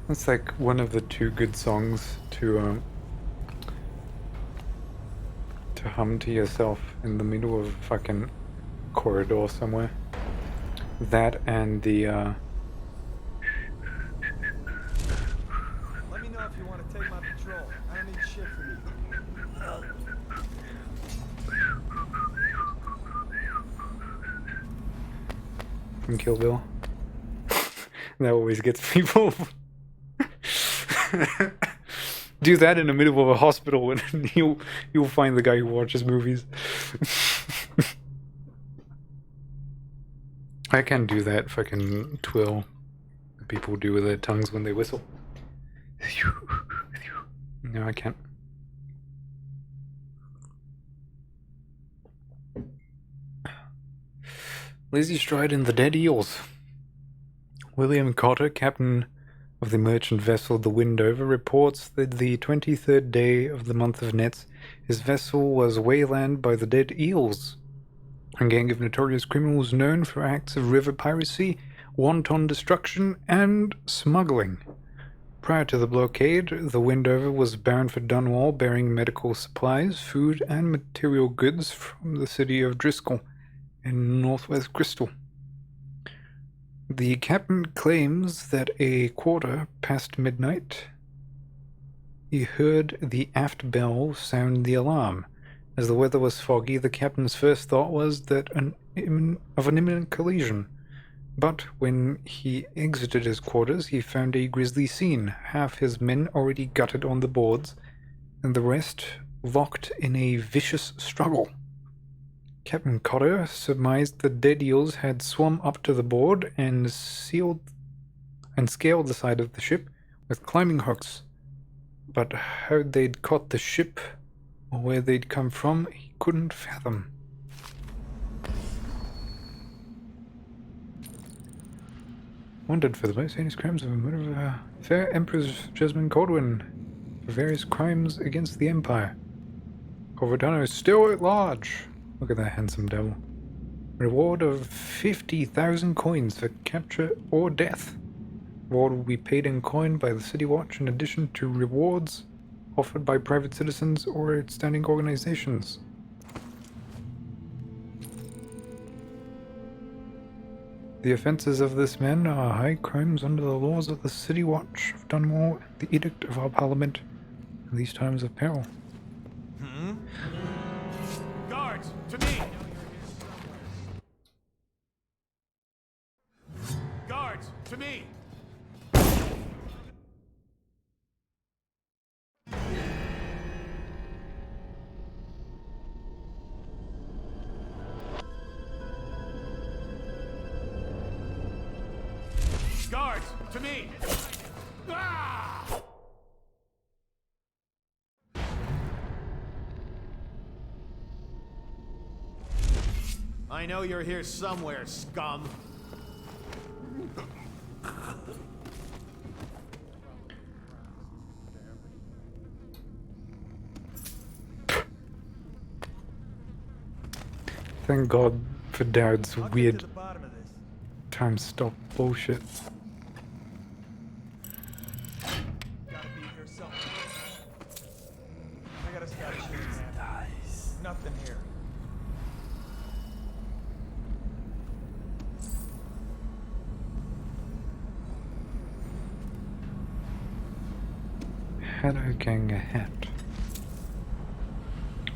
It's like one of the 2 good songs to hum to yourself in the middle of a fucking corridor somewhere. that and the Let me know if you want to take my patrol. I don't need shit from you. from Kill Bill. That always gets people. Do that in the middle of a hospital and you'll find the guy who watches movies. I can do that fucking twill people do with their tongues when they whistle. No, I can't. Lazy Stride and the Dead Eels. William Cotter, captain of the merchant vessel the Windover, reports that the 23rd day of the month of Nets, his vessel was waylanded by the Dead Eels, a gang of notorious criminals known for acts of river piracy, wanton destruction, and smuggling. Prior to the blockade, the Windover was bound for Dunwall, bearing medical supplies, food, and material goods from the city of Driscoll in northwest Crystal. The captain claims that a quarter past midnight, he heard the aft bell sound the alarm. As the weather was foggy, the captain's first thought was that of an imminent collision. But when he exited his quarters, he found a grisly scene. Half his men already gutted on the boards, and the rest locked in a vicious struggle. Captain Cotter surmised the Dead Eels had swum up to the board and scaled the side of the ship with climbing hooks. But how they'd caught the ship or where they'd come from, he couldn't fathom. Wanted for the most heinous crimes of a murder of fair Empress Jasmine Caldwin for various crimes against the Empire. Corvidano is still at large. Look at that handsome devil. Reward of 50,000 coins for capture or death. Reward will be paid in coin by the City Watch in addition to rewards offered by private citizens or outstanding organizations. The offenses of this man are high crimes under the laws of the City Watch of Dunwall, the edict of our Parliament, in these times of peril. Guards, to me! Guards, to me! Guards, to me! Ah! I know you're here somewhere, scum. Thank God for Dad's weird time stop bullshit. Gotta be here somewhere. I gotta stop shooting, man. Nothing here. Haddo Gang a hat.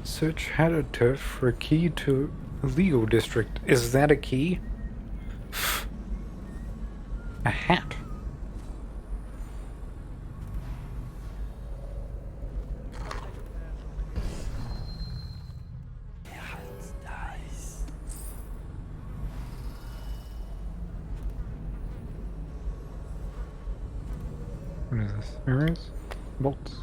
Search Haddo Turf for a key to a legal district. Is that a key? A hat. What is this? Mirrors? Bolts?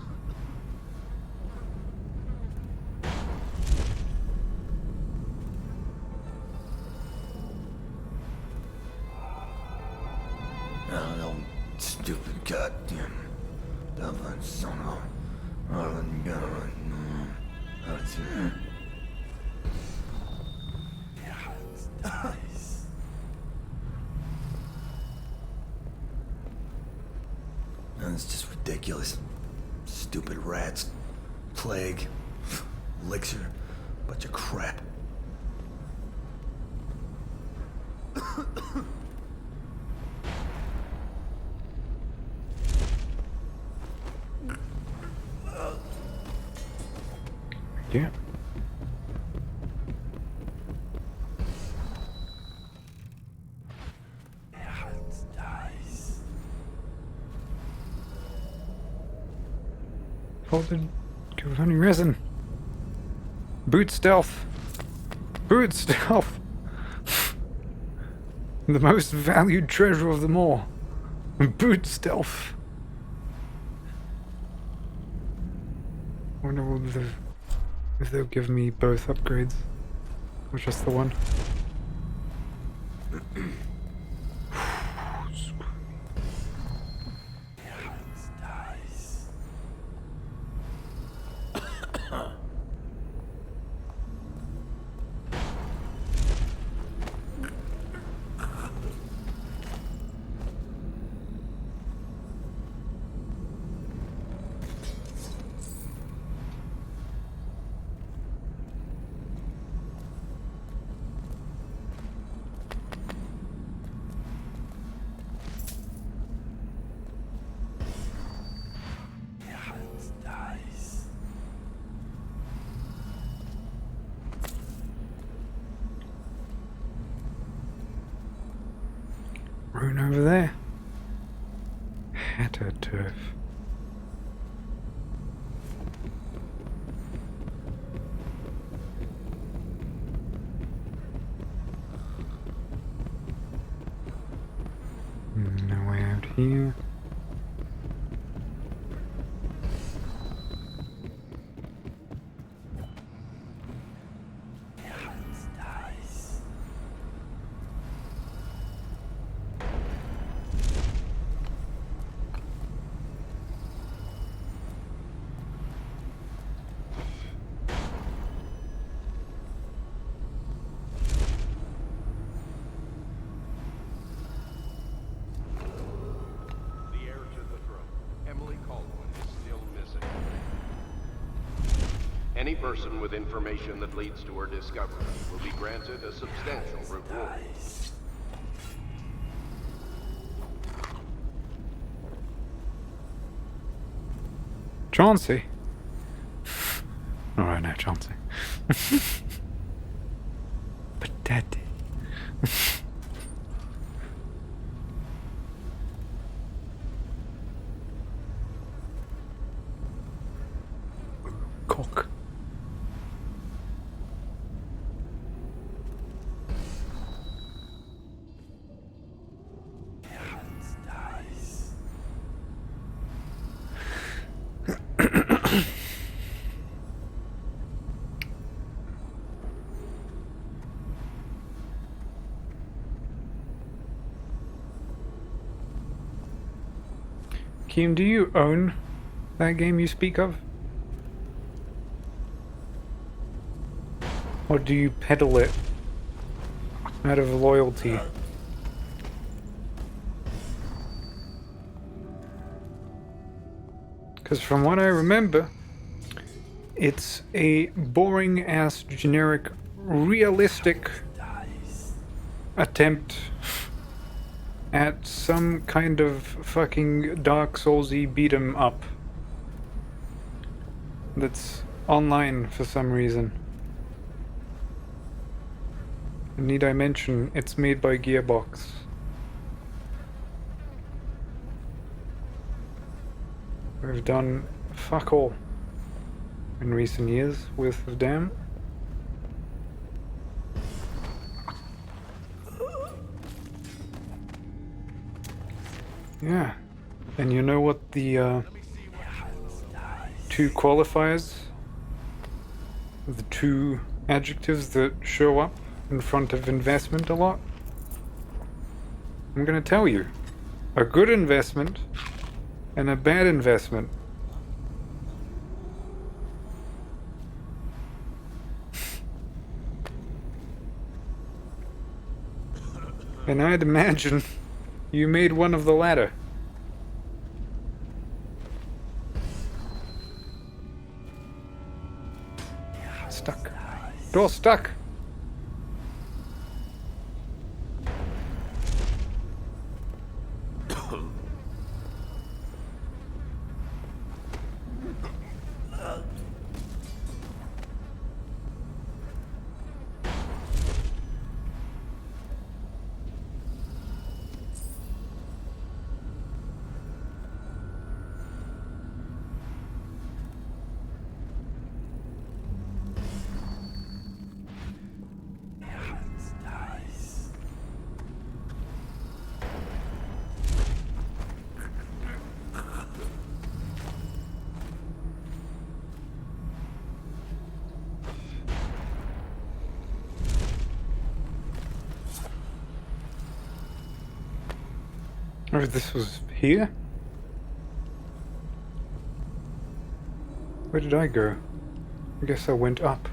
Oh, stupid goddamn Dublin son of That's just ridiculous. Stupid rats. Plague. Elixir. Bunch of crap. Yeah. Folded Giovanni resin. Boot stealth. Boot stealth. The most valued treasure of them all. Boot stealth. Wonder if they'll give me both upgrades. Or just the one. Rune over there. Hatter turf. No way out here. Any person with information that leads to her discovery will be granted a substantial reward. Chauncey. Alright now, Chauncey. Pathetic. Cock. Kim, do you own that game you speak of? Or do you peddle it out of loyalty? Because from what I remember, it's a boring-ass, generic, realistic attempt at some kind of fucking Dark Souls-y beat-em-up that's online for some reason. And need I mention, it's made by Gearbox. We've done fuck all in recent years with them. Yeah, and you know what the two qualifiers, the two adjectives that show up in front of investment a lot? I'm gonna tell you. A good investment and a bad investment. And I'd imagine you made one of the latter. Stuck. Door stuck. Oh, this was here? Where did I go? I guess I went up.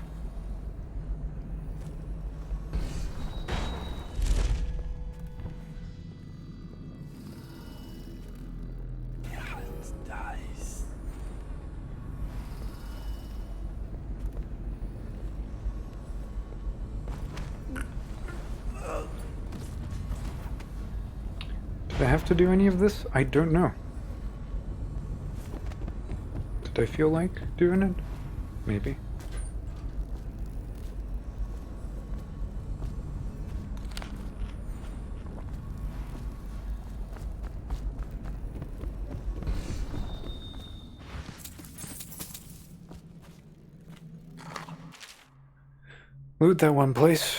Did I have to do any of this? I don't know. Did I feel like doing it? Maybe. Loot that one place.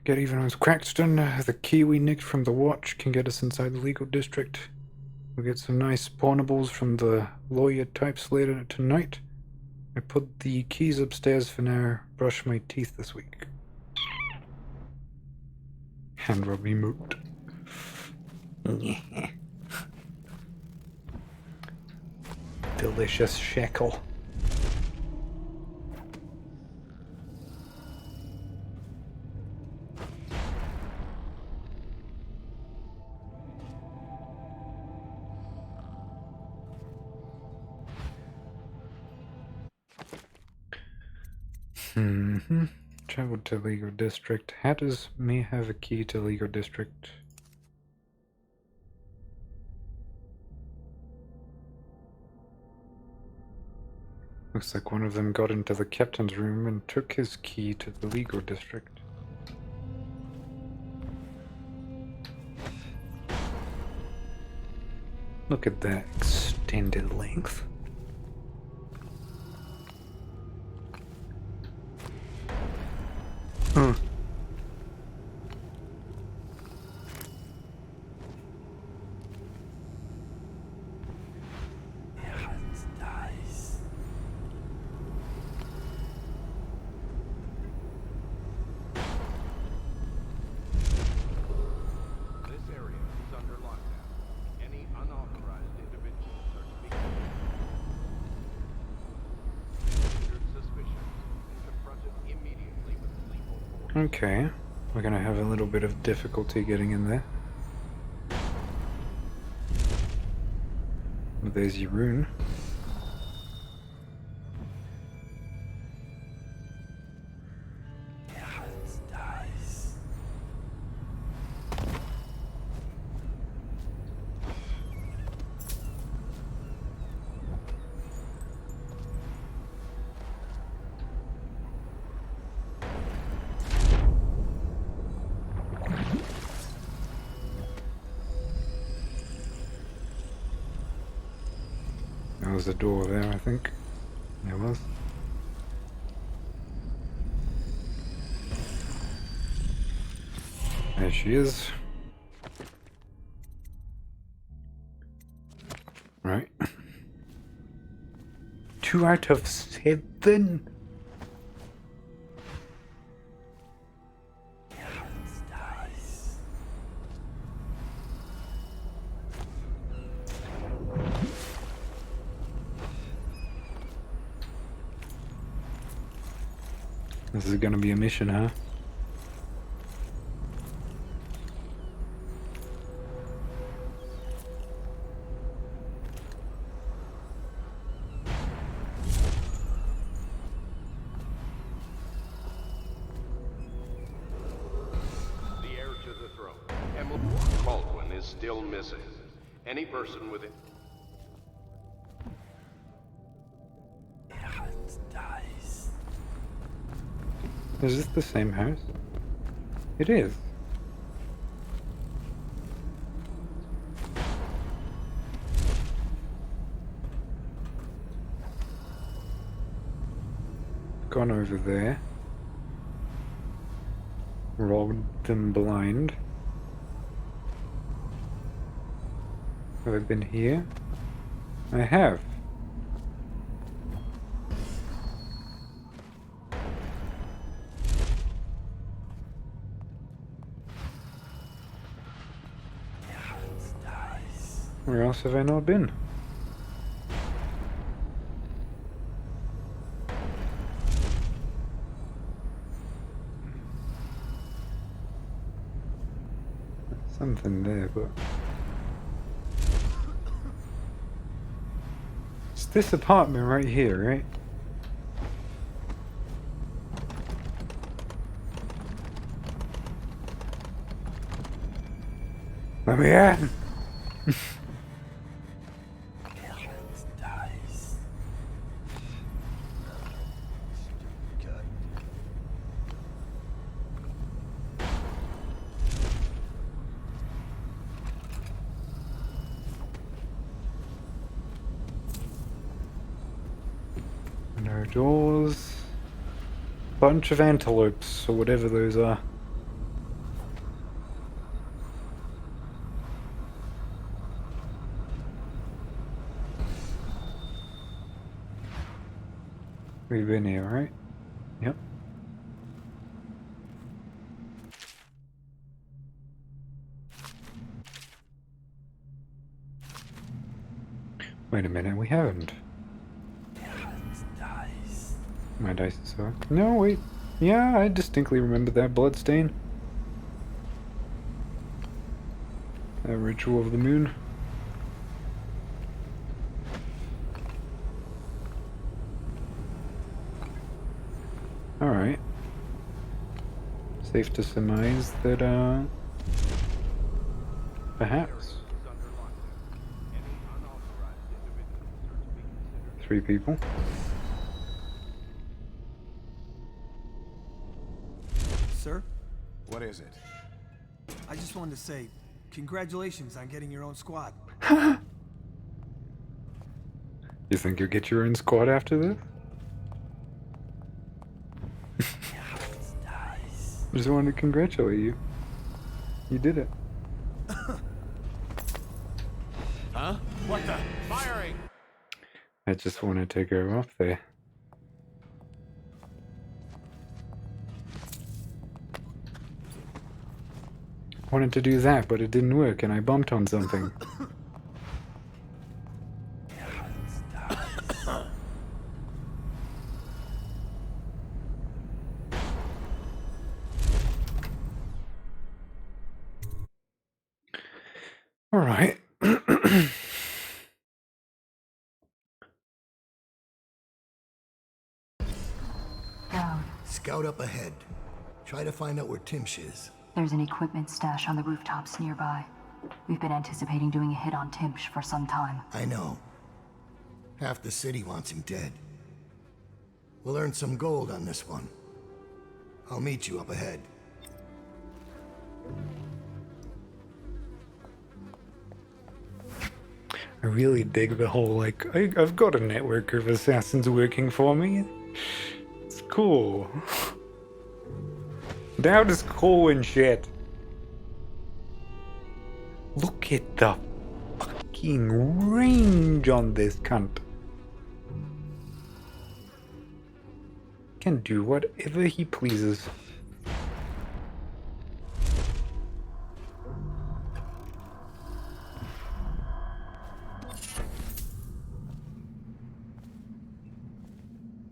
Get even with Crackston. The key we nicked from the watch can get us inside the legal district. We'll get some nice spawnables from the lawyer types later tonight. I put the keys upstairs for now. Brush my teeth this week. Hand rub emote. Delicious shekel. Travel to legal district. Hatters may have a key to legal district. Looks like one of them got into the captain's room and took his key to the legal district. Look at that extended length. Huh. Okay, we're gonna have a little bit of difficulty getting in there. Well, there's your rune. There was a door there, I think. There was. There she is. Right. 2 out of 7. This is gonna be a mission, huh? The heir to the throne, Emily Baldwin, is still missing. Any person with it. Is this the same house? It is. Gone over there. Robbed them blind. Have I been here? I have. Where else have I not been? Something there, but... It's this apartment right here, right? Let me in! No doors. Bunch of antelopes, or whatever those are. We've been here, right? Yep. Wait a minute, we haven't. My dice suck. No, wait. Yeah, I distinctly remember that bloodstain. That ritual of the moon. Alright. Safe to surmise that, perhaps. 3 people. Sir? What is it? I just wanted to say, congratulations on getting your own squad. You think you'll get your own squad after this? I just wanted to congratulate you. You did it. Huh? What the? Firing! I just wanted to go up there. Wanted to do that, but it didn't work and I bumped on something. All right. Scout up ahead. Try to find out where Timsh is. There's an equipment stash on the rooftops nearby. We've been anticipating doing a hit on Timsh for some time. I know. Half the city wants him dead. We'll earn some gold on this one. I'll meet you up ahead. I really dig the whole, like, I've got a network of assassins working for me. It's cool. That is cool and shit. Look at the fucking range on this cunt. Can do whatever he pleases.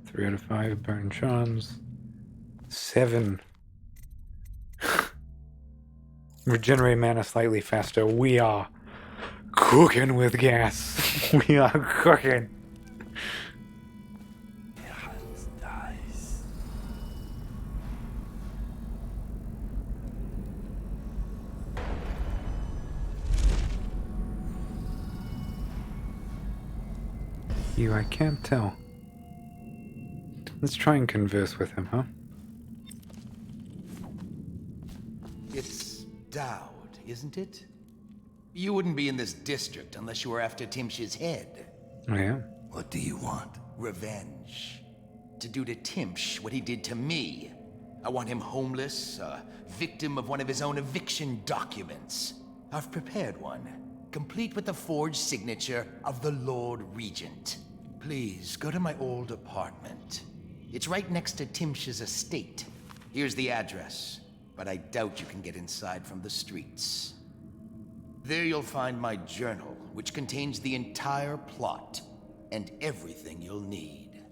Three out of 5 burn charms. 7. Regenerate mana slightly faster. We are cooking with gas. We are cooking. You, I can't tell. Let's try and converse with him, huh? It's Dowd, isn't it? You wouldn't be in this district unless you were after Timsh's head. I am. What do you want? Revenge. To do to Timsh what he did to me. I want him homeless, a victim of one of his own eviction documents. I've prepared one, complete with the forged signature of the Lord Regent. Please, go to my old apartment. It's right next to Timsh's estate. Here's the address, but I doubt you can get inside from the streets. There you'll find my journal, which contains the entire plot and everything you'll need.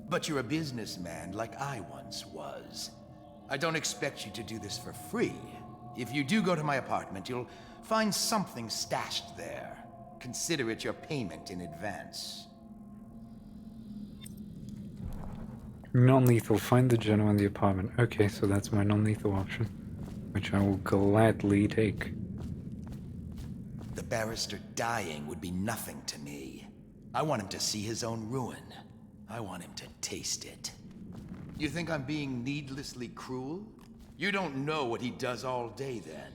But you're a businessman like I once was. I don't expect you to do this for free. If you do go to my apartment, you'll find something stashed there. Consider it your payment in advance. Non-lethal. Find the general in the apartment. Okay, so that's my non-lethal option, which I will gladly take. The barrister dying would be nothing to me. I want him to see his own ruin. I want him to taste it. You think I'm being needlessly cruel? You don't know what he does all day then.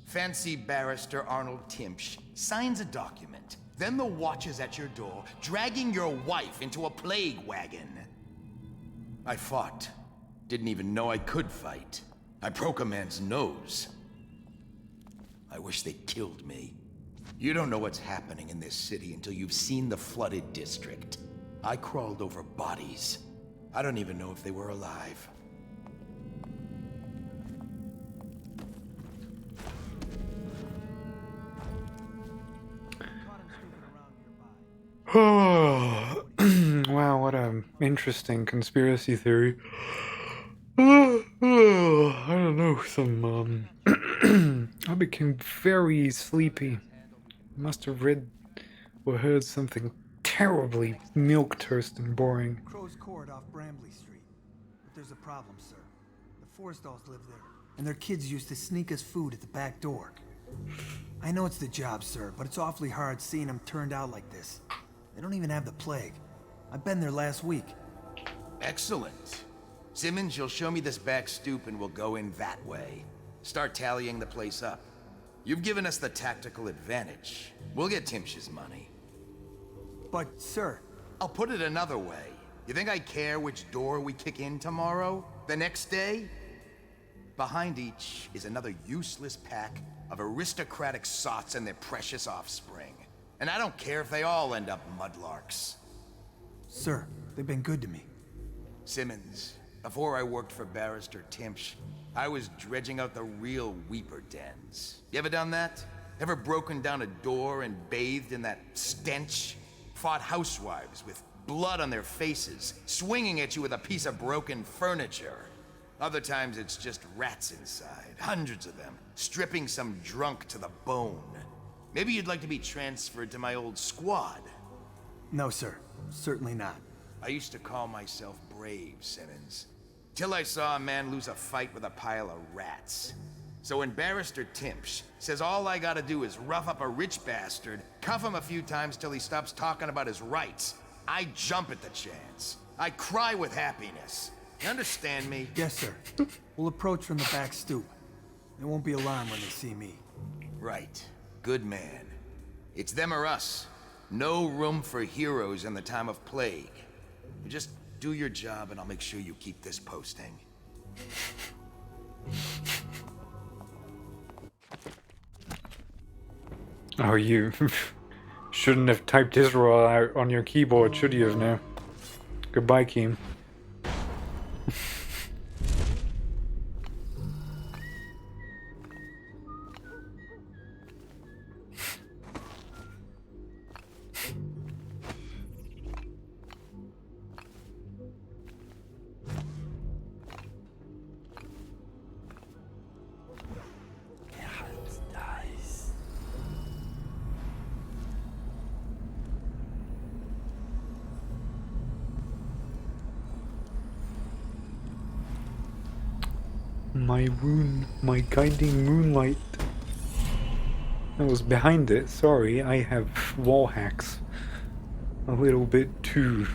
Fancy barrister Arnold Timpsch signs a document, then the watch is at your door, dragging your wife into a plague wagon. I fought. Didn't even know I could fight. I broke a man's nose. I wish they'd killed me. You don't know what's happening in this city until you've seen the flooded district. I crawled over bodies. I don't even know if they were alive. Oh, wow, what a interesting conspiracy theory. I don't know, I became very sleepy. Must have read or heard something terribly milquetoast and boring. Crow's Court off Bramley Street. But there's a problem, sir. The Forrestalls live there, and their kids used to sneak us food at the back door. I know it's the job, sir, but it's awfully hard seeing them turned out like this. They don't even have the plague. I've been there last week. Excellent. Simmons, you'll show me this back stoop and we'll go in that way. Start tallying the place up. You've given us the tactical advantage. We'll get Timpsch's money. But, sir... I'll put it another way. You think I care which door we kick in tomorrow? The next day? Behind each is another useless pack of aristocratic sots and their precious offspring. And I don't care if they all end up mudlarks. Sir, they've been good to me. Simmons, before I worked for Barrister Timpsch, I was dredging out the real Weeper dens. You ever done that? Ever broken down a door and bathed in that stench? Fought housewives with blood on their faces, swinging at you with a piece of broken furniture. Other times it's just rats inside, hundreds of them, stripping some drunk to the bone. Maybe you'd like to be transferred to my old squad. No, sir. Certainly not. I used to call myself brave, Simmons. Till I saw a man lose a fight with a pile of rats. So when Barrister Timpsch says all I gotta do is rough up a rich bastard, cuff him a few times till he stops talking about his rights, I jump at the chance. I cry with happiness. You understand me? Yes, sir. We'll approach from the back stoop. They won't be alarmed when they see me. Right. Good man. It's them or us. No room for heroes in the time of plague. You just do your job and I'll make sure you keep this posting. Oh, you shouldn't have typed Israel out on your keyboard, should you have now? Goodbye, Keem. My rune, my guiding moonlight. I was behind it, sorry, I have wall hacks. A little bit too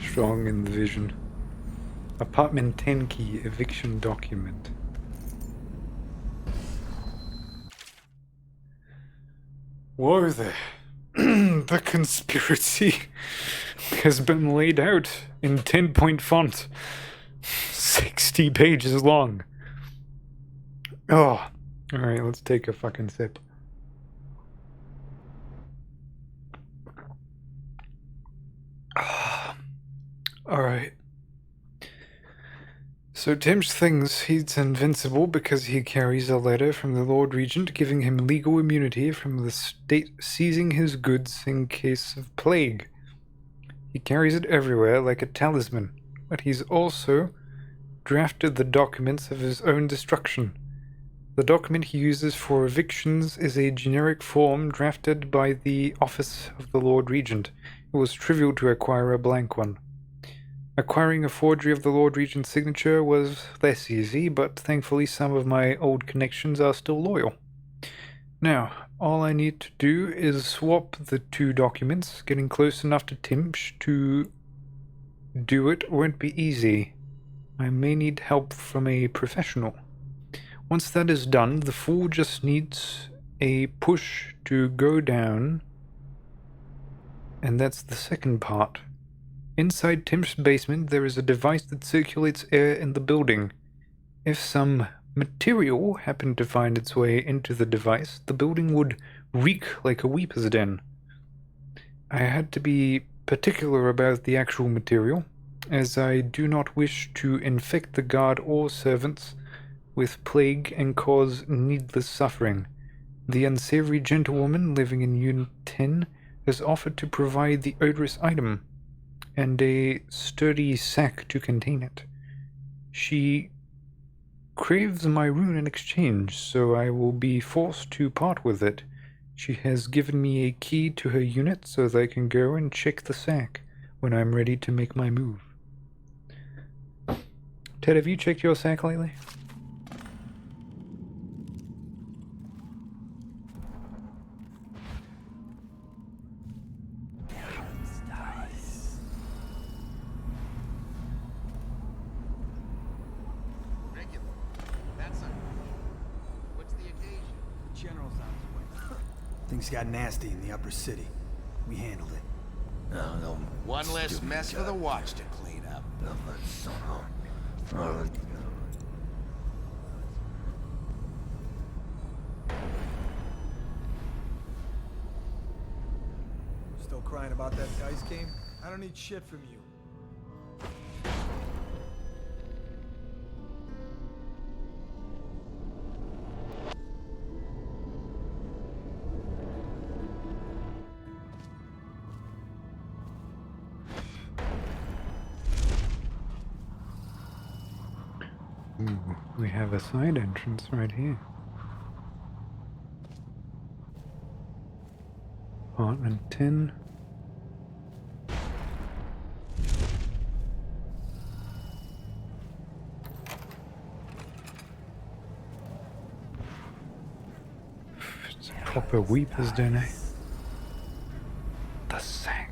strong in the vision. Apartment 10 key, eviction document. Whoa there. The conspiracy has been laid out in 10-point font. 60 pages long. Oh, alright, let's take a fucking sip. Alright. So Timsh thinks he's invincible because he carries a letter from the Lord Regent giving him legal immunity from the state seizing his goods in case of plague. He carries it everywhere like a talisman, but he's also drafted the documents of his own destruction. The document he uses for evictions is a generic form drafted by the Office of the Lord Regent. It was trivial to acquire a blank one. Acquiring a forgery of the Lord Regent's signature was less easy, but thankfully some of my old connections are still loyal. Now, all I need to do is swap the two documents. Getting close enough to Timsh to do it won't be easy. I may need help from a professional. Once that is done, the fool just needs a push to go down, and that's the second part. Inside Tim's basement, there is a device that circulates air in the building. If some material happened to find its way into the device, the building would reek like a weeper's den. I had to be particular about the actual material, as I do not wish to infect the guard or servants with plague and cause needless suffering. The unsavory gentlewoman living in Unit 10 has offered to provide the odorous item and a sturdy sack to contain it. She craves my rune in exchange, so I will be forced to part with it. She has given me a key to her unit so that I can go and check the sack when I'm ready to make my move. Ted, have you checked your sack lately? Things got nasty in the upper city. We handled it. One less mess for the watch to clean up. Still crying about that dice game? I don't need shit from you. Ooh, we have a side entrance right here. Apartment 10. It's a proper weeper's den, eh? The sack.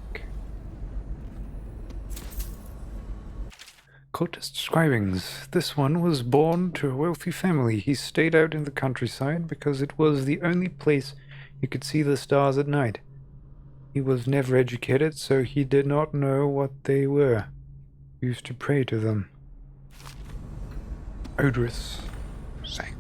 Cultist scribings. This one was born to a wealthy family. He stayed out in the countryside because it was the only place you could see the stars at night. He was never educated, so he did not know what they were. He used to pray to them. Odorous sack.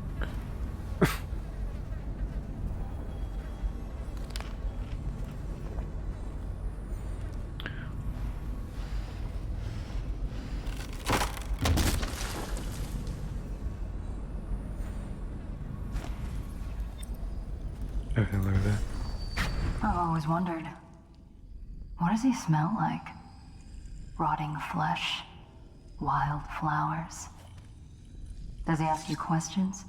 Oh, hello there. I've always wondered, what does he smell like? Rotting flesh? Wild flowers? Does he ask you questions?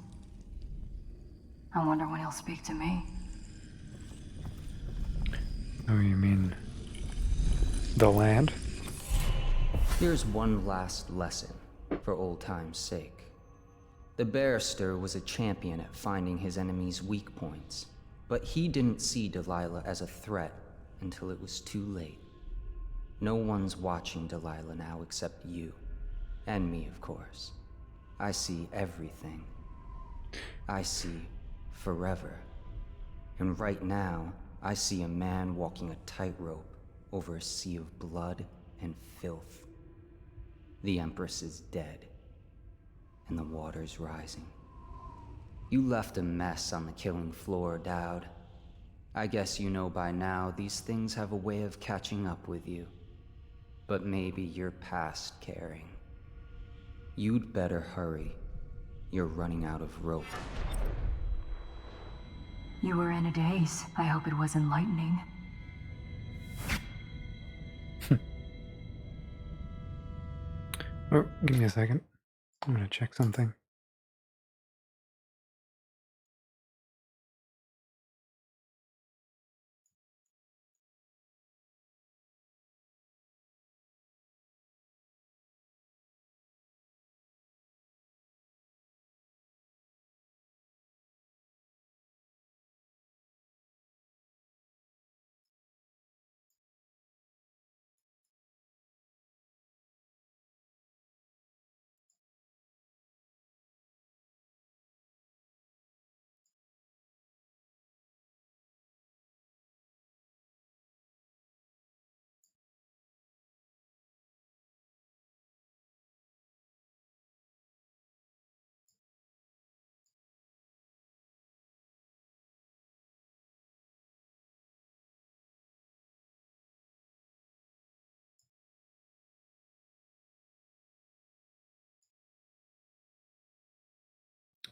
I wonder when he'll speak to me. Oh, you mean the land? Here's one last lesson, for old time's sake. The barrister was a champion at finding his enemies' weak points, but he didn't see Delilah as a threat until it was too late. No one's watching Delilah now except you. And me, of course. I see everything. I see forever. And right now, I see a man walking a tightrope over a sea of blood and filth. The Empress is dead, and the water's rising. You left a mess on the killing floor, Dowd. I guess you know by now these things have a way of catching up with you. But maybe you're past caring. You'd better hurry. You're running out of rope. You were in a daze. I hope it was enlightening. Oh, give me a second. I'm gonna check something.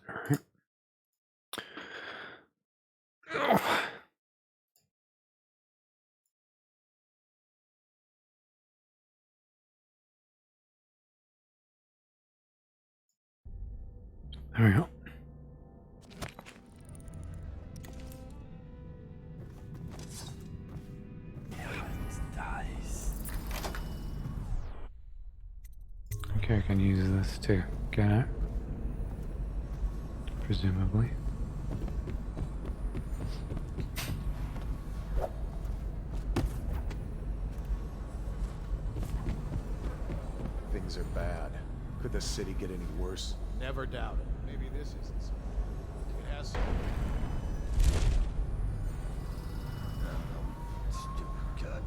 Alright. There we go. Okay, I can use this to get out. Presumably. Things are bad. Could the city get any worse? Never doubt it. Maybe this isn't so. It has some. Stupid goddamn.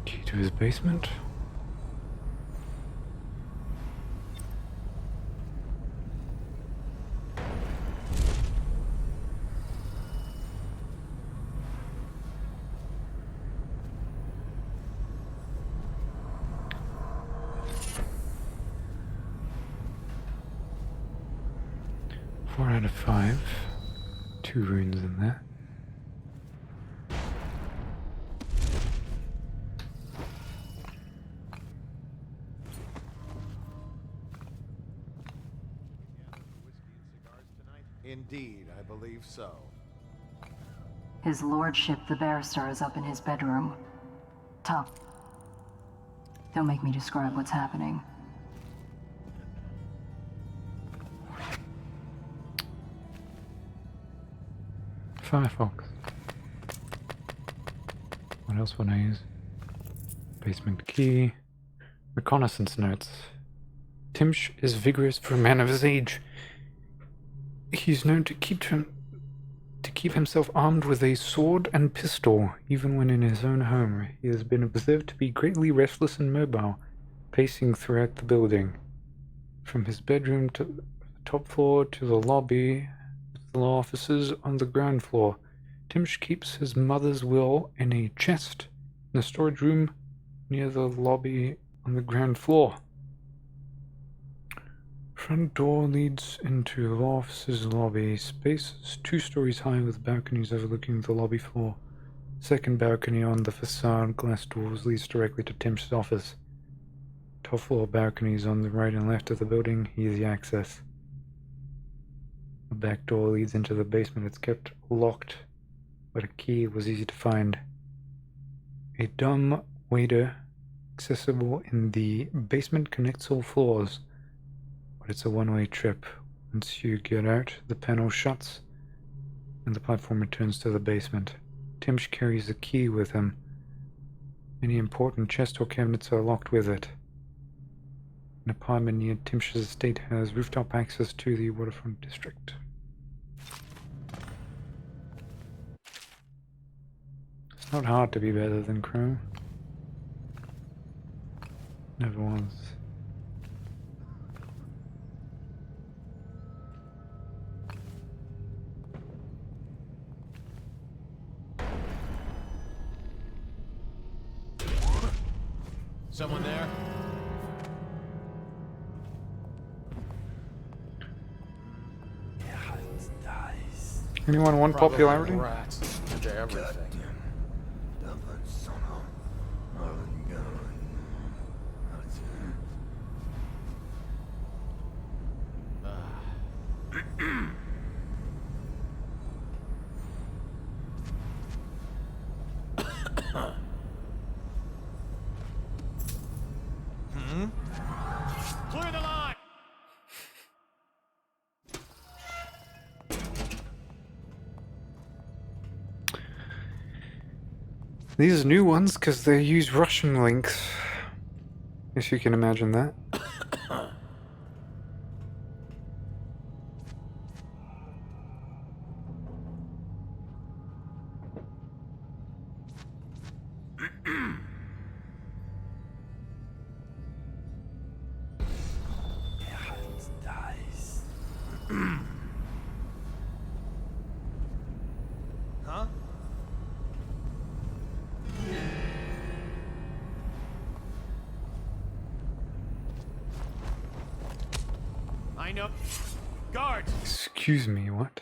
Key to his basement. Four out of 5. 2 runes in there. Indeed, I believe so. His lordship, the barrister, is up in his bedroom. Tom, don't make me describe what's happening. Firefox. What else would I use? Basement key. Reconnaissance notes. Timsh is vigorous for a man of his age. He's known to keep himself armed with a sword and pistol, even when in his own home. He has been observed to be greatly restless and mobile, pacing throughout the building. From his bedroom to the top floor to the lobby, the law offices on the ground floor. Timsh keeps his mother's will in a chest in the storage room near the lobby on the ground floor. Front door leads into law office's lobby. Space is 2 stories high with balconies overlooking the lobby floor. Second balcony on the facade, glass doors, leads directly to Tim's office. Top floor balconies on the right and left of the building, easy access. A back door leads into the basement. It's kept locked, but a key was easy to find. A dumb waiter accessible in the basement connects all floors. But it's a one-way trip. Once you get out, the panel shuts, and the platform returns to the basement. Timsh carries the key with him. Any important chest or cabinets are locked with it. An apartment near Timsh's estate has rooftop access to the waterfront district. It's not hard to be better than Crow. Never was. Someone there? Anyone want Probably popularity? Rats into everything. Clear the line! These are new ones because they use Russian links. If you can imagine that. Huh? I know. Guards! Excuse me, what?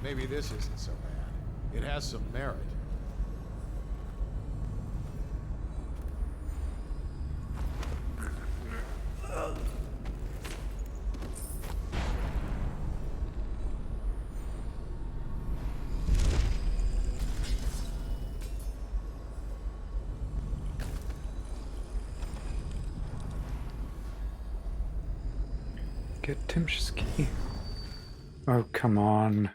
Maybe this isn't so bad. It has some merit. Get Timsh's key. Oh, come on.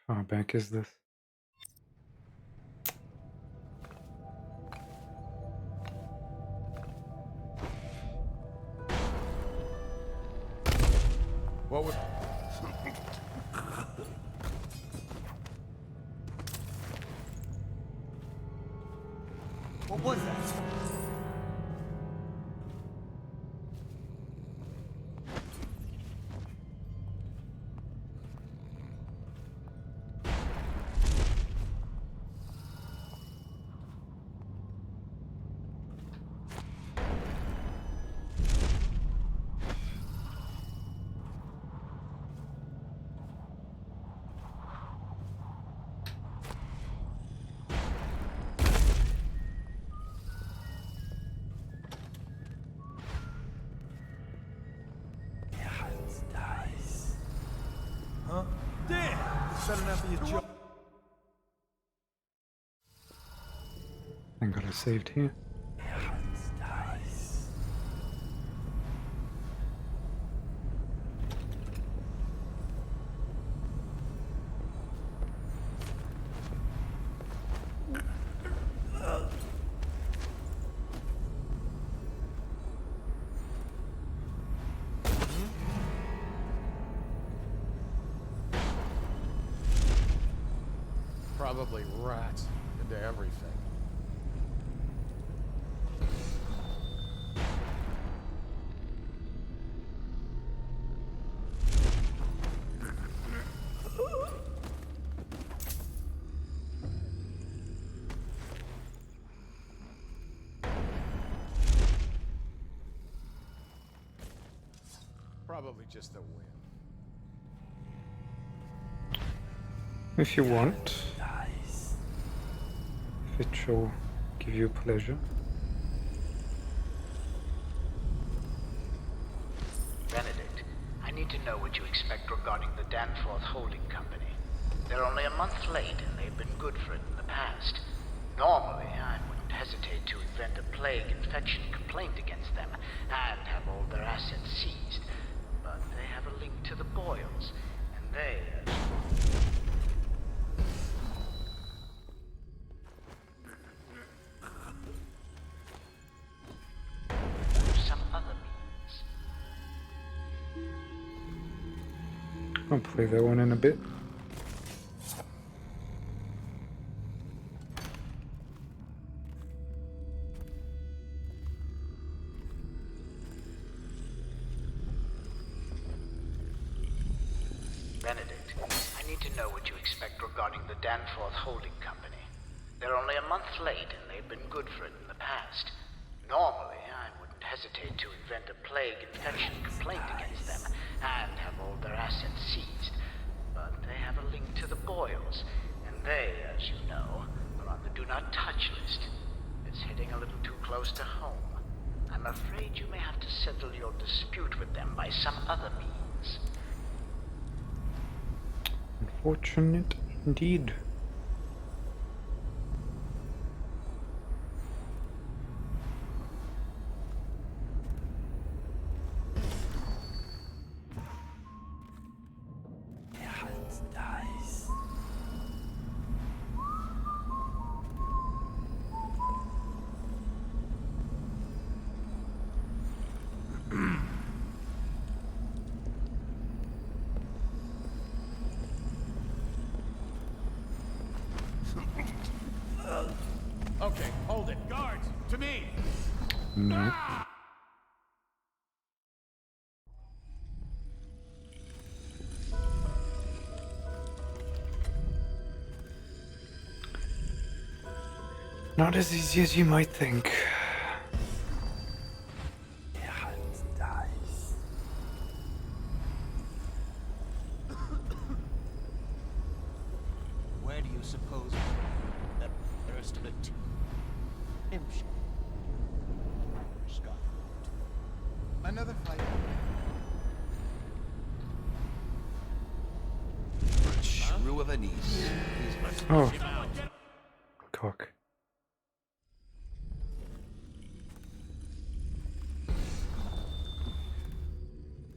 How far back is this? What would... What was that? Huh? Damn! This better not be a joke. Thank God I saved here. Probably rats into everything. Probably just the wind. If you want. If it shall give you pleasure. Benedict, I need to know what you expect regarding the Danforth Holding Company. They're only a month late, and they've been good for it in the past. Normally, I wouldn't hesitate to invent a plague infection complaint against them, and have all their assets seized. But they have a link to the Boyles, and they... some other means. I'll play that one in a bit. Benedict, I need to know what you expect regarding the Danforth Holding Company. They're only a month late, and they've been good for it in the past. Normally, I wouldn't hesitate to invent a plague infection complaint against them, and have all their assets seized. But they have a link to the Boyles, and they, as you know, are on the Do Not Touch list. It's hitting a little too close to home. I'm afraid you may have to settle your dispute with them by some other means. Unfortunate indeed. Okay, hold it. Guards, to me! No. Not as easy as you might think. Where do you suppose that first bit imsh Scott? Another fight. Shrew of a niece. Oh. Cock.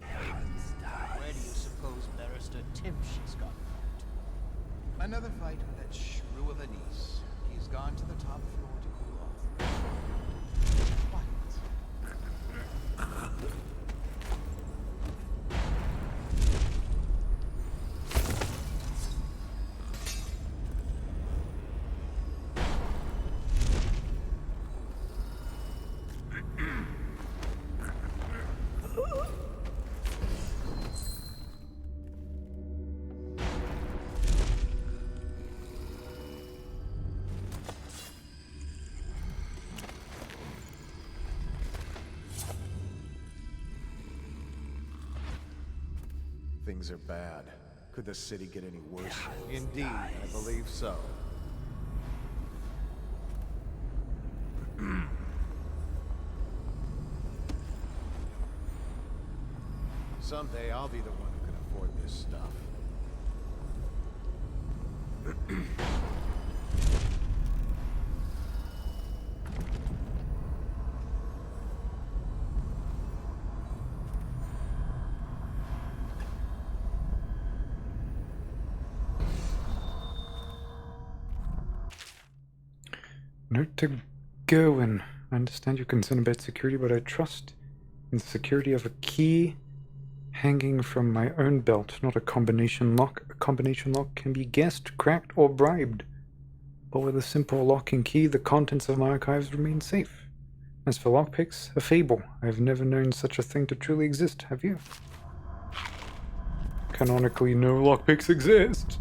Where do you suppose Barrister Timsh got? Another fight with that shrew of a niece. He's gone to the top floor to cool off. Things are bad. Could the city get any worse? Indeed, I believe so. Someday I'll be the one who can afford this stuff. Note to Gerwin. I understand your concern about security, but I trust in the security of a key hanging from my own belt, not a combination lock. A combination lock can be guessed, cracked, or bribed. but with a simple lock and key, the contents of my archives remain safe. As for lockpicks, a fable. I've never known such a thing to truly exist, have you? Canonically, no lockpicks exist.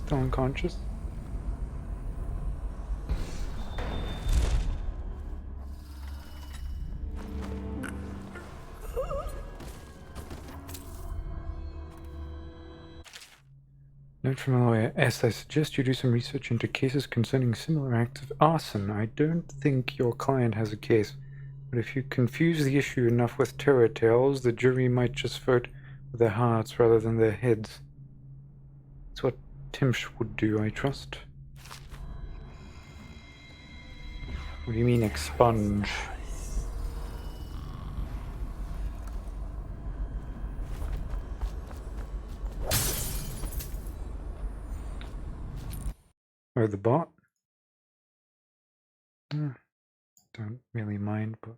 Still unconscious. Note from a lawyer. S. I suggest you do some research into cases concerning similar acts of arson. I don't think your client has a case, but if you confuse the issue enough with terror tales, the jury might just vote with their hearts rather than their heads. It's what Timsh would do, I trust. What do you mean, expunge? Or the bot? Don't really mind, but...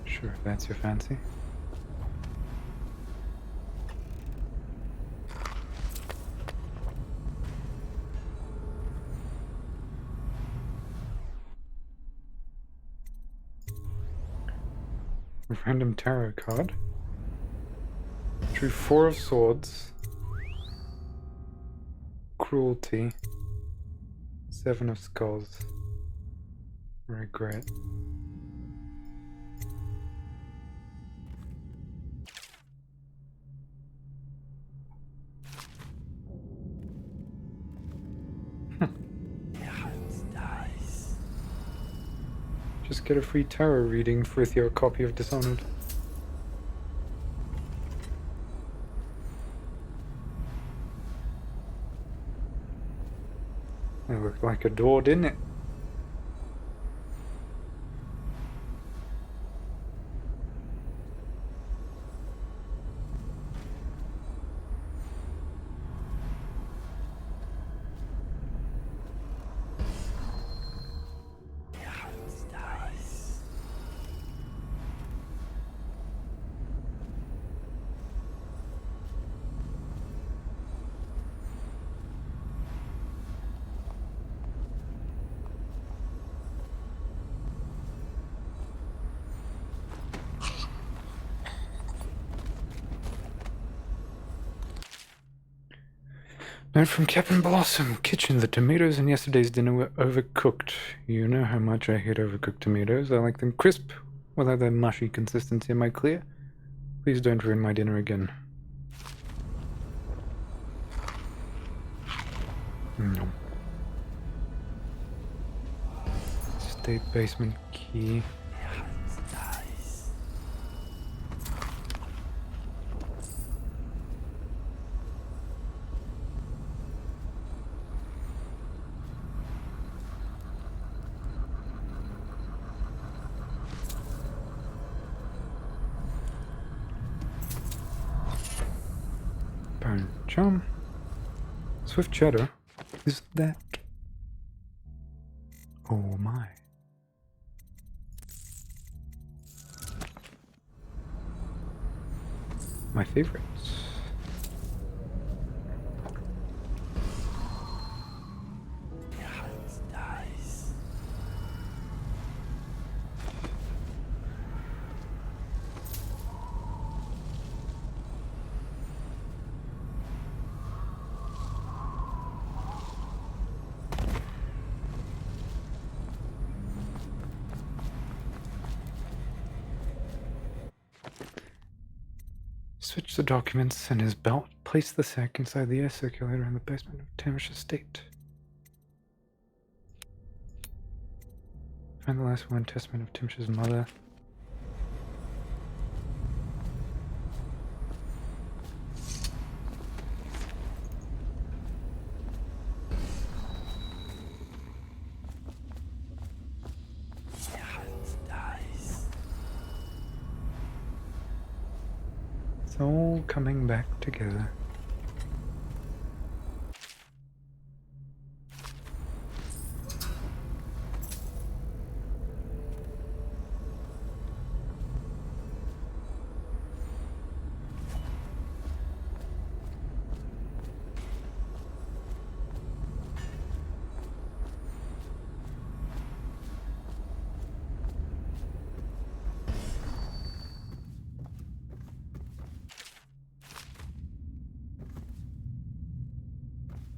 Sure, if that's your fancy. A random tarot card. Drew 4 of swords. Cruelty. 7 of skulls. Regret. Just get a free tarot reading with your copy of Dishonored. It looked like a door, didn't it? Note from Captain Blossom. Kitchen. The tomatoes in yesterday's dinner were overcooked. You know how much I hate overcooked tomatoes. I like them crisp, without that mushy consistency. Am I clear? Please don't ruin my dinner again. No. State basement key. Charm. Swift Shadow. Is that? Oh my. My favorites. Switch the documents in his belt. Place the sack inside the air circulator in the basement of Tamish Estate. Find the last will and testament of Timsh's mother. It's all coming back together.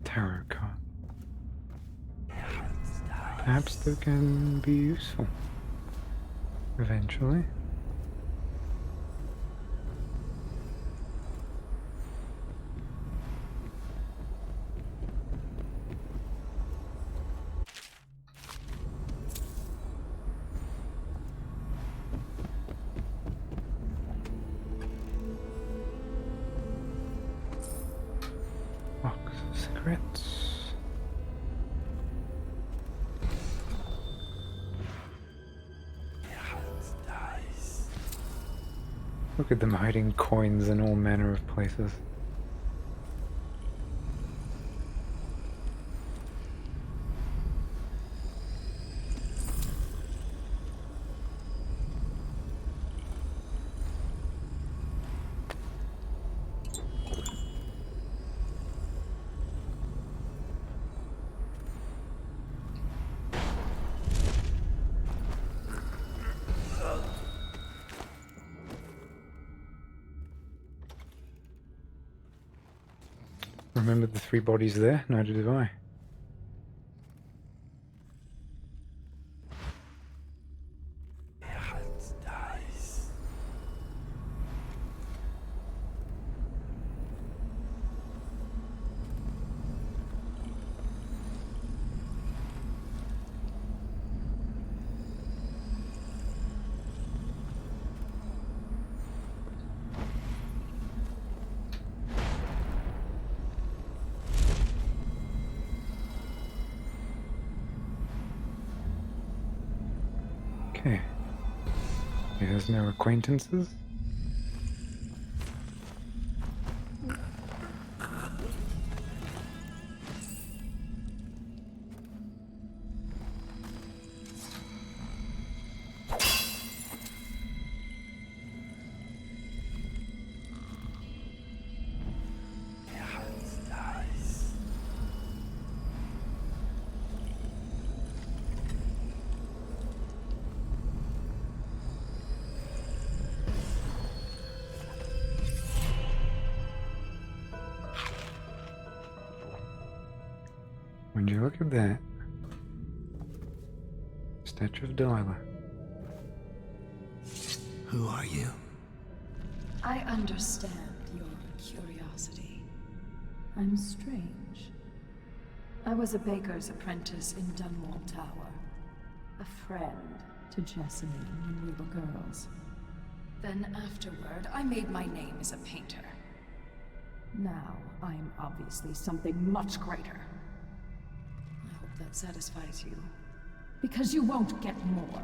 Tarot card. Perhaps they can be useful eventually. Box of cigarettes. Look at them hiding coins in all manner of places. Remember the 3 bodies there? Neither do I. Okay. He has no acquaintances? Would you look at that? Statue of Delilah. Who are you? I understand your curiosity. I'm strange. I was a baker's apprentice in Dunwall Tower. A friend to Jessamine when we were girls. Then afterward, I made my name as a painter. Now, I'm obviously something much greater. I hope that satisfies you. Because you won't get more.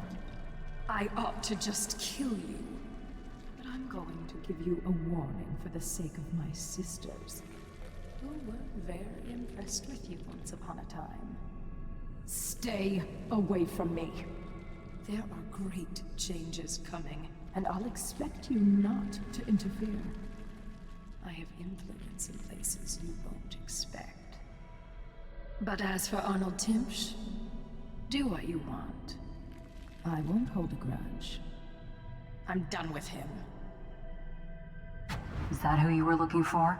I ought to just kill you. But I'm going to give you a warning for the sake of my sisters, who were very impressed with you once upon a time. Stay away from me. There are great changes coming, and I'll expect you not to interfere. I have influence in places you won't expect. But as for Arnold Timpsch, do what you want. I won't hold a grudge. I'm done with him. Is that who you were looking for?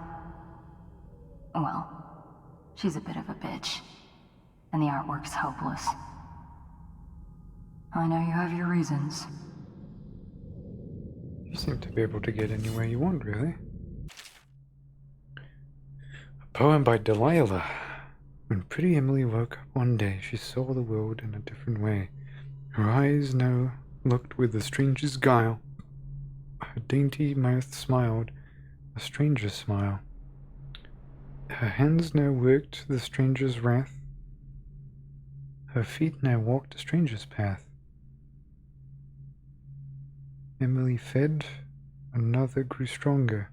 Well, she's a bit of a bitch, and the artwork's hopeless. I know you have your reasons. You seem to be able to get anywhere you want, really. A poem by Delilah. When pretty Emily woke up one day, she saw the world in a different way. Her eyes now looked with the stranger's guile. Her dainty mouth smiled, a stranger's smile. Her hands now worked the stranger's wrath. Her feet now walked a stranger's path. Emily fed, another grew stronger.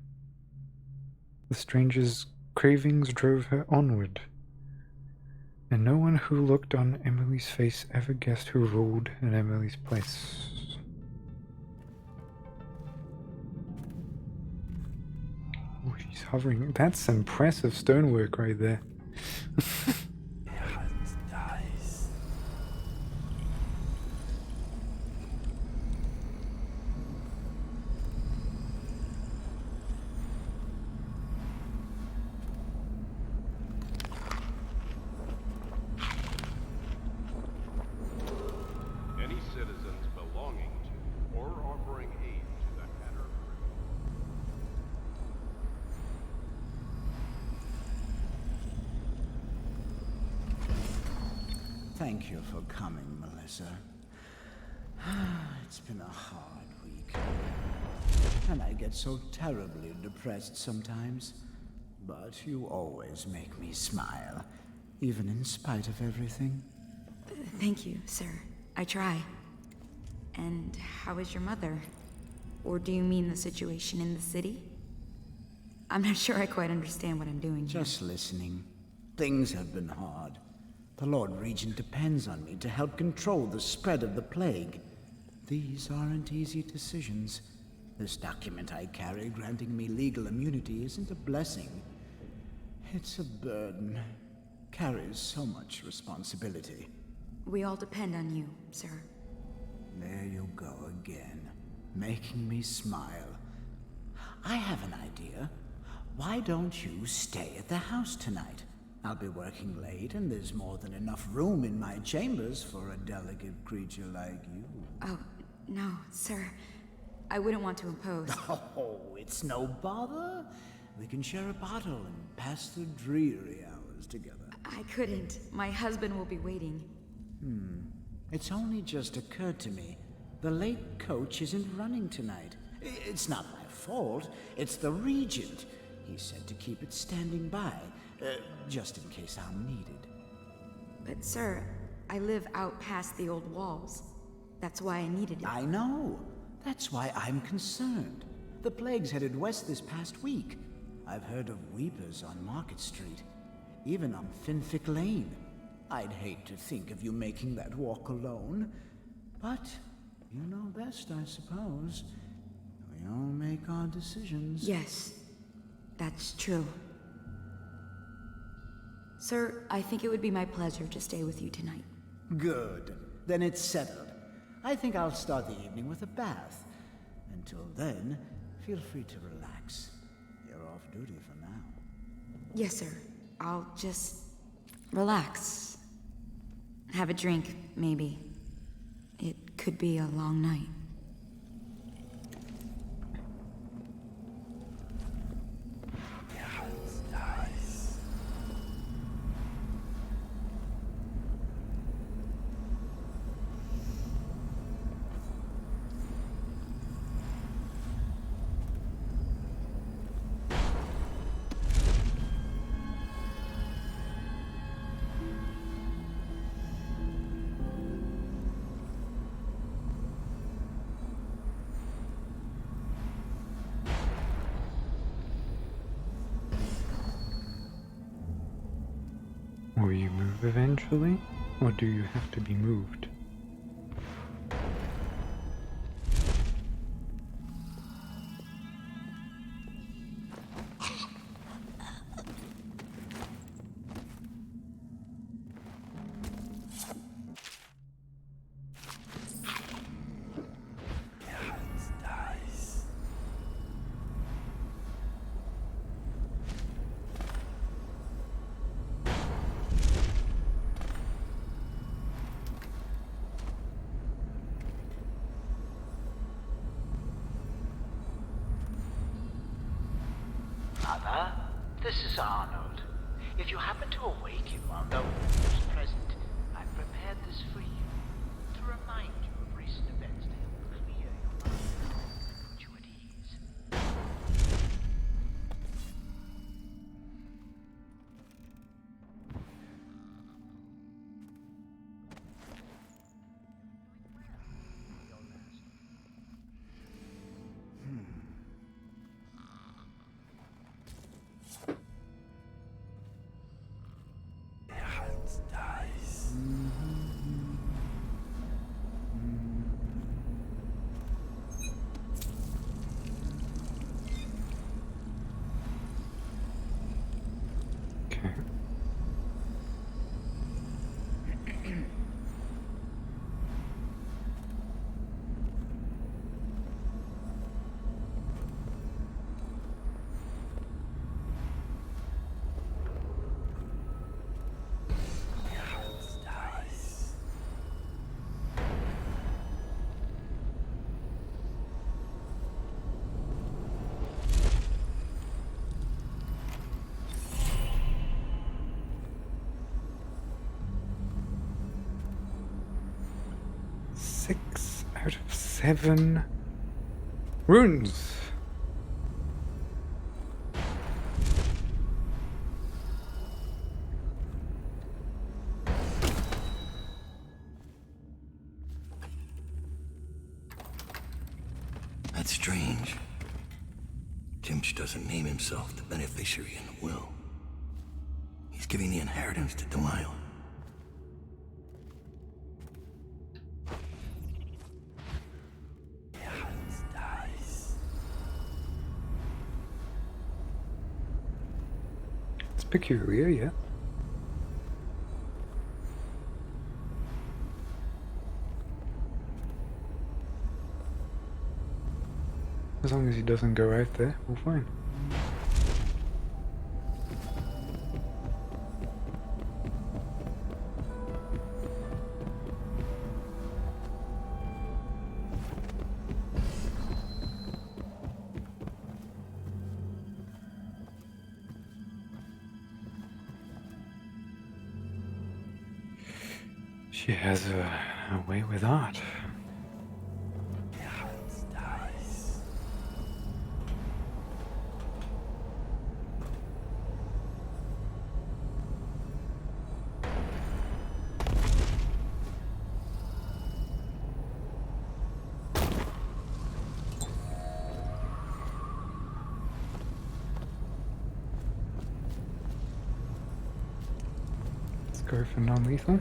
The stranger's cravings drove her onward, and no one who looked on Emily's face ever guessed who ruled in Emily's place. Oh, she's hovering. That's impressive stonework right there. Any citizens belonging to or offering aid to the Hatter Thank you for coming, Melissa. It's been a hard week. And I get so terribly depressed sometimes. But you always make me smile, even in spite of everything. Thank you, sir. I try. And how is your mother? Or do you mean the situation in the city? I'm not sure I quite understand what I'm doing here. Just listening. Things have been hard. The Lord Regent depends on me to help control the spread of the plague. These aren't easy decisions. This document I carry granting me legal immunity isn't a blessing. It's a burden. Carries so much responsibility. We all depend on you, sir. There you go again, making me smile. I have an idea. Why don't you stay at the house tonight? I'll be working late, and there's more than enough room in my chambers for a delicate creature like you. Oh, no, sir. I wouldn't want to impose. Oh, it's no bother. We can share a bottle and pass the dreary hours together. I couldn't. My husband will be waiting. It's only just occurred to me. The late coach isn't running tonight. It's not my fault. It's the Regent. He said to keep it standing by, just in case I'm needed. But sir, I live out past the old walls. That's why I needed it. I know. That's why I'm concerned. The plague's headed west this past week. I've heard of weepers on Market Street, even on Finfic Lane. I'd hate to think of you making that walk alone, but you know best, I suppose. We all make our decisions. Yes, that's true. Sir, I think it would be my pleasure to stay with you tonight. Good. Then it's settled. I think I'll start the evening with a bath. Until then, feel free to relax. You're off duty for now. Yes, sir. I'll just relax. Have a drink, maybe. It could be a long night. Will you move eventually, or do you have to be moved? Mother, this is Arnold. If you happen to awaken while no one is present, I've prepared this for you to remind you of recent events to help clear your mind and put you at ease. 7 runes. That's strange. Timsh doesn't name himself the beneficiary in the will. He's giving the inheritance to Delilah. It's peculiar, yeah. As long as he doesn't go out there, we're fine. She has a way with art. Let's go for non-lethal.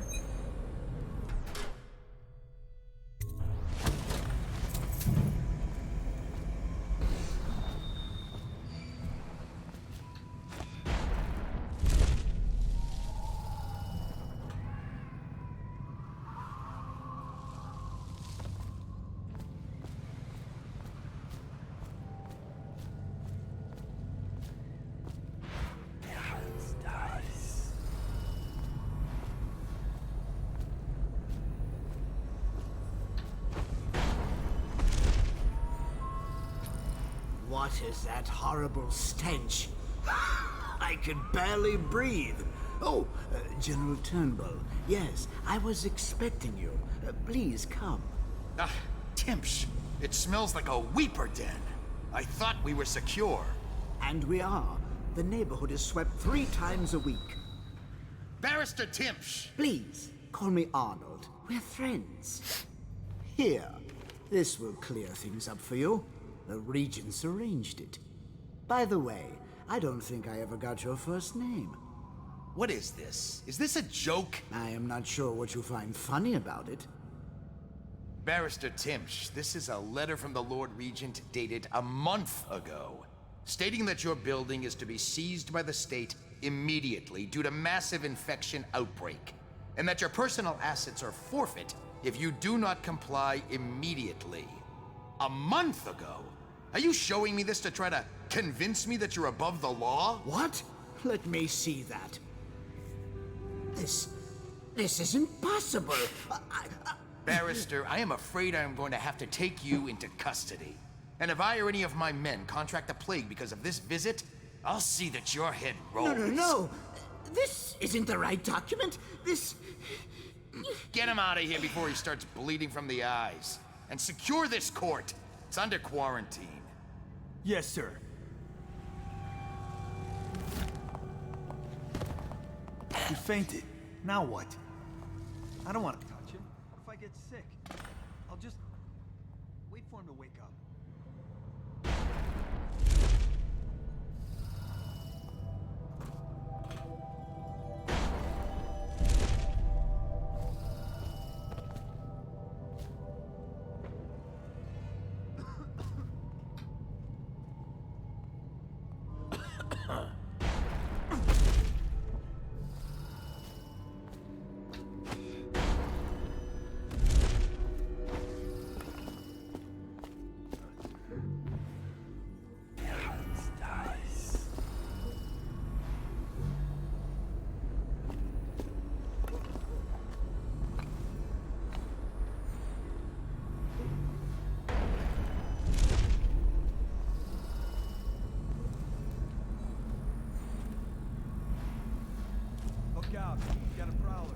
What is that horrible stench? I can barely breathe. Oh, General Turnbull. Yes, I was expecting you. Please come. Ah, Timsh. It smells like a weeper den. I thought we were secure. And we are. The neighborhood is swept 3 times a week. Barrister Timsh! Please, call me Arnold. We're friends. Here, this will clear things up for you. The Regents arranged it. By the way, I don't think I ever got your first name. What is this? Is this a joke? I am not sure what you find funny about it. Barrister Timsh, this is a letter from the Lord Regent dated a month ago, stating that your building is to be seized by the state immediately due to massive infection outbreak, and that your personal assets are forfeit if you do not comply immediately. A month ago? Are you showing me this to try to convince me that you're above the law? What? Let me see that. This isn't possible. Barrister, I am afraid I am going to have to take you into custody. And if I or any of my men contract the plague because of this visit, I'll see that your head rolls. No. This isn't the right document. This... Get him out of here before he starts bleeding from the eyes. And secure this court. It's under quarantine. Yes, sir. He fainted. Now what? I don't want to touch him. What if I get sick? I'll just wait for him to wake up. Look out, he's got a prowler.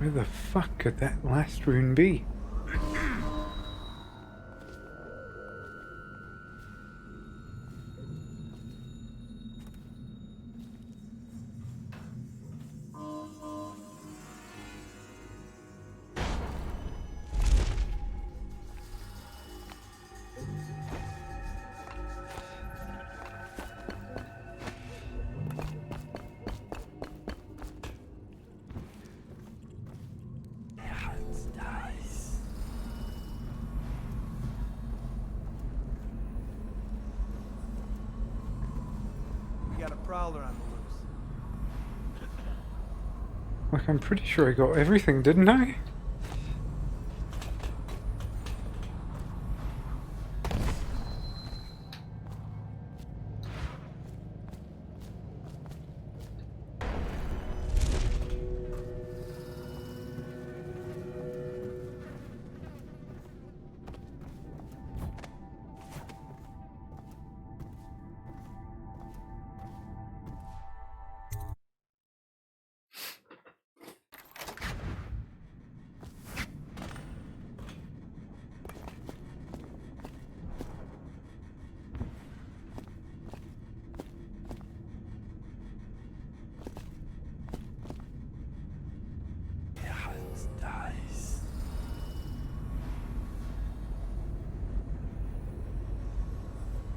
Where the fuck could that last rune be? We got a prowler on the loose. Like, I'm pretty sure I got everything, didn't I?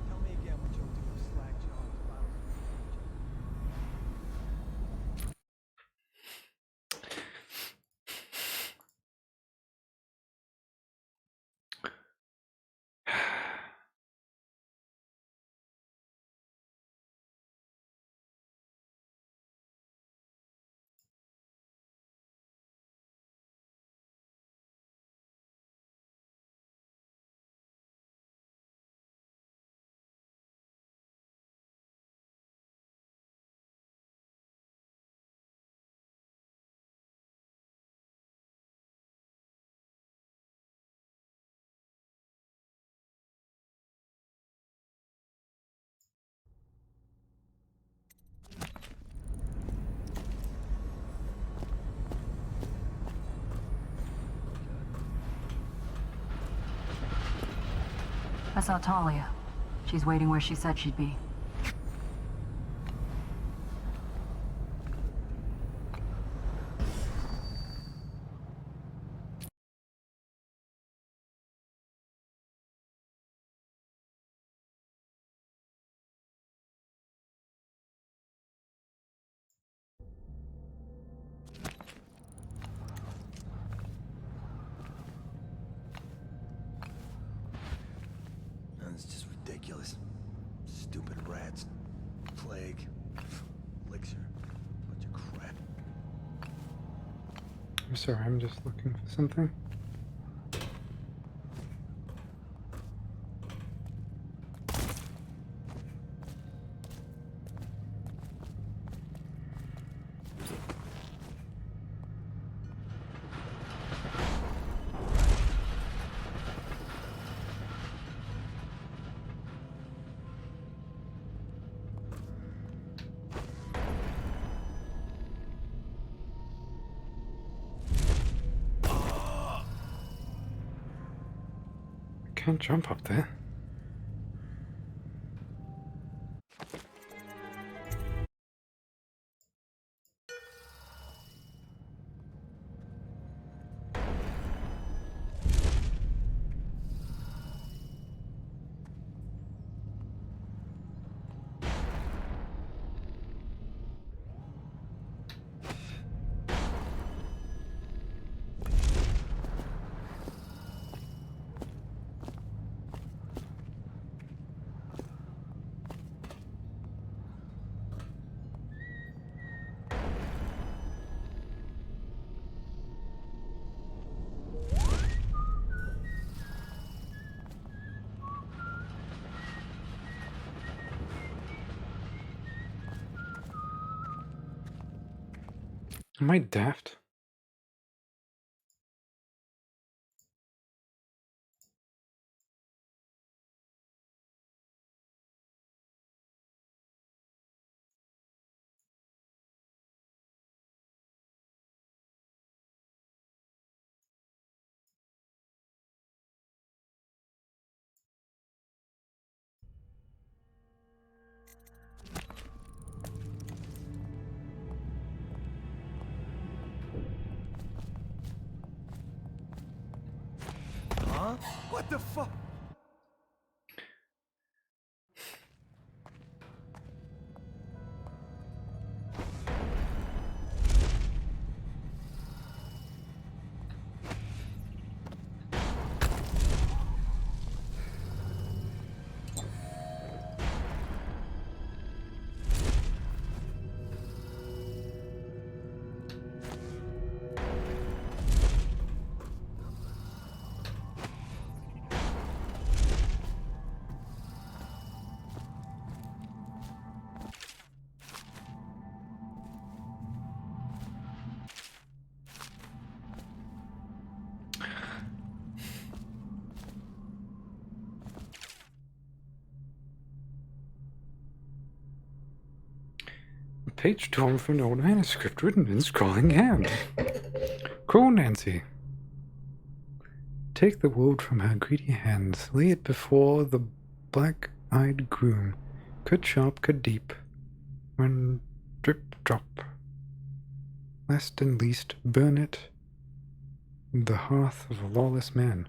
Tell me again what you'll do if Slackjaw and Delilah I saw Talia. She's waiting where she said she'd be. That's just ridiculous. Stupid rats. Plague. Elixir. Bunch of crap. I'm sorry, I'm just looking for something. Can't jump up there. Am I daft? huh? What the fuck? A page torn from an old manuscript written in scrawling hand. Cruel Nancy. Take the wood from her greedy hands, lay it before the black-eyed groom. Cut sharp, cut deep. When drip drop. Last and least, burn it in the hearth of a lawless man.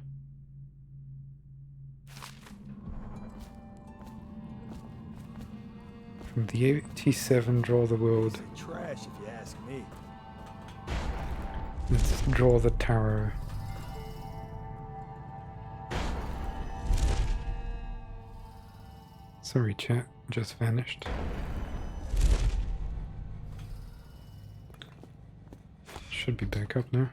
From the 87, draw the world. Trash, if you ask me. Let's draw the tower. Sorry, chat, just vanished. Should be back up now.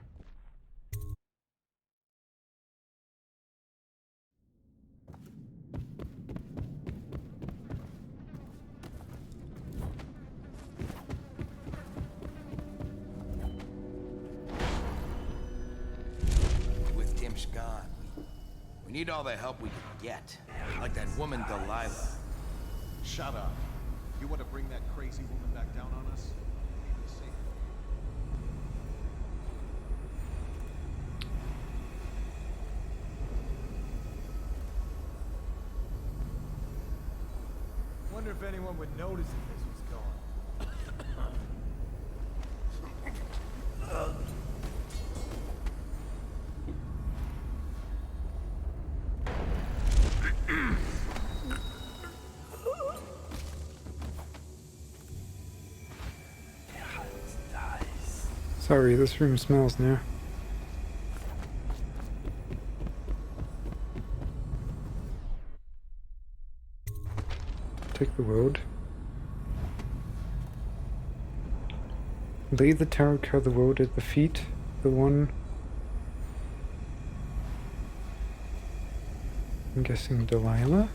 With Tim's gone, we need all the help we can get. Like that woman Delilah. Shut up. You want to bring that crazy woman back down on us? Be safe. Wonder if anyone would notice if this was gone. Sorry, this room smells now. Take the road. Lay the tarot card the road at the feet, the one. I'm guessing Delilah?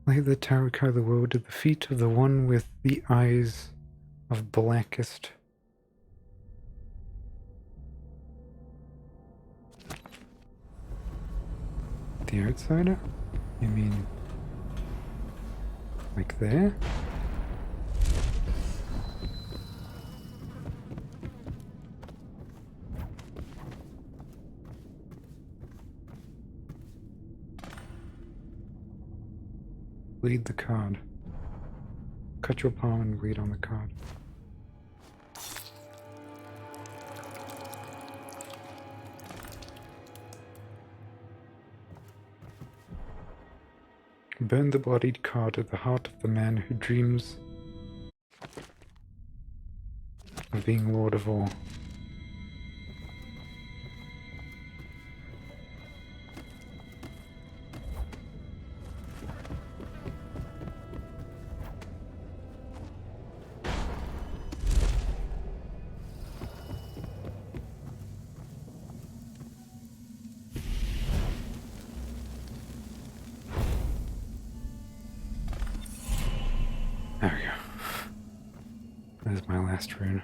Lay the tarot card the road at the feet of the one with the eyes of blackest. The outsider? You mean like there? Read the card. Cut your palm and read on the card. Burn the bloodied card at the heart of the man who dreams of being Lord of all. There we go. There's my last rune.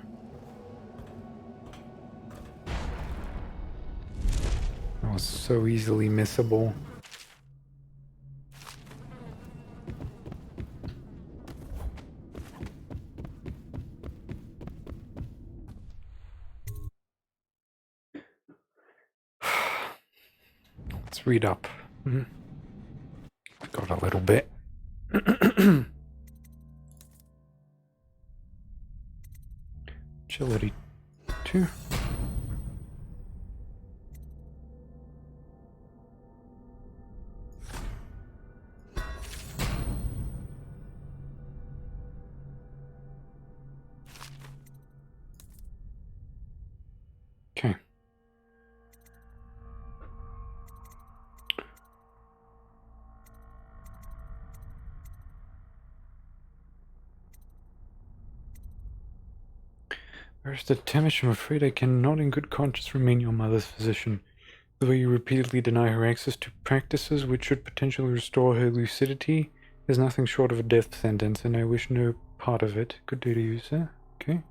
That was so easily missable. Let's read up. Got a little bit. Agility 2. Okay. Barrister Tamish, I'm afraid I cannot in good conscience remain your mother's physician. The way you repeatedly deny her access to practices which should potentially restore her lucidity is nothing short of a death sentence, and I wish no part of it. Good day to you, sir. Okay.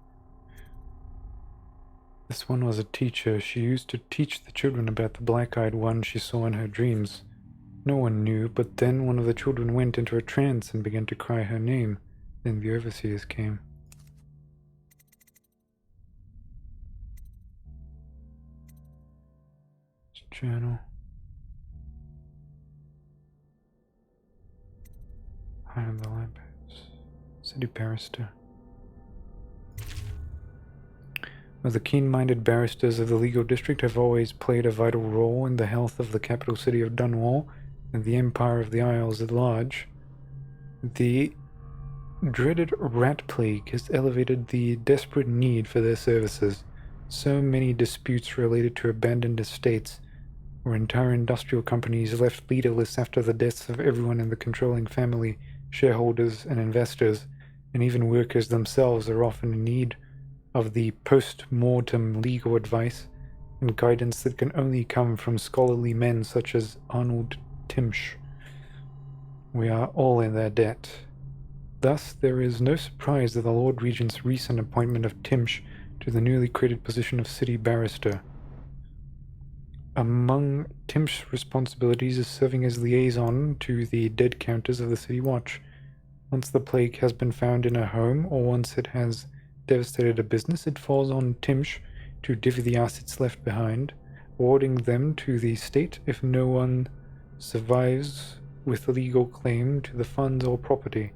This one was a teacher. She used to teach the children about the black-eyed one she saw in her dreams. No one knew, but then one of the children went into a trance and began to cry her name. Then the overseers came. Journal. High on the lamppost. City barrister. Well, the keen-minded barristers of the legal district have always played a vital role in the health of the capital city of Dunwall and the Empire of the Isles at large. The dreaded rat plague has elevated the desperate need for their services. So many disputes related to abandoned estates, or entire industrial companies left leaderless after the deaths of everyone in the controlling family, shareholders and investors, and even workers themselves are often in need of the post-mortem legal advice and guidance that can only come from scholarly men such as Arnold Timsh. We are all in their debt. Thus, there is no surprise that the Lord Regent's recent appointment of Timsh to the newly created position of city barrister. Among Timsh's responsibilities is serving as liaison to the dead counters of the City Watch. Once the plague has been found in a home, or once it has devastated a business, it falls on Timsh to divvy the assets left behind, awarding them to the state if no one survives with legal claim to the funds or property.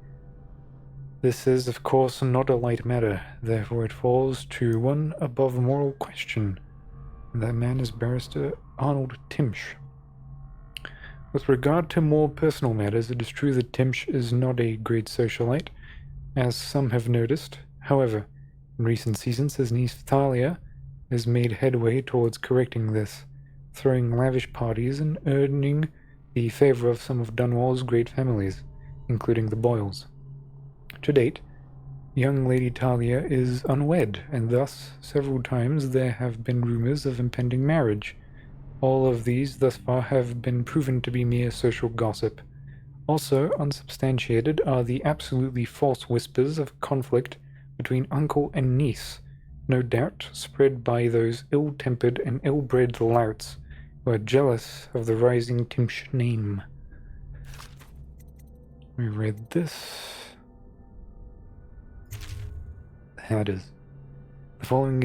This is, of course, not a light matter, therefore it falls to one above moral question. That man is Barrister Arnold Timsh. With regard to more personal matters, it is true that Timsh is not a great socialite, as some have noticed. However, in recent seasons, his niece Thalia has made headway towards correcting this, throwing lavish parties and earning the favor of some of Dunwall's great families, including the Boyles. To date, young Lady Talia is unwed, and thus, several times there have been rumors of impending marriage. All of these, thus far, have been proven to be mere social gossip. Also unsubstantiated are the absolutely false whispers of conflict between uncle and niece, no doubt spread by those ill-tempered and ill-bred louts who are jealous of the rising Timsh name. We read this. How it is. The following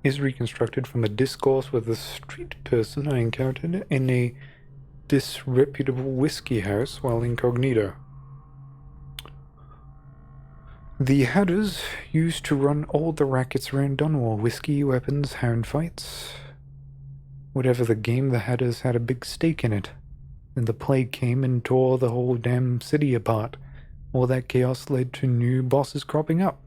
is reconstructed from a discourse with a street person I encountered in a disreputable whiskey house while incognito. The Hatters used to run all the rackets around Dunwall: whiskey, weapons, hound fights. Whatever the game, the Hatters had a big stake in it. Then the plague came and tore the whole damn city apart. All that chaos led to new bosses cropping up.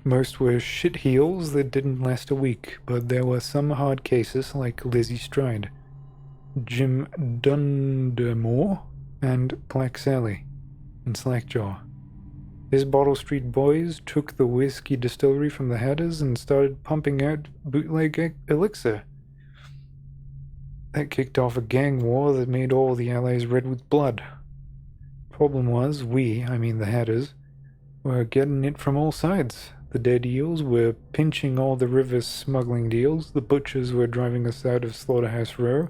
Most were shitheels that didn't last a week, but there were some hard cases like Lizzie Stride, Jim Dundermore, and Black Sally, and Slackjaw. His Bottle Street boys took the whiskey distillery from the Hatters and started pumping out bootleg elixir. That kicked off a gang war that made all the allies red with blood. Problem was, I mean the Hatters, were getting it from all sides. The dead eels were pinching all the river's smuggling deals, the butchers were driving us out of Slaughterhouse Row,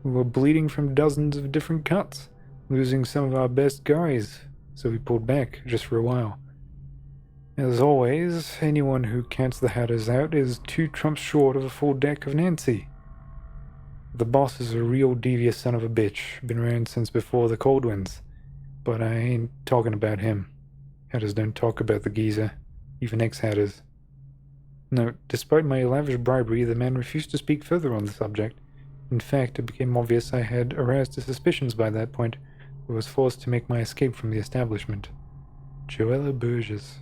we were bleeding from dozens of different cuts, losing some of our best guys, so we pulled back, just for a while. As always, anyone who counts the Hatters out is 2 trumps short of a full deck of Nancy. The boss is a real devious son of a bitch, been around since before the Cold Winds, but I ain't talking about him. Hatters don't talk about the geezer. Even ex-Hatters. No, despite my lavish bribery, the man refused to speak further on the subject. In fact, it became obvious I had aroused his suspicions by that point, I was forced to make my escape from the establishment. Joella Burgess.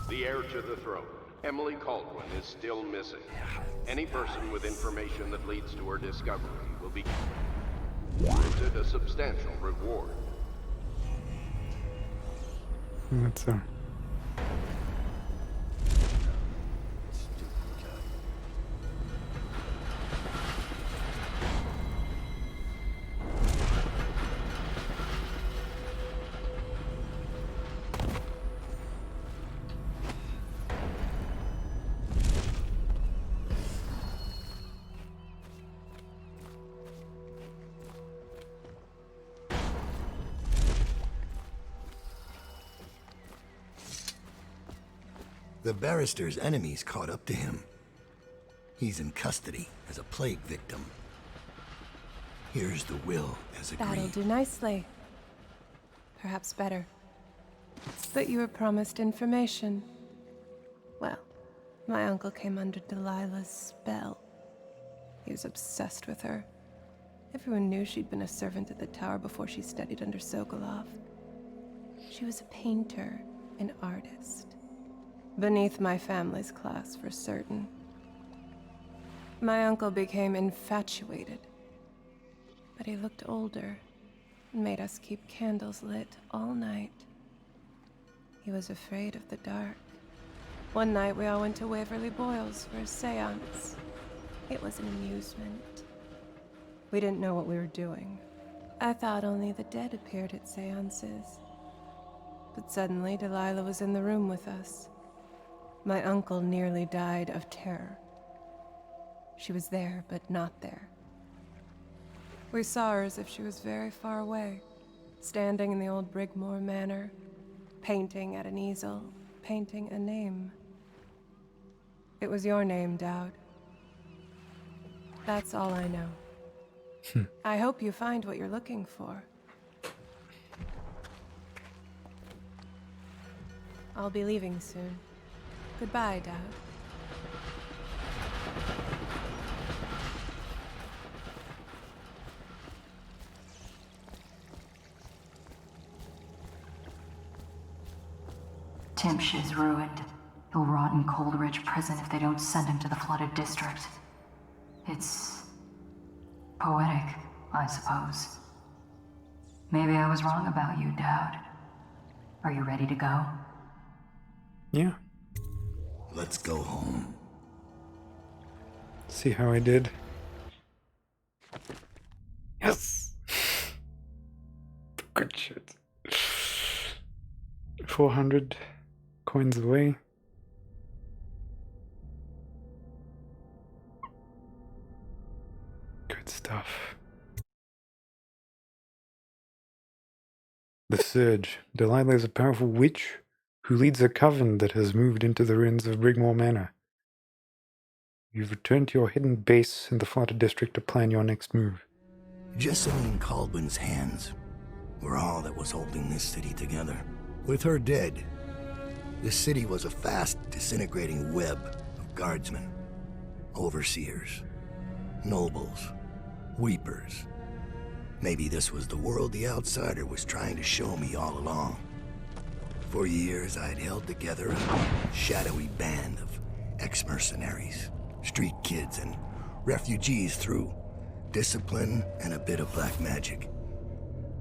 The heir to the throne, Emily Caldwin, is still missing. Any person with information that leads to her discovery will be granted a substantial reward. That's The barrister's enemies caught up to him. He's in custody as a plague victim. Here's the will as agreed. That'll do nicely. Perhaps better. But you were promised information. Well, my uncle came under Delilah's spell. He was obsessed with her. Everyone knew she'd been a servant at the tower before she studied under Sokolov. She was a painter, an artist. Beneath my family's class, for certain. My uncle became infatuated. But he looked older and made us keep candles lit all night. He was afraid of the dark. One night we all went to Waverly Boyle's for a seance. It was an amusement. We didn't know what we were doing. I thought only the dead appeared at seances. But suddenly Delilah was in the room with us. My uncle nearly died of terror. She was there, but not there. We saw her as if she was very far away, standing in the old Brigmore Manor, painting at an easel, painting a name. It was your name, Dowd. That's all I know. I hope you find what you're looking for. I'll be leaving soon. Goodbye, Dowd. Timsh is ruined. He'll rot in Coldridge Prison if they don't send him to the flooded district. It's poetic, I suppose. Maybe I was wrong about you, Dowd. Are you ready to go? Yeah. Let's go home. See how I did? Yes! Good shit. 400 coins away. Good stuff. The Surge. Delilah is a powerful witch who leads a coven that has moved into the ruins of Brigmore Manor. You've returned to your hidden base in the Flooded District to plan your next move. Jessamine Caldwin's hands were all that was holding this city together. With her dead, this city was a fast disintegrating web of guardsmen, overseers, nobles, weepers. Maybe this was the world the outsider was trying to show me all along. For years, I'd held together a shadowy band of ex-mercenaries, Street kids and refugees through discipline and a bit of black magic.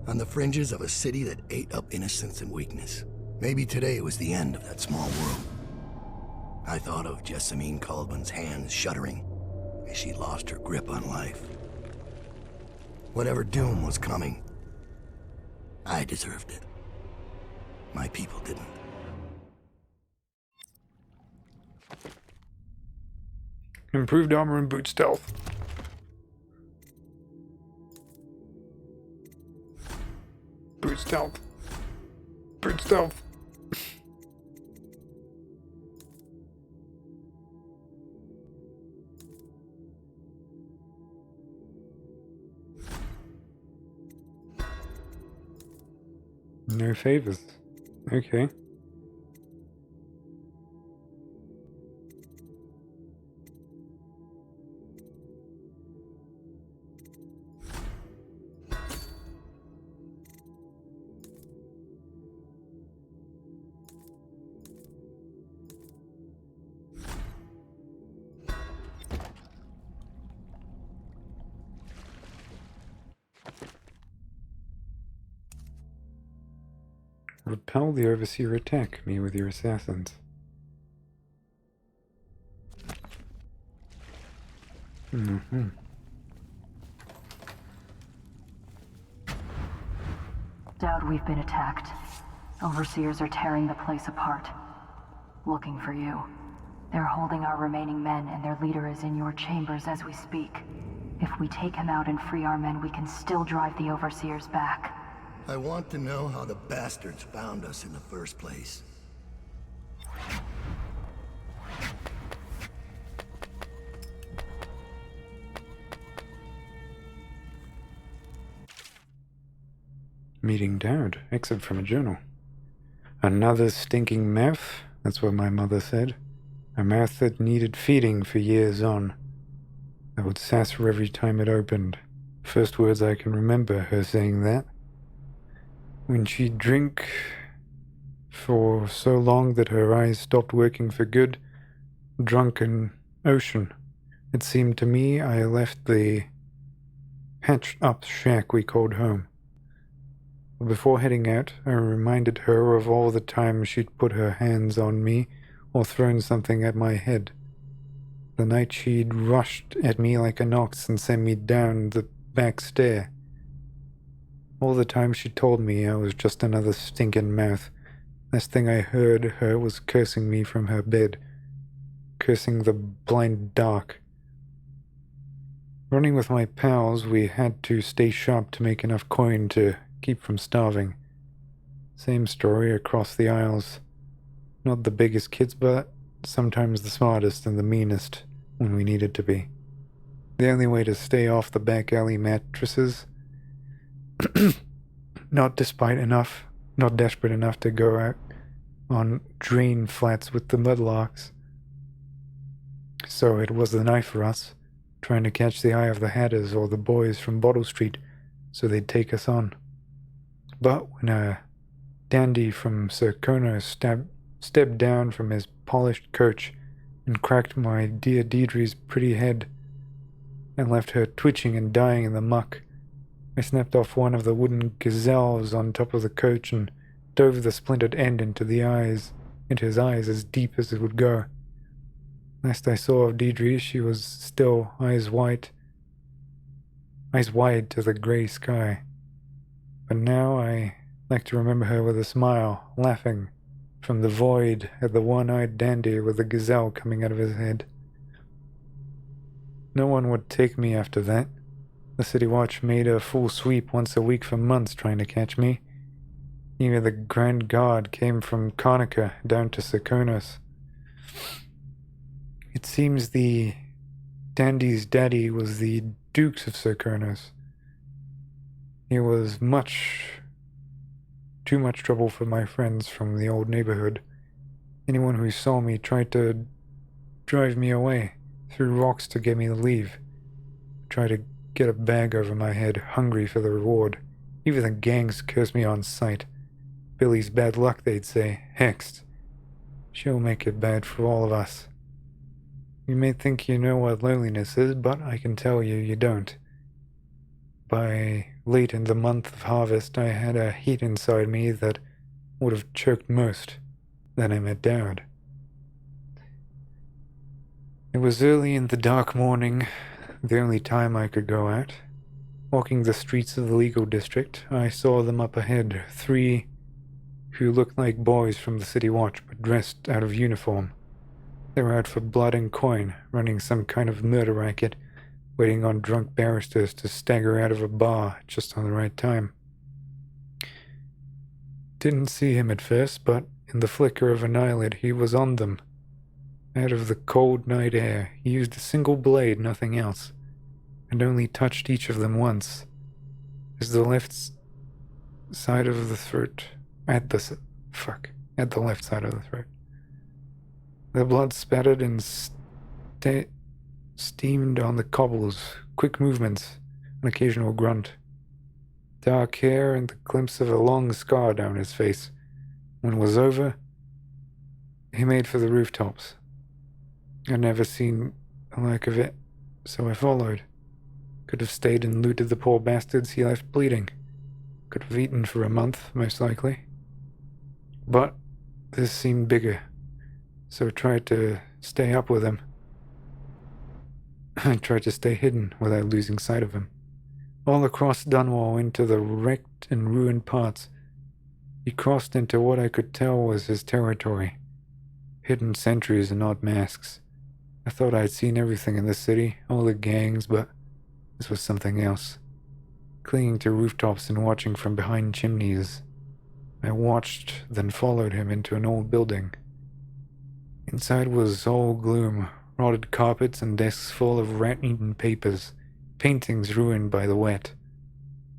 On the fringes of a city that ate up innocence and weakness. Maybe today was the end of that small world. I thought of Jessamine Colbin's hands shuddering as she lost her grip on life. Whatever doom was coming, I deserved it. My people didn't. Improved armor and boot stealth. Boot stealth. Boot stealth. No favors. Okay. Repel the Overseer attack me with your assassins. Mm-hmm. Doubt we've been attacked. Overseers are tearing the place apart. Looking for you. They're holding our remaining men, and their leader is in your chambers as we speak. If we take him out and free our men, we can still drive the Overseers back. I want to know how the bastards found us in the first place. Meeting Dad. Excerpt from a journal. Another stinking mouth? That's what my mother said. A mouth that needed feeding for years on. I would sass her every time it opened. First words I can remember her saying that. When she'd drink for so long that her eyes stopped working for good, drunken ocean. It seemed to me I left the patched-up shack we called home. Before heading out, I reminded her of all the times she'd put her hands on me or thrown something at my head. The night she'd rushed at me like an ox and sent me down the back stair. All the time she told me I was just another stinking mouth. Last thing I heard her was cursing me from her bed. Cursing the blind dark. Running with my pals, we had to stay sharp to make enough coin to keep from starving. Same story across the aisles. Not the biggest kids, but sometimes the smartest and the meanest when we needed to be. The only way to stay off the back alley mattresses. Not desperate enough to go out on drain flats with the mudlarks. So it was the knife for us, trying to catch the eye of the Hatters or the boys from Bottle Street so they'd take us on. But when a dandy from Serkonos stepped down from his polished coach and cracked my dear Deidre's pretty head and left her twitching and dying in the muck, I snapped off one of the wooden gazelles on top of the coach and dove the splintered end into his eyes as deep as it would go. Last I saw of Deidre, she was still eyes wide to the grey sky. But now I like to remember her with a smile, laughing from the void at the one-eyed dandy with the gazelle coming out of his head. No one would take me after that. The City Watch made a full sweep once a week for months trying to catch me. Even the Grand Guard came from Karnaca down to Serkonos. It seems the dandy's daddy was the Dukes of Serkonos. He was too much trouble for my friends from the old neighborhood. Anyone who saw me tried to drive me away, threw rocks to get me to leave, tried to get a bag over my head, hungry for the reward. Even the gangs cursed me on sight. Billy's bad luck, they'd say. Hexed. She'll make it bad for all of us. You may think you know what loneliness is, but I can tell you, you don't. By late in the month of harvest, I had a heat inside me that would have choked most. Then I met Dad. It was early in the dark morning, the only time I could go out. Walking the streets of the legal district, I saw them up ahead, 3 who looked like boys from the city watch but dressed out of uniform. They were out for blood and coin, running some kind of murder racket, waiting on drunk barristers to stagger out of a bar just on the right time. Didn't see him at first, but in the flicker of an eyelid he was on them. Out of the cold night air, he used a single blade, nothing else, and only touched each of them once. As the left side of the throat, at the left side of the throat. The blood spattered and steamed on the cobbles, quick movements, an occasional grunt. Dark hair and the glimpse of a long scar down his face. When it was over, he made for the rooftops. I'd never seen the like of it, so I followed. Could have stayed and looted the poor bastards he left bleeding. Could have eaten for a month, most likely. But this seemed bigger, so I tried to stay up with him. I tried to stay hidden without losing sight of him. All across Dunwall into the wrecked and ruined parts, he crossed into what I could tell was his territory. Hidden sentries and odd masks. I thought I'd seen everything in the city, all the gangs, but this was something else. Clinging to rooftops and watching from behind chimneys. I watched, then followed him into an old building. Inside was all gloom, rotted carpets and desks full of rat-eaten papers, paintings ruined by the wet.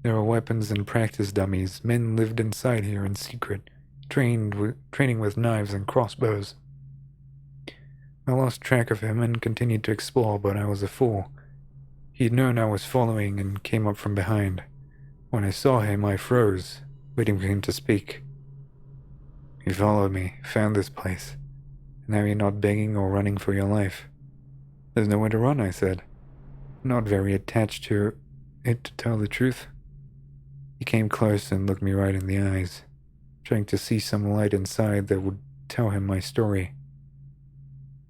There were weapons and practice dummies. Men lived inside here in secret, training with knives and crossbows. I lost track of him and continued to explore, but I was a fool. He'd known I was following and came up from behind. When I saw him, I froze, waiting for him to speak. You followed me, found this place. Now you're not begging or running for your life. There's nowhere to run, I said. Not very attached to it, to tell the truth. He came close and looked me right in the eyes, trying to see some light inside that would tell him my story.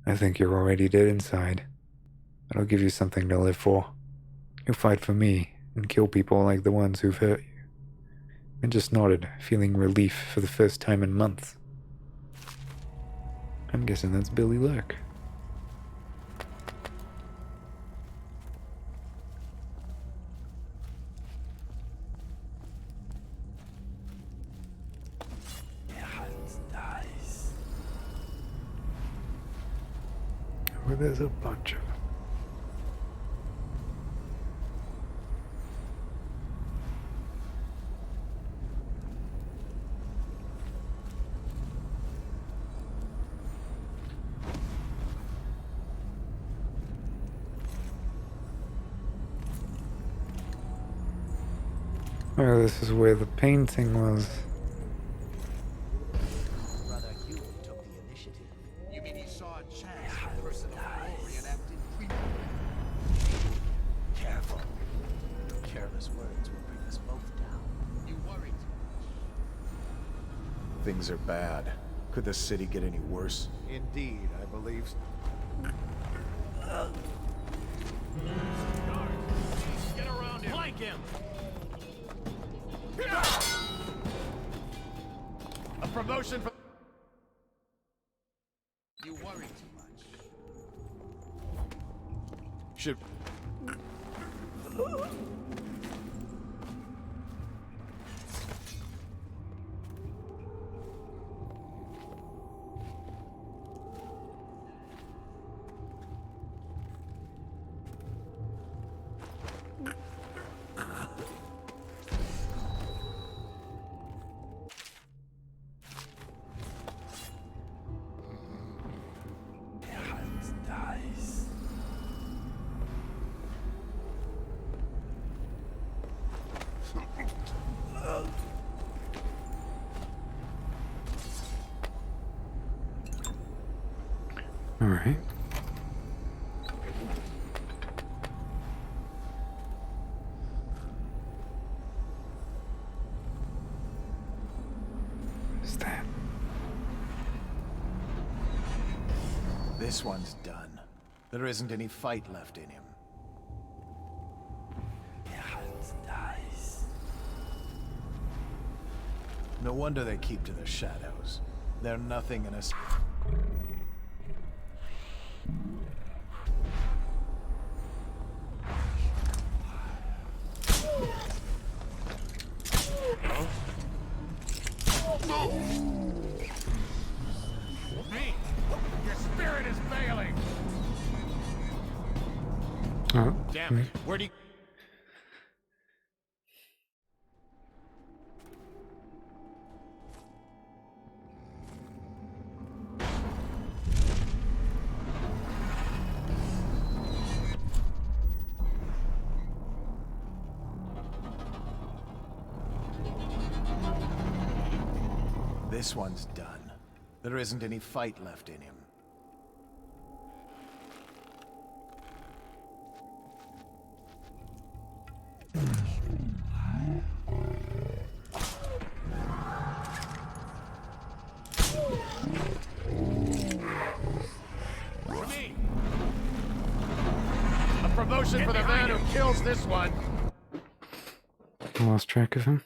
I think you're already dead inside, but I'll give you something to live for. You'll fight for me and kill people like the ones who've hurt you. I just nodded, feeling relief for the first time in months. I'm guessing that's Billy Lurk. Well, there's a bunch of them. Oh, this is where the painting was. Things are bad. Could the city get any worse? Indeed, I believe. Get around him! Flank him! A promotion for... You worry too much. Should... Alright. This one's done. There isn't any fight left in him. No wonder they keep to the shadows. They're nothing in a... Me! Your spirit is failing! Oh. Damn it. Where do you... This one's done. There isn't any fight left in him. Me! A promotion for the man who kills this one! I lost track of him.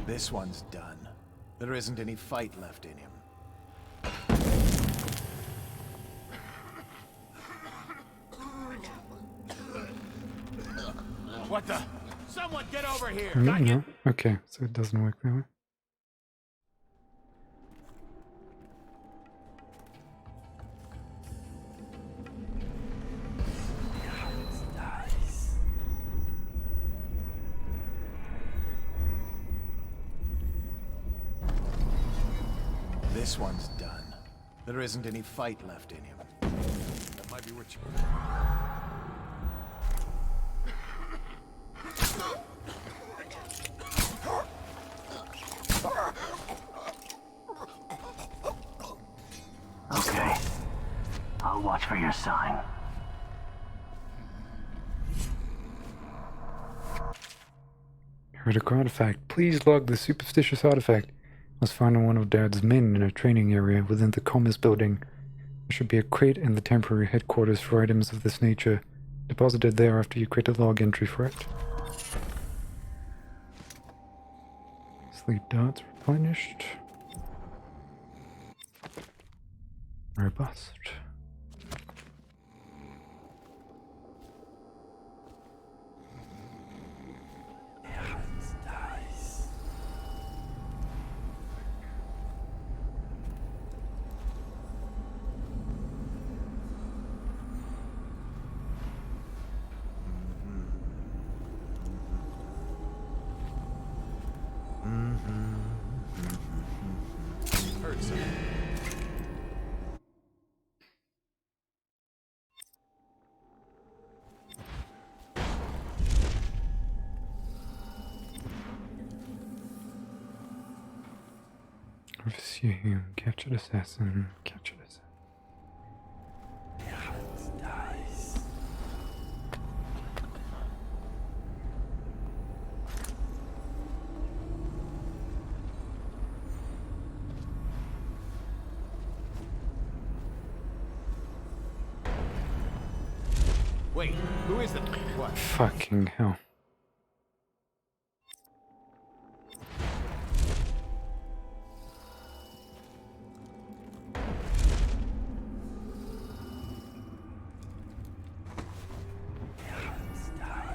This one's done. There isn't any fight left in him. What the? Someone get over here! No. Okay, so it doesn't work that way. This one's done. There isn't any fight left in him. That might be what you... Okay. I'll watch for your sign. Heretical artifact. Please log the superstitious artifact. Was found on one of Dad's men in a training area within the Commerce building. There should be a crate in the temporary headquarters for items of this nature. Deposited there after you create a log entry for it. Sleep darts replenished. Robust. Overseer, captured assassin, captured assassin. Wait, who is the... What? Fucking hell.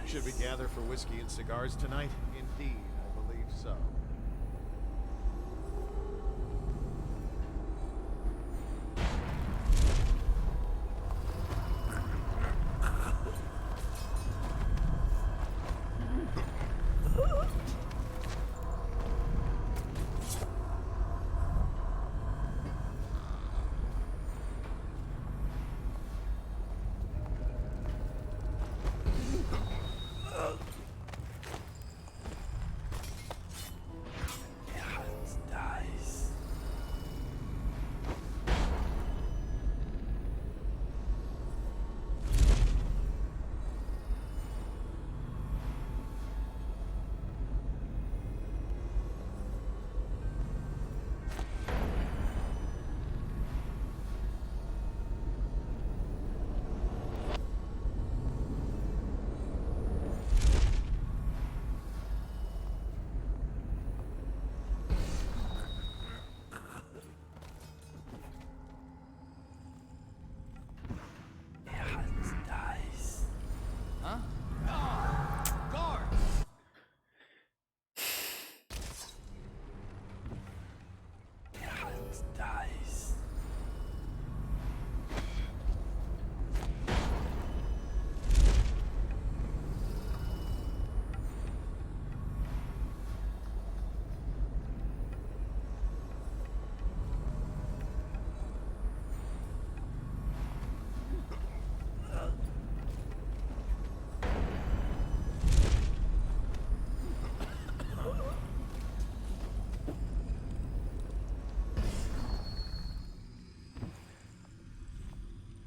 Should we gather for whiskey and cigars tonight? Indeed, I believe so.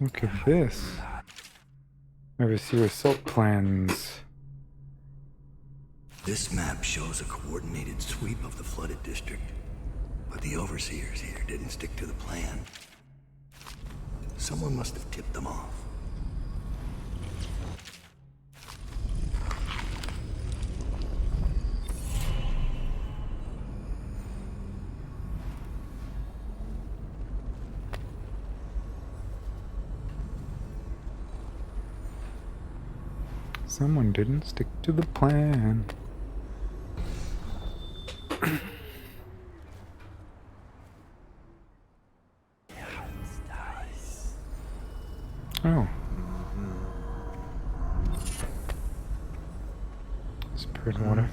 Look at this. Overseer assault plans. This map shows a coordinated sweep of the flooded district, but the overseers here didn't stick to the plan. Someone must have tipped them off. Someone didn't stick to the plan. Oh. Spirit water.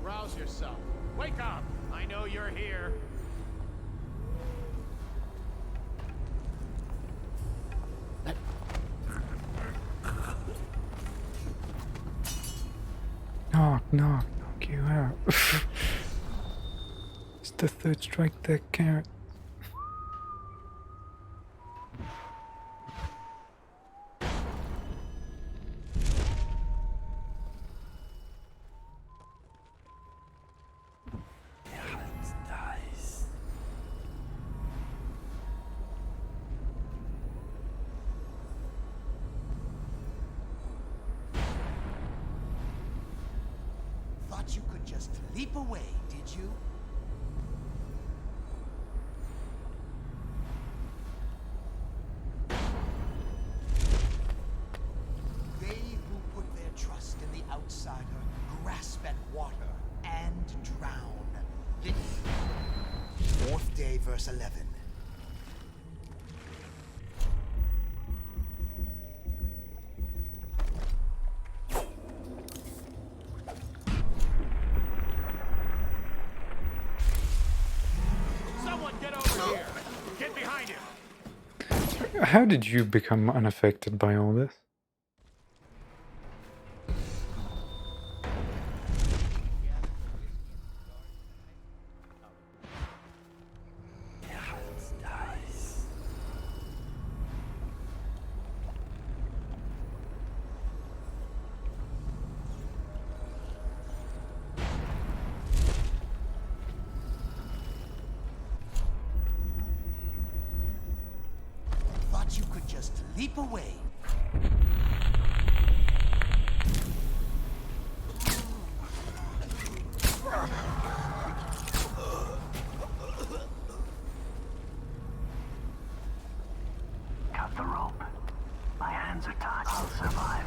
Rouse yourself. Wake up! I know you're here. Knock you out. It's the third strike that carrot. Thought you could just leap away, did you? They who put their trust in the outsider grasp at water and drown. This 4th day, verse 11. How did you become unaffected by all this? You could just leap away. Cut the rope. My hands are tied. I'll survive.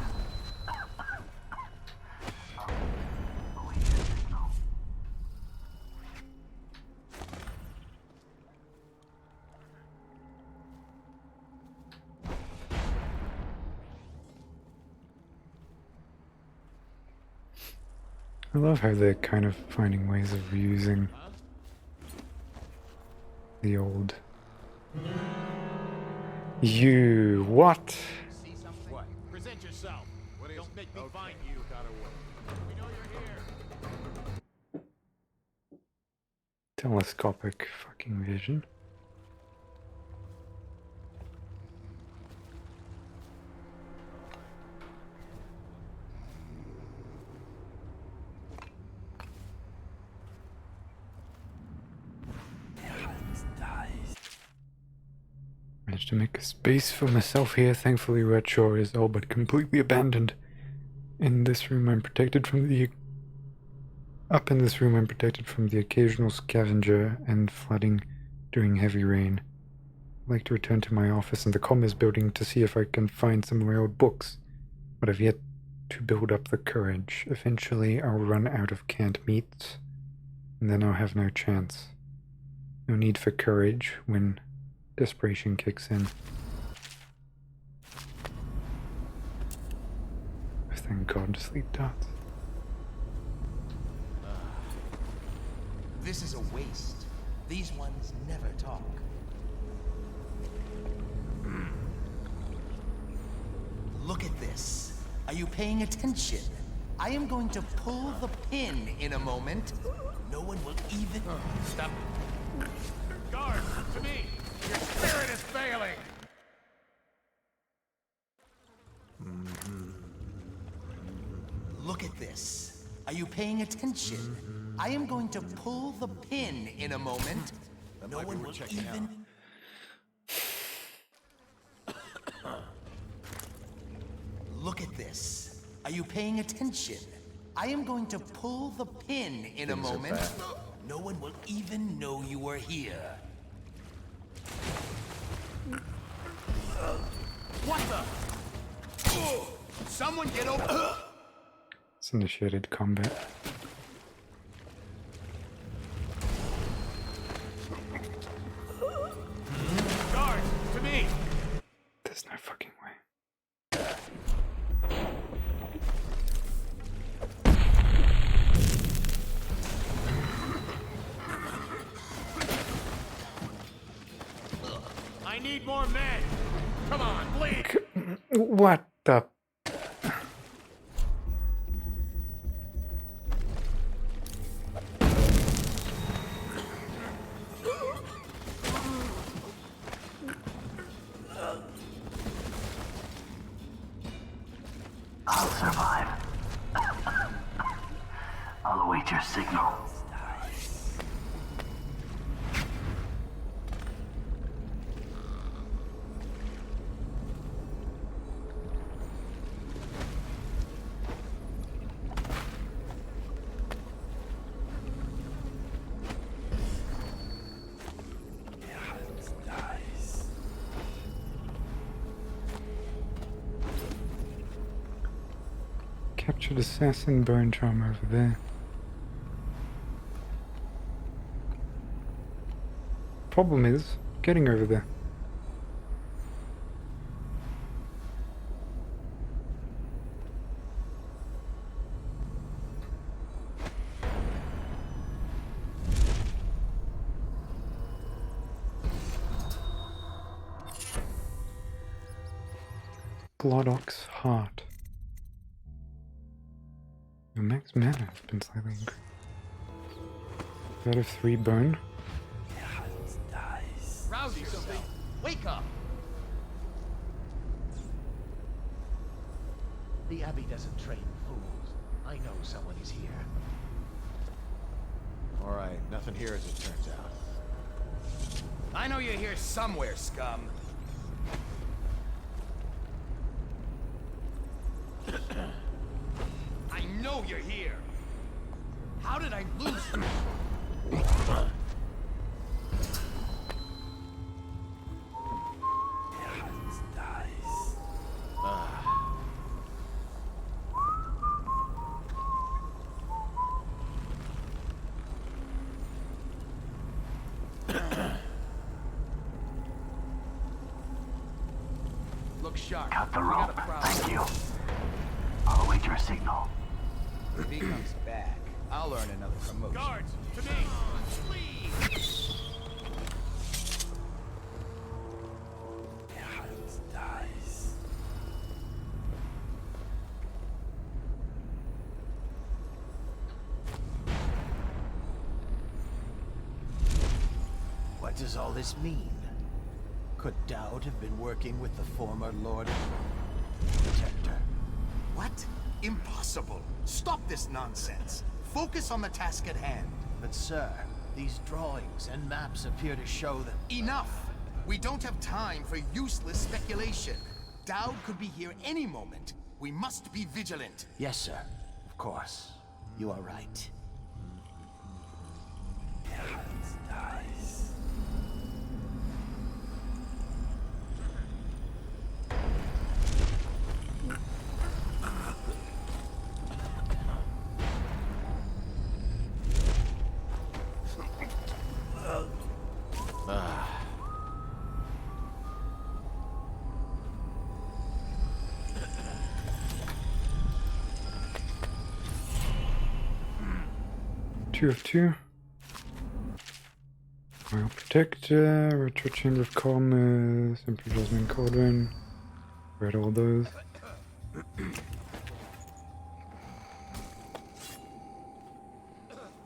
I love how they're kind of finding ways of reusing the old. You what? What? Present yourself. Don't make me find you. We know you're here. Telescopic fucking vision. Managed to make a space for myself here. Thankfully, Red Shore is all but completely abandoned. In this room, I'm protected from the... Up in this room, I'm protected from the occasional scavenger and flooding during heavy rain. I'd like to return to my office in the commerce building to see if I can find some of my old books, but I've yet to build up the courage. Eventually I'll run out of canned meats, and then I'll have no chance. No need for courage when desperation kicks in. Thank God, sleep darts. This is a waste. These ones never talk. Look at this. Are you paying attention? I am going to pull the pin in a moment. No one will even... Stop. Guard, to me! Your spirit is failing! Look at this. Are you paying attention? I am going to pull the pin in a moment. No one will even... Look at this. Are you paying attention? I am going to pull the pin in a moment. No one will even know you were here. What the? Someone get over... It's initiated combat. Guard, to me! There's no fucking way. I need more men! Come on, please! What the... I'll survive. I'll await your signal. Captured assassin bone charm over there. Problem is getting over there. Bloodoc's heart. Your max mana has been slightly increased. Out of 3 bone. Rouse something! Wake up! The Abbey doesn't train fools. I know someone is here. Alright, nothing here as it turns out. I know you're here somewhere, scum. I know you're here. How did I lose you? Look sharp. Cut the rope. Thank you. I'll await your signal. If he comes back, I'll earn another promotion. Guards, to me! Please! What does all this mean? Could Dowd have been working with the former Lord Protector? What? Impossible. Stop this nonsense. Focus on the task at hand. But sir, these drawings and maps appear to show that... Enough! We don't have time for useless speculation. Dowd could be here any moment. We must be vigilant. Yes, sir. Of course. You are right. 2 of 2. Royal Protector, Retro Chamber of Commerce, Emperor Jasmine Cauldron. Read all those.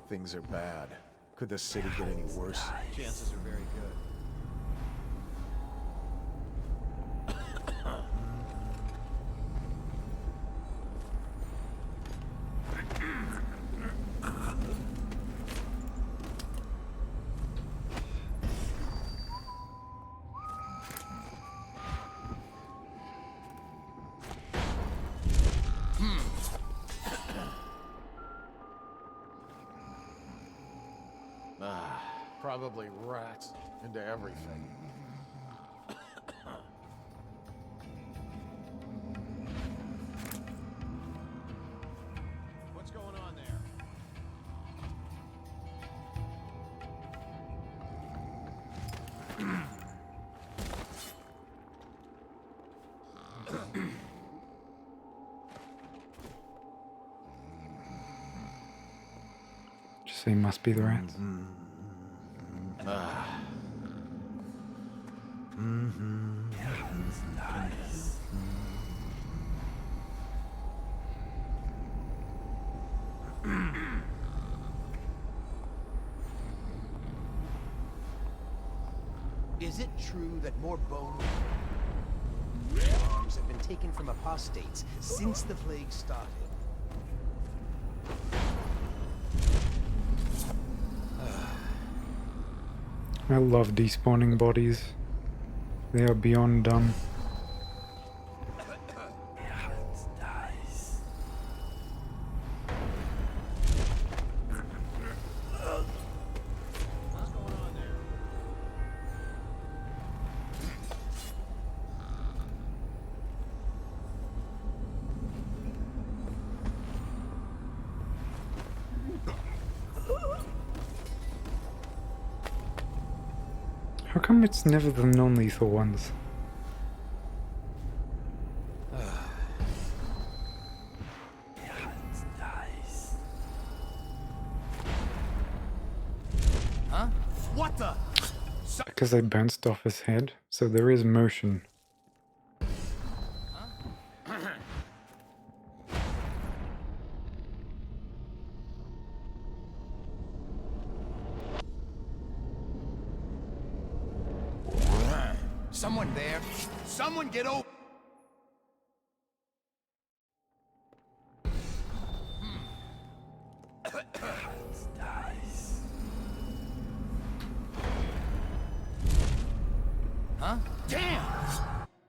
Things are bad. Could the city get any worse? Chances are very good. Probably rats into everything. What's going on there? Just say must be the rats. Is it true that more bone arms have been taken from apostates since the plague started? I love despawning bodies. They are beyond dumb. How come it's never the non-lethal ones? Huh? What the? Because I bounced off his head, so there is motion. Someone there. Someone get over. Huh? Damn!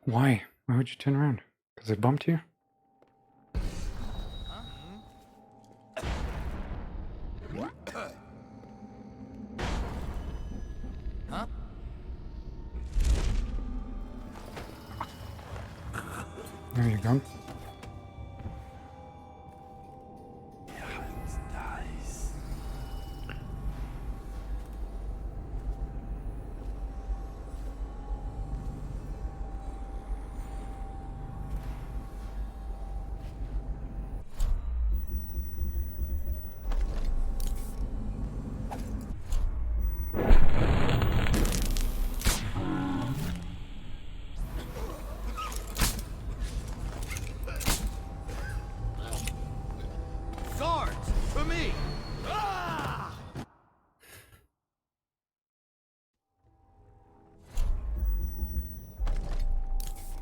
Why? Why would you turn around? Because I bumped you? Huh? There you go. Guards! For me! Ah!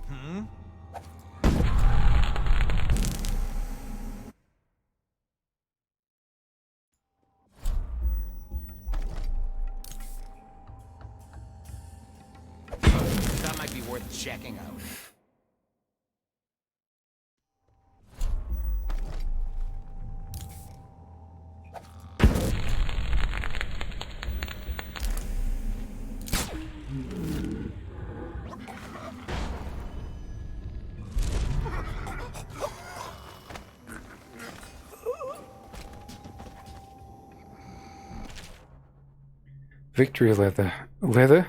Hmm? That might be worth checking out. Victory letter. Letter.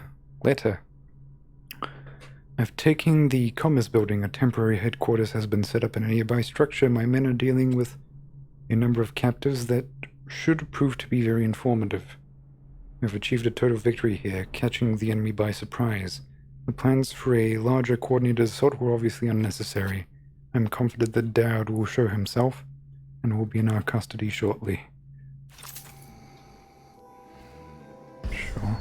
I've taken the Commerce Building. A temporary headquarters has been set up in a nearby structure. My men are dealing with a number of captives that should prove to be very informative. We have achieved a total victory here, catching the enemy by surprise. The plans for a larger coordinated assault were obviously unnecessary. I'm confident that Dowd will show himself, and will be in our custody shortly. Sure.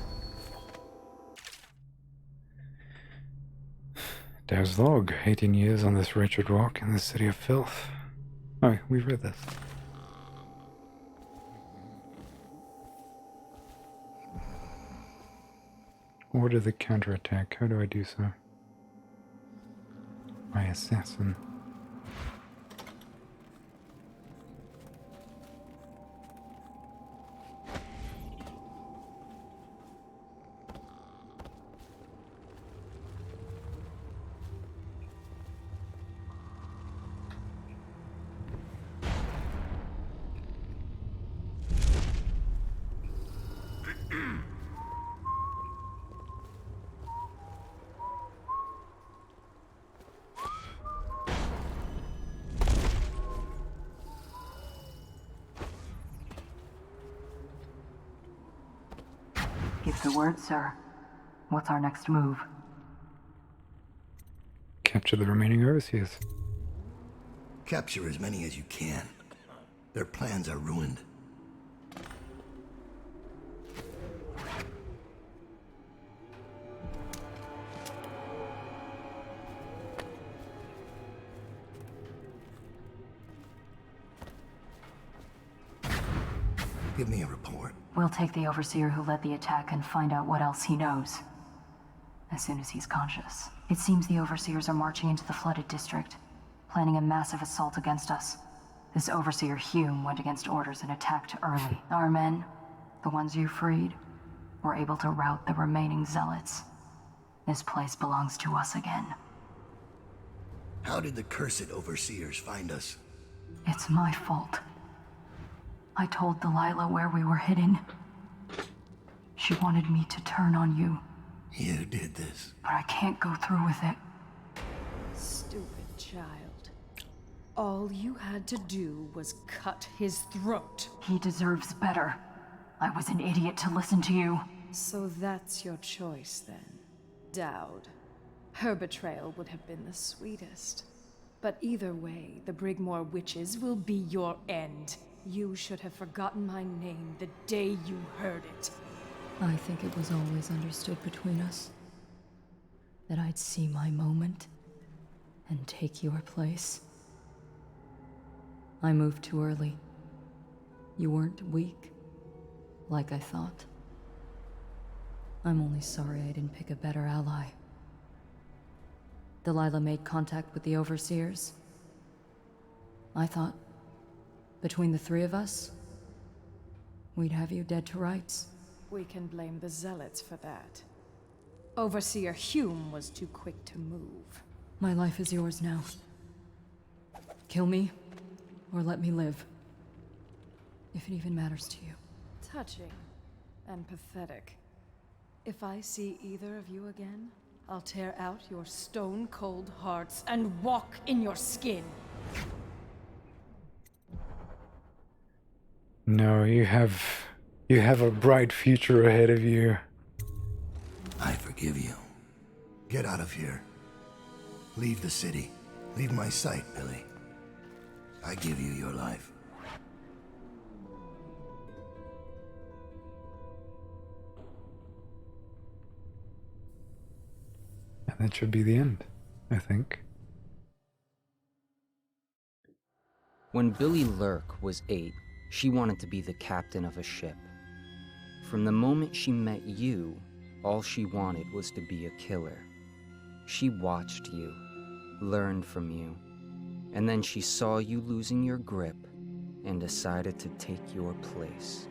Dowd's log, 18 years on this wretched rock in the city of filth. Oh, we've read this. Order the counterattack. How do I do so? My assassin. Give the word, sir. What's our next move? Capture the remaining overseers. Capture as many as you can. Their plans are ruined. Give me a report. We'll take the overseer who led the attack and find out what else he knows. As soon as he's conscious. It seems the overseers are marching into the flooded district, planning a massive assault against us. This overseer Hume went against orders and attacked early. Our men, the ones you freed, were able to rout the remaining zealots. This place belongs to us again. How did the cursed overseers find us? It's my fault. I told Delilah where we were hidden. She wanted me to turn on you. You did this. But I can't go through with it. Stupid child. All you had to do was cut his throat. He deserves better. I was an idiot to listen to you. So that's your choice then, Dowd. Her betrayal would have been the sweetest. But either way, the Brigmore witches will be your end. You should have forgotten my name the day you heard it. I think it was always understood between us that I'd see my moment and take your place. I moved too early. You weren't weak, like I thought. I'm only sorry I didn't pick a better ally. Delilah made contact with the overseers. I thought, between the three of us, we'd have you dead to rights. We can blame the zealots for that. Overseer Hume was too quick to move. My life is yours now. Kill me, or let me live. If it even matters to you. Touching and pathetic. If I see either of you again, I'll tear out your stone-cold hearts and walk in your skin. No, you have a bright future ahead of you. I forgive you. Get out of here. Leave the city. Leave my sight, Billy. I give you your life. And that should be the end, I think. When Billy Lurk was 8, she wanted to be the captain of a ship. From the moment she met you, all she wanted was to be a killer. She watched you, learned from you, and then she saw you losing your grip and decided to take your place.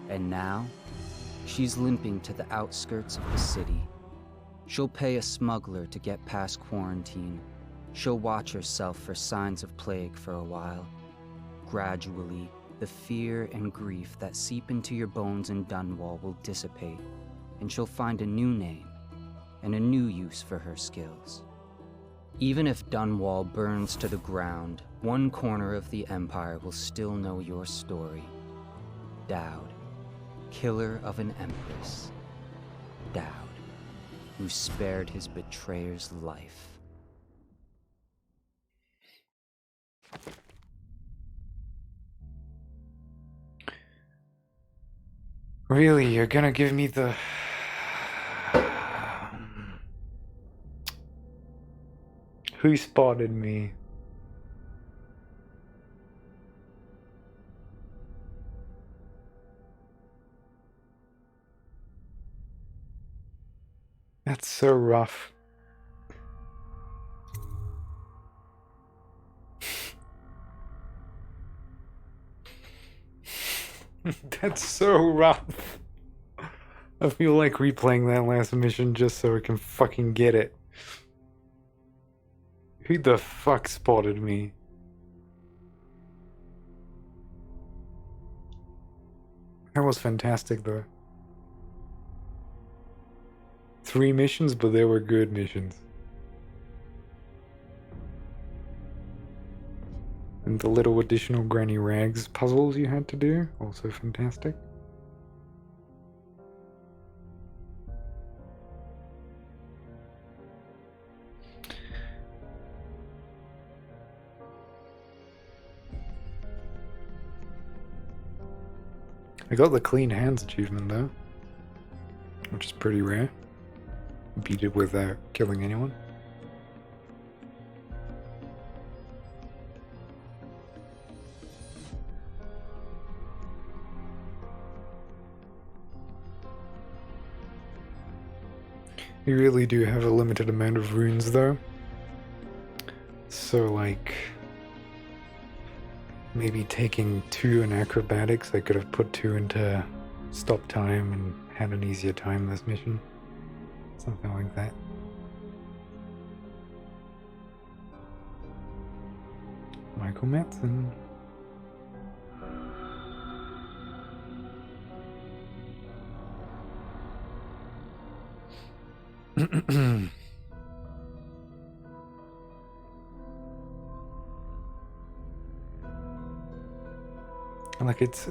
And now, she's limping to the outskirts of the city. She'll pay a smuggler to get past quarantine. She'll watch herself for signs of plague for a while. Gradually, the fear and grief that seep into your bones in Dunwall will dissipate, and she'll find a new name and a new use for her skills. Even if Dunwall burns to the ground, one corner of the Empire will still know your story, Dowd, killer of an empress. Dowd, who spared his betrayer's life. Really, you're gonna give me the... Who spotted me? That's so rough. That's so rough. I feel like replaying that last mission just so I can fucking get it. Who the fuck spotted me? That was fantastic though. 3 missions, but they were good missions. And the little additional Granny Rags puzzles you had to do, also fantastic. I got the Clean Hands achievement though, which is pretty rare. Beat it without killing anyone. You really do have a limited amount of runes though. So like, maybe taking 2 in acrobatics, I could have put 2 into stop time and had an easier time this mission. Something like that. Michael Madsen. Like it's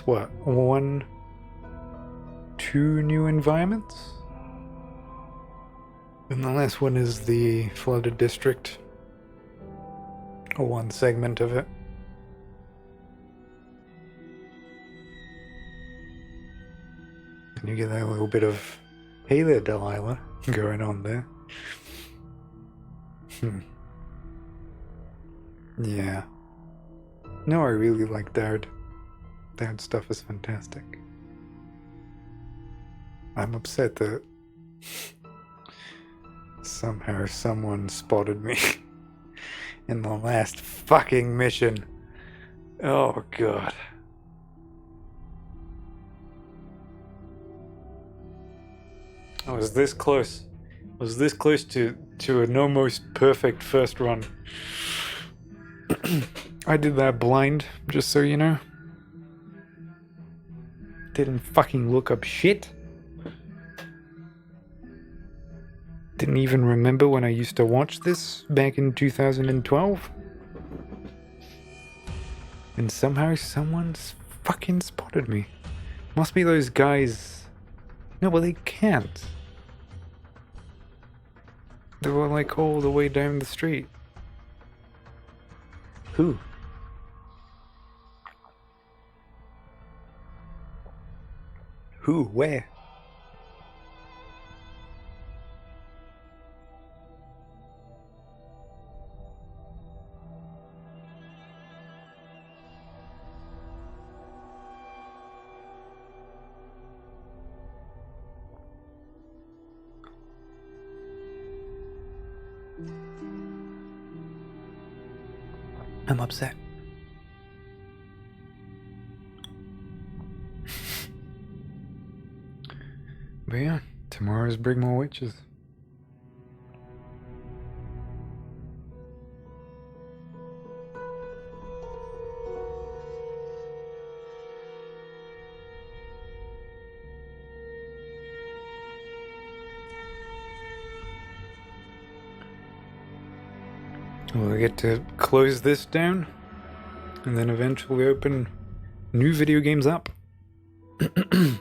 what, 1, 2 new environments? And the last one is the flooded district, or 1 segment of it. And you get that little bit of, hey there Delilah, going on there. Yeah. No, I really like Dowd. Dowd stuff is fantastic. I'm upset that somehow someone spotted me in the last fucking mission. Oh god. I was this close. I was this close to an almost perfect first run. I did that blind, just so you know. Didn't fucking look up shit. Didn't even remember when I used to watch this back in 2012. And somehow someone's fucking spotted me. Must be those guys. No, well they can't. They were like all the way down the street. Who? Who? Where? I'm upset. But yeah, tomorrow's Bring More Witches. We'll get to close this down and then eventually open new video games up. It's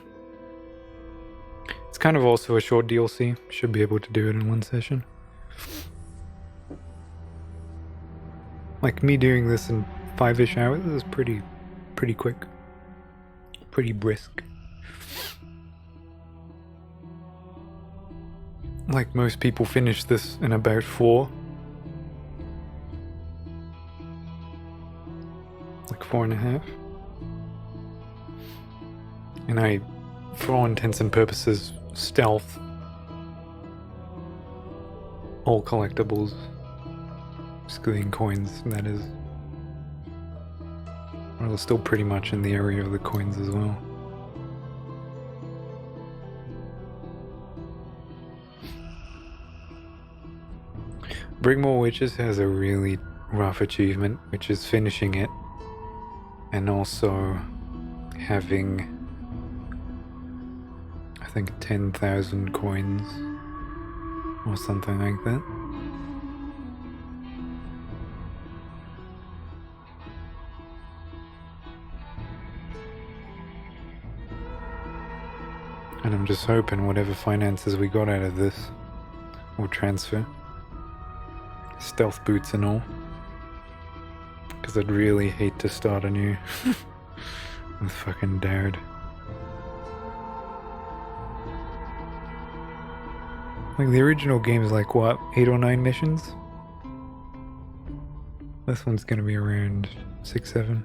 kind of also a short DLC. Should be able to do it in one session. Like me doing this in 5-ish hours is pretty quick. Pretty brisk. Like most people finish this in about 4. Like 4.5. And I, for all intents and purposes, stealth all collectibles, excluding coins, that is. Well, still pretty much in the area of the coins as well. Bring More Witches has a really rough achievement, which is finishing it and also having, I think, 10,000 coins or something like that. And I'm just hoping whatever finances we got out of this will transfer. Stealth boots and all. Because I'd really hate to start anew with fucking Dowd. Like the original game's like what, 8 or 9 missions? This one's gonna be around 6, 7.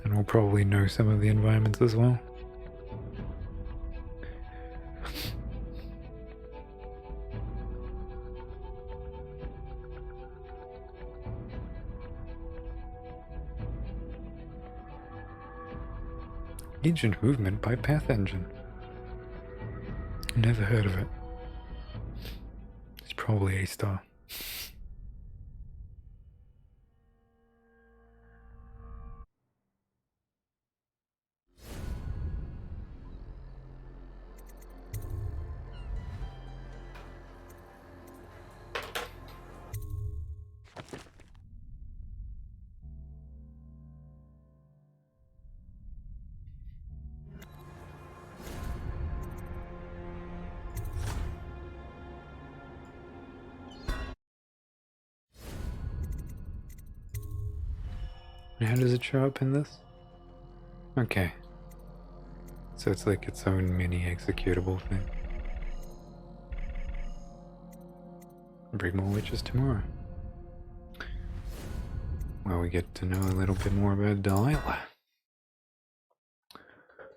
And we'll probably know some of the environments as well. Agent Movement by Path Engine. Never heard of it. It's probably A star. How does it show up in this? Okay. So it's like its own mini executable thing. Bring More Witches tomorrow. Well, we get to know a little bit more about Delilah.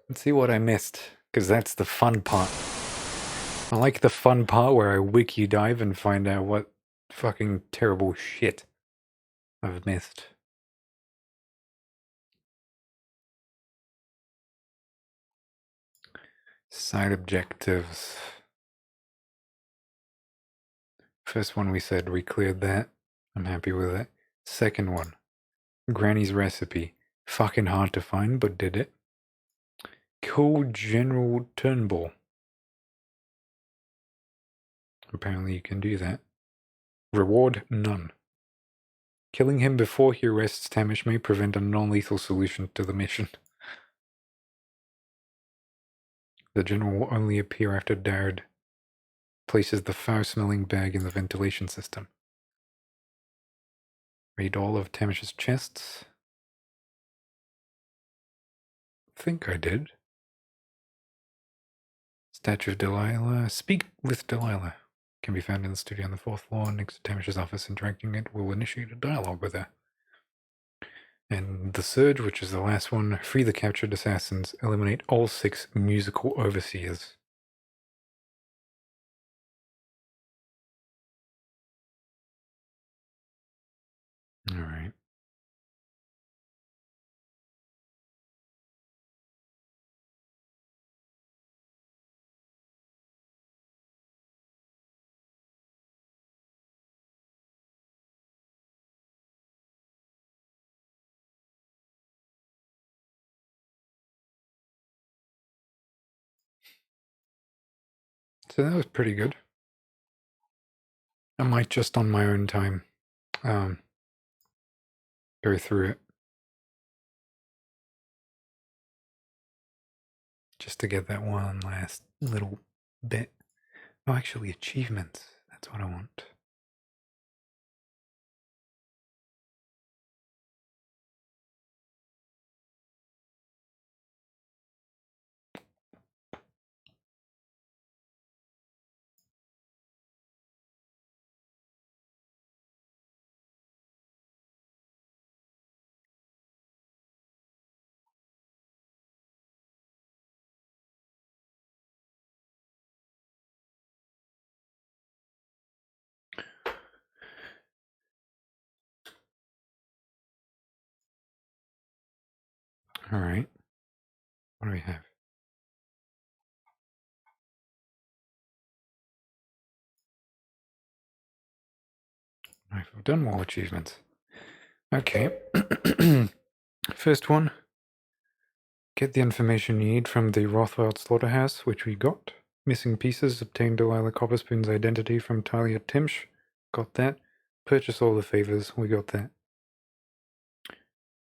Let's see what I missed, because that's the fun part. I like the fun part where I wiki dive and find out what fucking terrible shit I've missed. Side objectives. First one we said we cleared that. I'm happy with it. Second one. Granny's recipe. Fucking hard to find, but did it. Kill General Turnbull. Apparently you can do that. Reward none. Killing him before he arrests Tamish may prevent a non-lethal solution to the mission. The general will only appear after Dowd places the foul-smelling bag in the ventilation system. Read all of Tamish's chests. Think I did. Statue of Delilah. Speak with Delilah. Can be found in the studio on the 4th floor next to Tamish's office. Interacting it will initiate a dialogue with her. And the Surge, which is the last one. Free the captured assassins. Eliminate all 6 musical overseers. Alright. So that was pretty good. I might just on my own time go through it. Just to get that one last little bit. Oh, actually, achievements. That's what I want. Alright. What do we have? Knife of Dunwall achievements. Okay. First one. Get the information you need from the Rothwell slaughterhouse, which we got. Missing pieces. Obtain Delilah Copperspoon's identity from Talia Timsh. Got that. Purchase all the favors. We got that.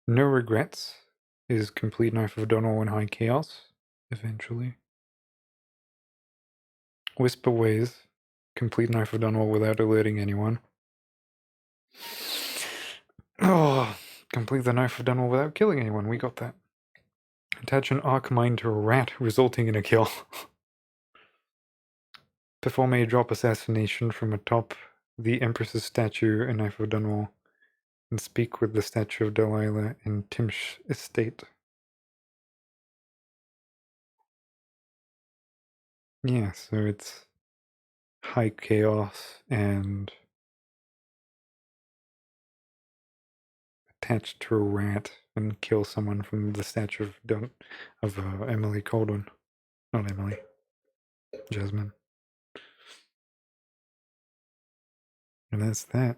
No regrets is complete Knife of Dunwall and High Chaos. Eventually. Whisper Ways. Complete Knife of Dunwall without alerting anyone. Oh, complete the Knife of Dunwall without killing anyone. We got that. Attach an arc mine to a rat, resulting in a kill. Perform a drop assassination from atop the Empress's statue in Knife of Dunwall, and speak with the statue of Delilah in Timsh estate. Yeah, so it's High Chaos and attached to a rat and kill someone from the statue of Emily Caldwell. Not Emily. Jasmine. And that's that.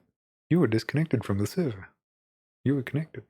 You were disconnected from the server. You were connected.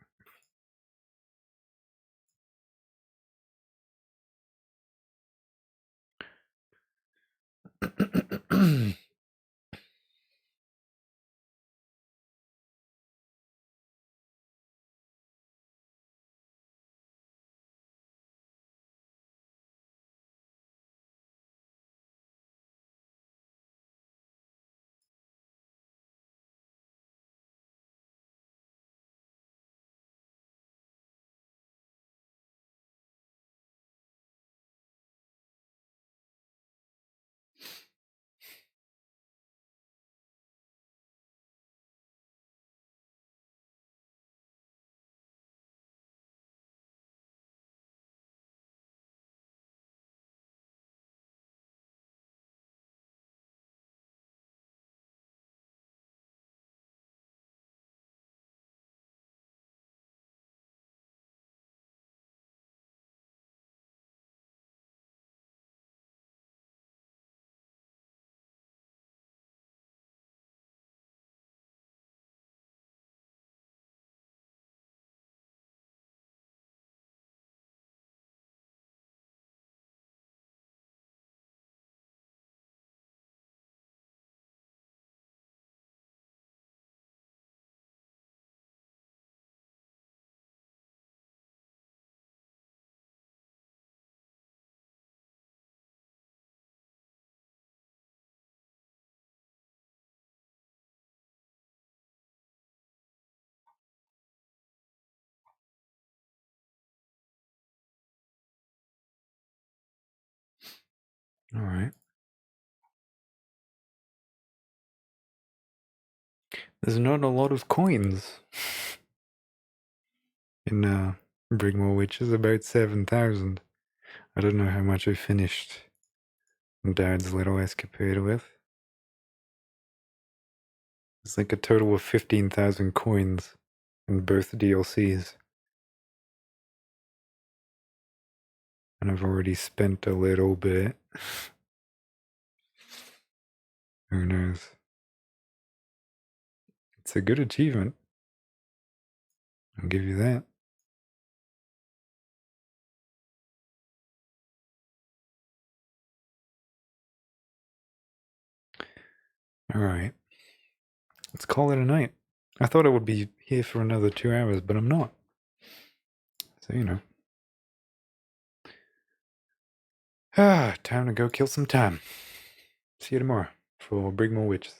Alright. There's not a lot of coins in Brigmore, which is about 7,000. I don't know how much I finished Dad's little escapade with. It's like a total of 15,000 coins in both DLCs. And I've already spent a little bit. Who knows? It's a good achievement. I'll give you that. Alright. Let's call it a night. I thought I would be here for another 2 hours, but I'm not. So, you know. Time to go kill some time. See you tomorrow for Bring More Witches.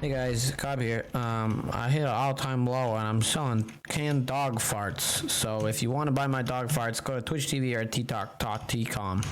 Hey guys, Cobb here. I hit an all-time low and I'm selling canned dog farts. So if you want to buy my dog farts, go to Twitch TV or TikTok.com.